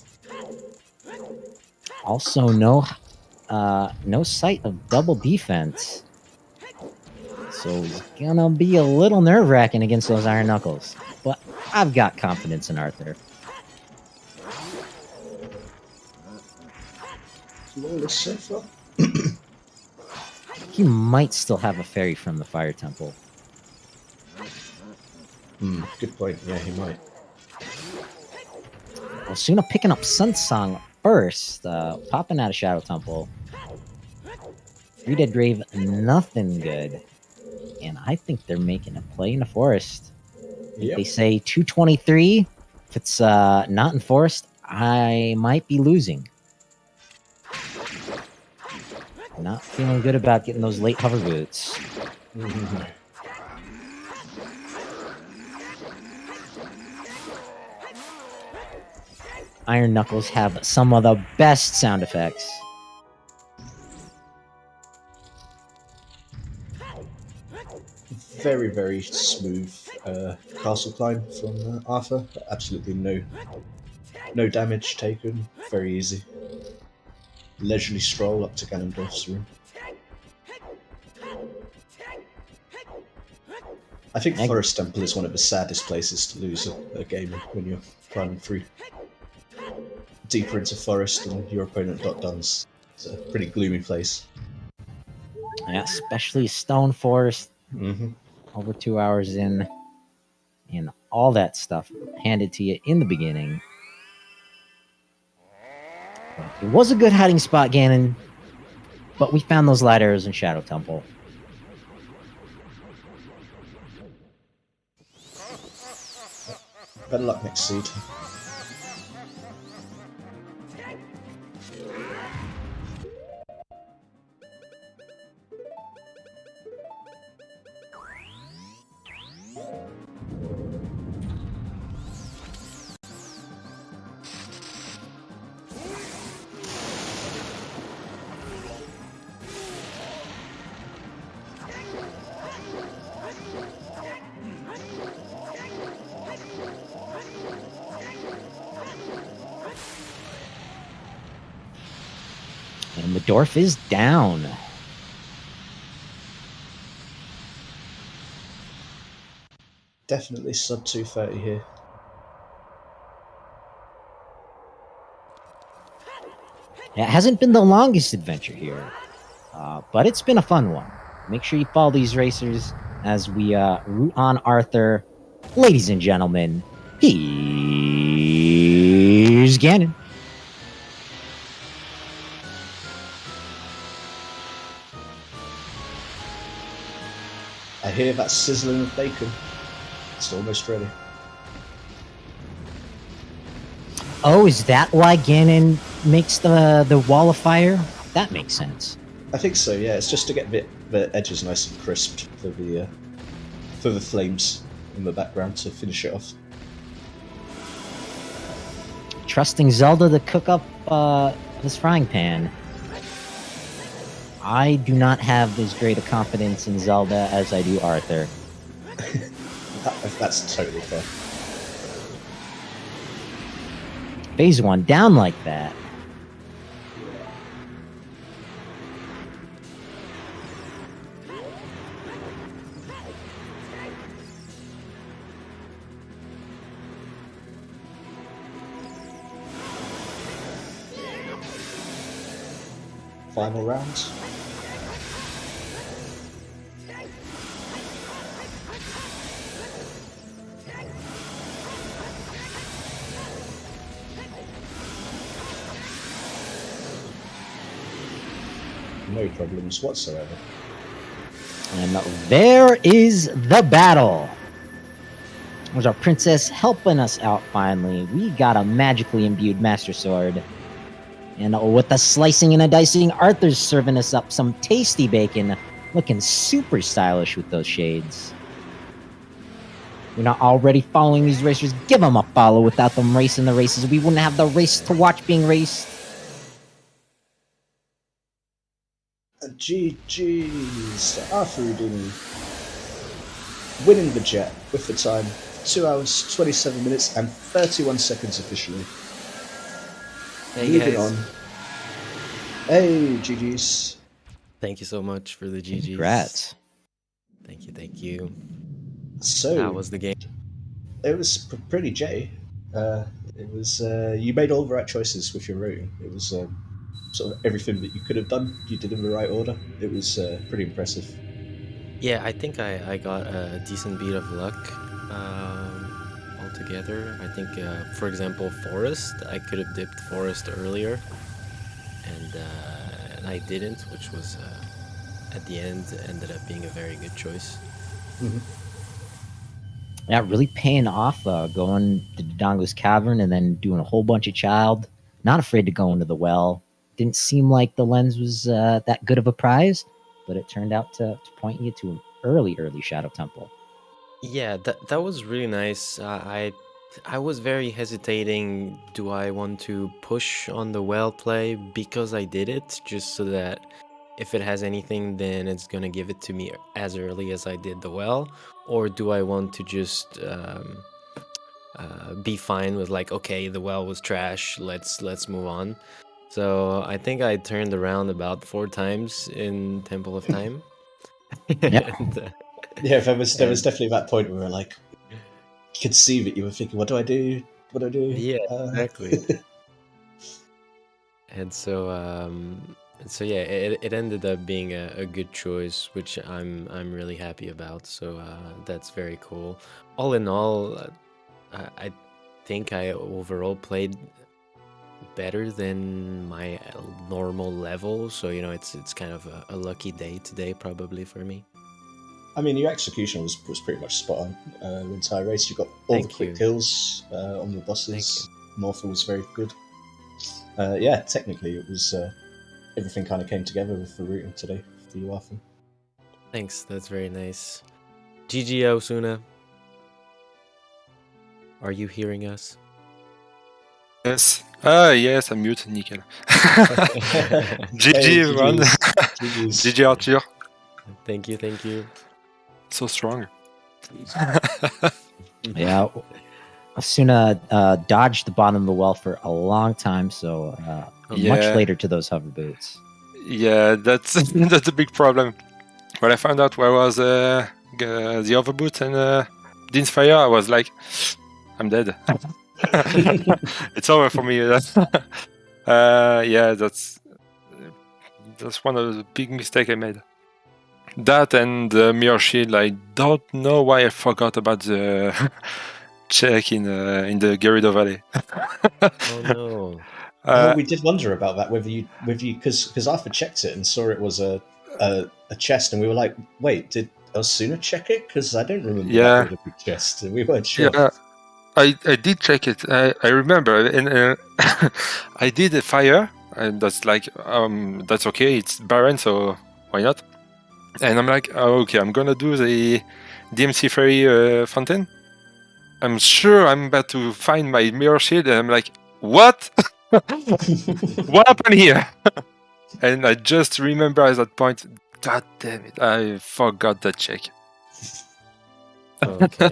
Also, no sight of double defense, so it's gonna be a little nerve-wracking against those Iron Knuckles. But I've got confidence in Arthur. Flawless so far. He might still have a fairy from the Fire Temple. Good point. Yeah, he might. Aosuna picking up Sunsong first, popping out of Shadow Temple. 3 Dead Grave, nothing good. And I think they're making a play in the forest. If they say 223, if it's not in forest, I might be losing. Not feeling good about getting those late hover boots. Mm-hmm. Iron Knuckles have some of the best sound effects. Very, very smooth castle climb from Arthur. Absolutely no damage taken. Very easy. Leisurely stroll up to Ganondorf's room. I think Forest Temple is one of the saddest places to lose a game when you're climbing through deeper into forest and your opponent dot duns. It's a pretty gloomy place. Yeah, especially Stone Forest. Mm-hmm. Over 2 hours in, and all that stuff handed to you in the beginning. It was a good hiding spot, Ganon, but we found those light arrows in Shadow Temple. Better luck next seed. And the dwarf is down. Definitely sub 230 here. It hasn't been the longest adventure here, but it's been a fun one. Make sure you follow these racers as we root on Arthur. Ladies and gentlemen, here's Ganon. I hear that sizzling of bacon. It's almost ready. Oh, is that why Ganon makes the wall of fire? That makes sense. I think so. Yeah, it's just to get the edges nice and crisped for the flames in the background to finish it off. trusting Zelda to cook up this frying pan. I do not have as great a confidence in Zelda as I do Arthur. That's totally fair. Phase 1 down like that. Final round. No problems whatsoever. And there is the battle. There's our princess helping us out finally. We got a magically imbued Master Sword. And with the slicing and a dicing, Arthur's serving us up some tasty bacon. Looking super stylish with those shades. You're not already following these racers? Give them a follow. Without them racing the races, we wouldn't have the race to watch being raced. GG's to ArthurOudini. Winning the jet with the time 2 hours, 27 minutes, and 31 seconds officially. Hey Moving guys. on. Hey, GG's. Thank you so much for the GGs. Congrats. Thank you. So, That was the game. it was pretty jetty. It was you made all the right choices with your routing. It was sort of everything that you could have done. You did in the right order. It was pretty impressive. Yeah, I think I got a decent beat of luck altogether. I think, for example, Forest. I could have dipped Forest earlier, and I didn't, which was at the end ended up being a very good choice. Mm-hmm. Yeah, really paying off going to Dodongo's Cavern and then doing a whole bunch of child. Not afraid to go into the well. Didn't seem like the lens was that good of a prize, but it turned out to point you to an early Shadow Temple. Yeah, that was really nice. I was very hesitating. Do I want to push on the well play because I did it, just so that if it has anything, then it's gonna give it to me as early as I did the well, or do I want to just be fine with like, okay, the well was trash, let's move on. So I think I turned around about 4 times in Temple of Time. And, Yeah, there was definitely that point where like you could see that you were thinking, what do I do? What do I do? yeah, exactly. And so yeah, it ended up being a good choice, which I'm really happy about. So that's very cool. All in all, I think I overall played better than my normal level. So it's kind of a lucky day today, probably for me. I mean, your execution was pretty much spot on the entire race. You got all Thank the quick you. kills on the bosses. Morphle was very good. Yeah, technically it was everything kind of came together with the routing today for you, Arthur. Thanks, that's very nice. GG Aosuna. Are you hearing us? Yes. Yes, I'm mute, nickel. GG, Hey, everyone. GG's. GG, Arthur. Thank you. So strong. Yeah, Aosuna dodged the bottom of the well for a long time, so much Yeah. later to those hover boots. Yeah, that's that's a big problem. When I found out where was the overboot and didn't fire, I was like, I'm dead. It's over for me. Yeah, that's one of the big mistakes I made. That and the mirror shield. I don't know why I forgot about the check in the Gerudo Valley. Oh no. We did wonder about that, whether you because Arthur checked it and saw it was a chest, and we were like, wait, did Aosuna check it? Because I don't remember that being a big chest, and we weren't sure. Yeah, I did check it. I remember, and I did a fire, and that's like that's okay. It's barren, so why not? And I'm like, oh, okay, I'm gonna do the DMC Ferry fountain. I'm sure I'm about to find my mirror shield, and I'm like, what? What happened here? And I just remember at that point, God damn it, I forgot that check. Okay.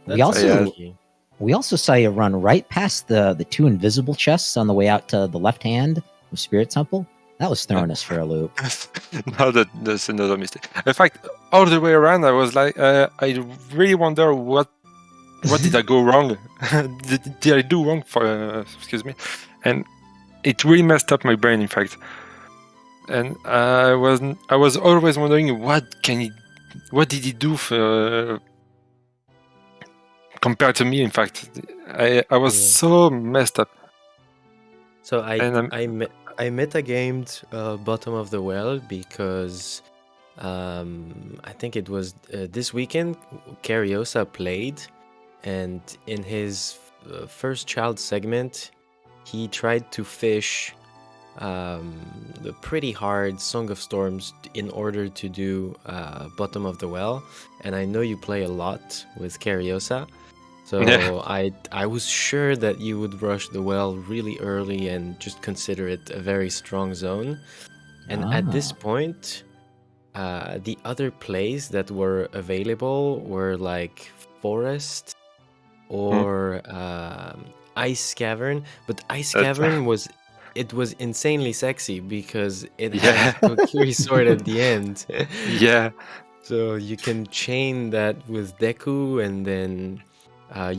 We That's also lucky. we also saw you run right past the two invisible chests on the way out to the left hand of Spirit Temple. That was throwing us for a loop. Now that's another mistake. In fact, all the way around, I was like, I really wonder what did I go wrong? did I do wrong for? Excuse me, and it really messed up my brain. In fact, and I was always wondering what did he do for compared to me. In fact, I was Yeah. so messed up. So And I metagamed Bottom of the Well because I think it was this weekend Cariosa played, and in his first child segment he tried to fish the pretty hard Song of Storms in order to do Bottom of the Well, and I know you play a lot with Cariosa. So Yeah. I was sure that you would rush the well really early and just consider it a very strong zone. And at this point, the other plays that were available were like Forest or Ice Cavern. But Ice Cavern was insanely sexy because it Yeah. had Kokiri Sword at the end. Yeah. So you can chain that with Deku, and then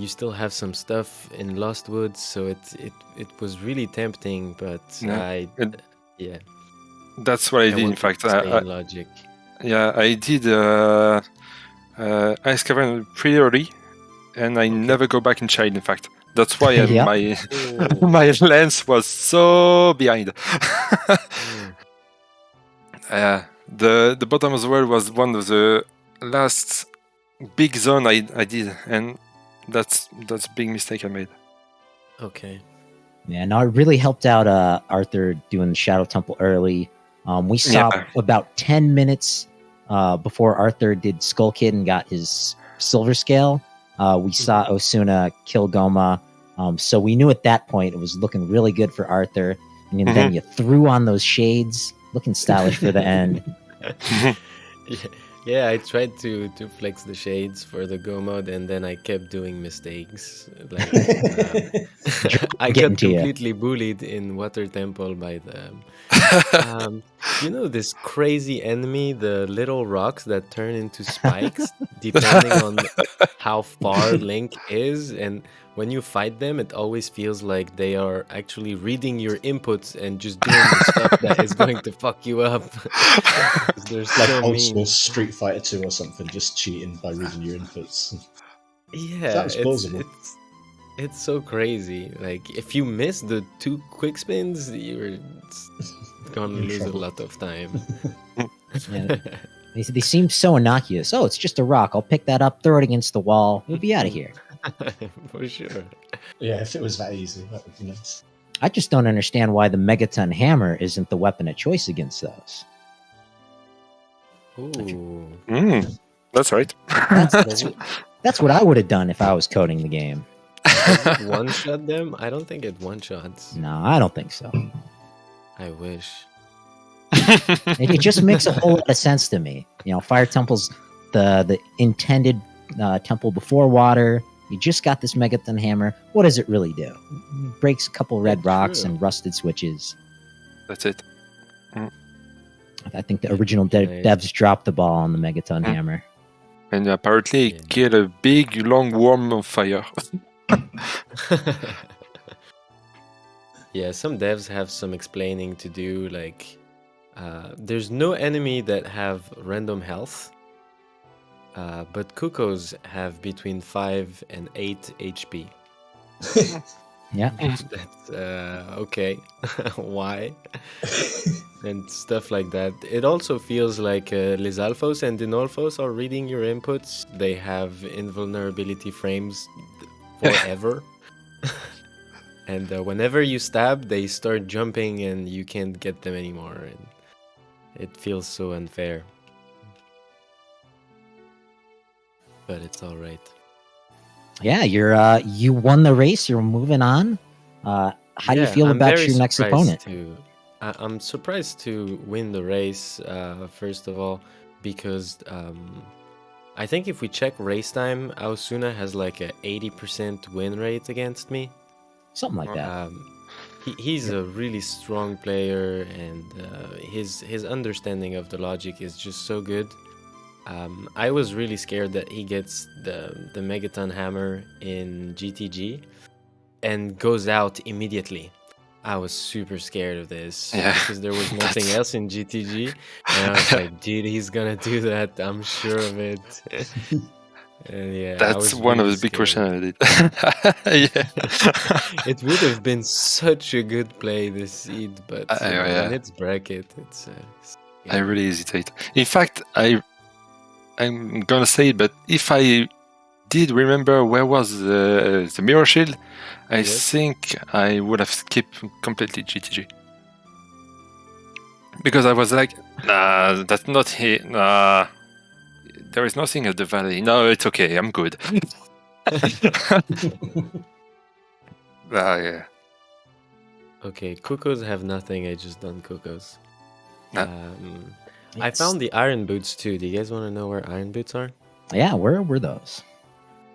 you still have some stuff in Lost Woods. So it was really tempting, but Yeah. yeah, That's what I did. In wanted fact, to stay in logic. I did Ice Cavern pretty early, and I never go back in Child. In fact, that's why Yep. my lens was so behind. The Bottom of the World was one of the last big zone I did, and that's a big mistake I made. Okay. Yeah, no, it really helped out Arthur doing the Shadow Temple early. We saw about 10 minutes before Arthur did Skull Kid and got his silver scale. We saw Aosuna kill Goma. So we knew at that point it was looking really good for Arthur. And then you threw on those shades, looking stylish for the end. Yeah, I tried to flex the shades for the Go mode, and then I kept doing mistakes. Like I Getting got to ya. completely bullied in Water Temple by them. You know this crazy enemy, the little rocks that turn into spikes, depending on how far Link is, and when you fight them, it always feels like they are actually reading your inputs and just doing the stuff that is going to fuck you up. 'Cause they're Like so old mean. school Street Fighter 2 or something, just cheating by reading your inputs. Yeah, That was plausible. it's so crazy. Like if you miss the 2 quick spins, you're gonna In lose trouble. a lot of time. Yeah. They seem so innocuous. Oh, it's just a rock. I'll pick that up, throw it against the wall. We'll be out of here. For sure. Yeah, if it was that easy, that would be nice. I just don't understand why the Megaton Hammer isn't the weapon of choice against those. Ooh. That's right. That's what I would have done if I was coding the game. One shot them? I don't think it one shots. No, I don't think so. I wish. It just makes a whole lot of sense to me. You know, Fire Temple's the intended temple before water. You just got this Megaton Hammer. What does it really do? It breaks a couple red That's rocks true. and rusted switches. That's it. I think the original devs dropped the ball on the Megaton Hammer. And apparently, Yeah. it killed a big, long worm on fire. Yeah, some devs have some explaining to do. Like, there's no enemy that have random health, but Kukos have between 5 and 8 HP. Yeah. That's okay. Why? And stuff like that. It also feels like Lizalfos and Dinolfos are reading your inputs. They have invulnerability frames forever. And whenever you stab, they start jumping and you can't get them anymore. And it feels so unfair. But it's all right. Yeah, you won the race. You're moving on. How do you feel I'm about very your next surprised opponent? I'm surprised to win the race, first of all, because I think if we check race time, Aosuna has like a 80% win rate against me. Something like that. He's a really strong player, and his understanding of the logic is just so good. I was really scared that he gets the Megaton Hammer in GTG and goes out immediately. I was super scared of this because there was nothing else in GTG, and I was like, dude, he's gonna do that. I'm sure of it. And yeah, I That's was one of really the big scared. questions I did. Yeah. It would have been such a good play this seed, but when it's bracket, it's I really hesitate. In fact, I'm gonna say it, but if I did remember where was the mirror shield, I think I would have skipped completely GTG. Because I was like, nah, that's not here. Nah, there is nothing at the valley. No, it's okay. I'm good. Yeah. Okay, Cuckoos have nothing. I just done Cuckoos. Nah. I found the iron boots too. Do you guys want to know where iron boots are? Yeah, where were those?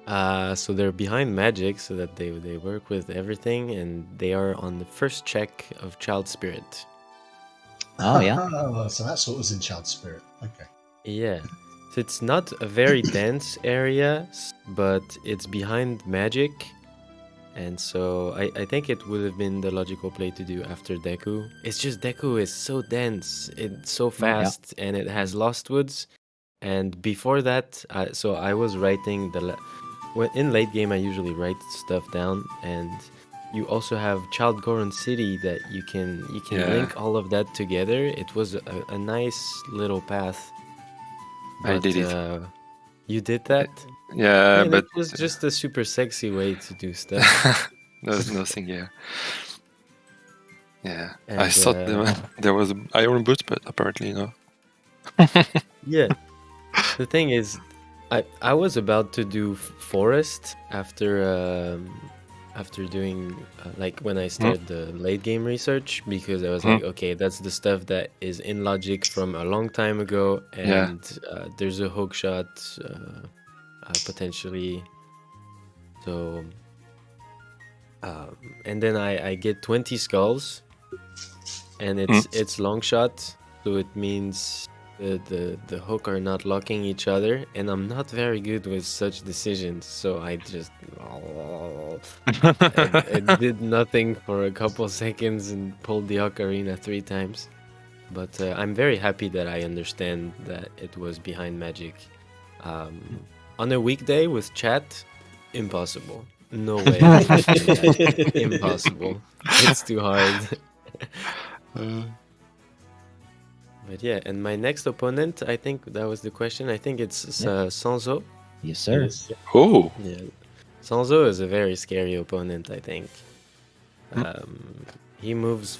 So they're behind magic, so that they work with everything, and they are on the first check of Child Spirit. Oh yeah. So that's what was in Child Spirit. Okay. Yeah. So it's not a very dense area, but it's behind magic. And so I think it would have been the logical play to do after Deku. It's just Deku is so dense, it's so fast, and it has Lost Woods. And before that, so I was writing in late game I usually write stuff down, and you also have Child Goron City that you can link all of that together. It was a nice little path. But, I did it. You did that? Yeah, but it was just a super sexy way to do stuff. there's nothing here. Yeah, And, I thought there was iron boots, but apparently no. Yeah. The thing is, I was about to do forest after doing like when I started the late game research, because I was like, okay, that's the stuff that is in logic from a long time ago, and there's a hook shot potentially. So and then I get 20 skulls, and it's long shot, so it means the hook are not locking each other, and I'm not very good with such decisions, so I just it did nothing for a couple seconds and pulled the ocarina 3 times. But I'm very happy that I understand that it was behind magic. On a weekday with chat, impossible. No way. I can do that. Impossible. It's too hard. But yeah, and my next opponent, I think that was the question. I think it's Sanzo. Yes, sir. Oh. Yeah, Sanzo is a very scary opponent, I think. He moves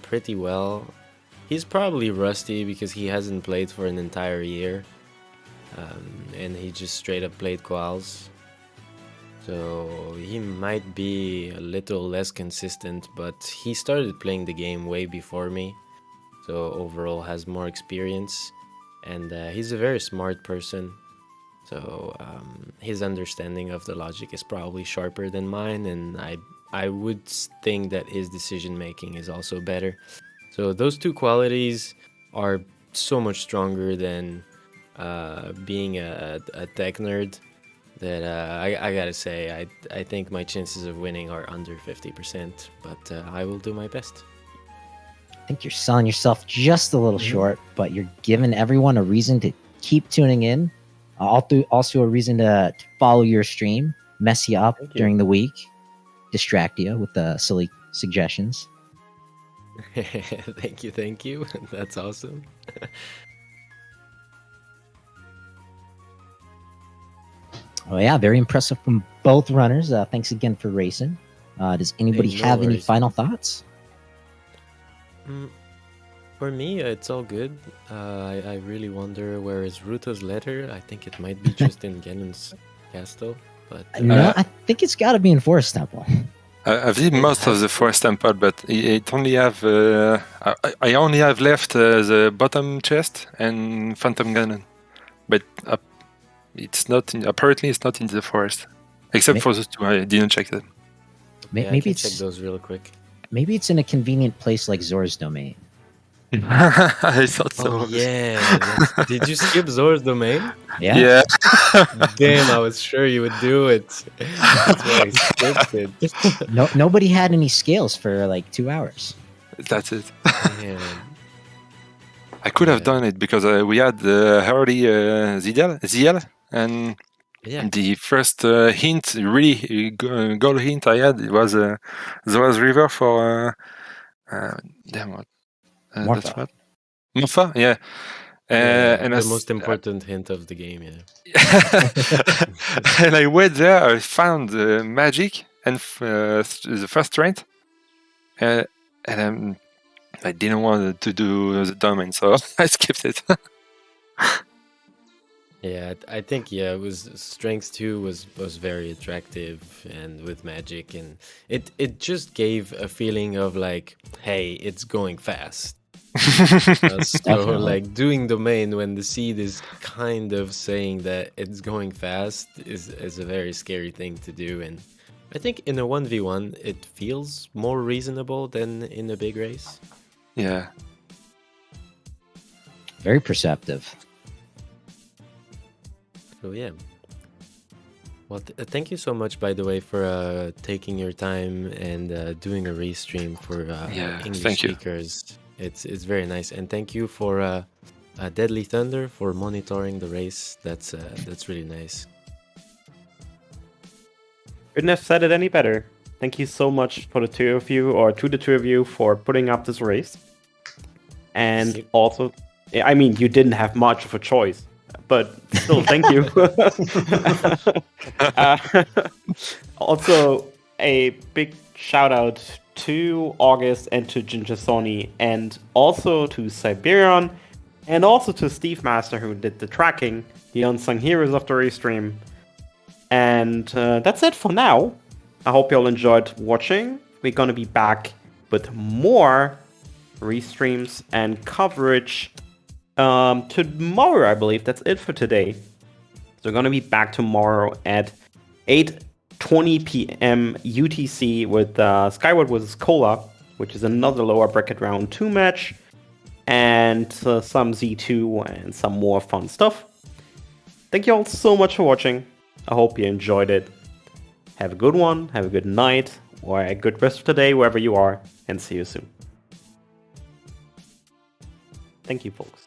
pretty well. He's probably rusty because he hasn't played for an entire year. And he just straight up played Koals. So he might be a little less consistent, but he started playing the game way before me. So overall has more experience, and he's a very smart person. So his understanding of the logic is probably sharper than mine, and I would think that his decision making is also better. So those two qualities are so much stronger than being a tech nerd, that I gotta say I think my chances of winning are under 50%, but I will do my best. I think you're selling yourself just a little short, but you're giving everyone a reason to keep tuning in. Also a reason to follow your stream, mess you up during the week, distract you with the silly suggestions. Thank you. That's awesome. Oh yeah, very impressive from both runners. Thanks again for racing. Does anybody have any final thoughts? For me, it's all good. I really wonder where is Ruto's letter. I think it might be just in Ganon's castle. But No, I think it's got to be in Forest Temple. I've did most of the forest temple, but it only have. I only have left the bottom chest and Phantom Ganon, but it's not. Apparently, it's not in the forest, except for those two. I didn't check them. Yeah, I Maybe can check it's those real quick. maybe it's in a convenient place like Zor's domain. I thought so. Oh yeah. Did you skip Zor's domain? Yeah. Yeah. Damn, I was sure you would do it. That's why I skipped it. No, nobody had any scales for like 2 hours. That's it. Damn. I could have done it because we had early ZL, and Yeah. the first hint, really goal hint I had, it was Zora's River for damn what? That's Morpha. what? Morpha, yeah. And the I most important hint of the game, yeah. and I went there, I found magic and the first strength, and I didn't want to do the domain, so I skipped it. Yeah, I think it was strength 2 was very attractive and with magic, and it just gave a feeling of like, hey, it's going fast. So Definitely. like doing domain when the seed is kind of saying that it's going fast is a very scary thing to do, and I think in a 1v1 it feels more reasonable than in a big race. Yeah. Very perceptive. So yeah. Well, thank you so much, by the way, for taking your time and doing a restream for English thank you. speakers. It's very nice, and thank you for Deadly Thunder for monitoring the race. That's really nice. Couldn't have said it any better. Thank you so much for the two of you, or to the two of you, for putting up this race. And also, I mean, you didn't have much of a choice, but still, thank you. Also, a big shout out to August and to Ginger Sony, and also to Siberian, and also to Steve Master, who did the tracking, the unsung heroes of the restream. And that's it for now. I hope you all enjoyed watching. We're going to be back with more restreams and coverage tomorrow, I believe. That's it for today. So we're going to be back tomorrow at 8:20 p.m. UTC with Skyward vs. Cola, which is another lower bracket round 2 match, and some Z2 and some more fun stuff. Thank you all so much for watching. I hope you enjoyed it. Have a good one, have a good night, or a good rest of the day wherever you are, and see you soon. Thank you, folks.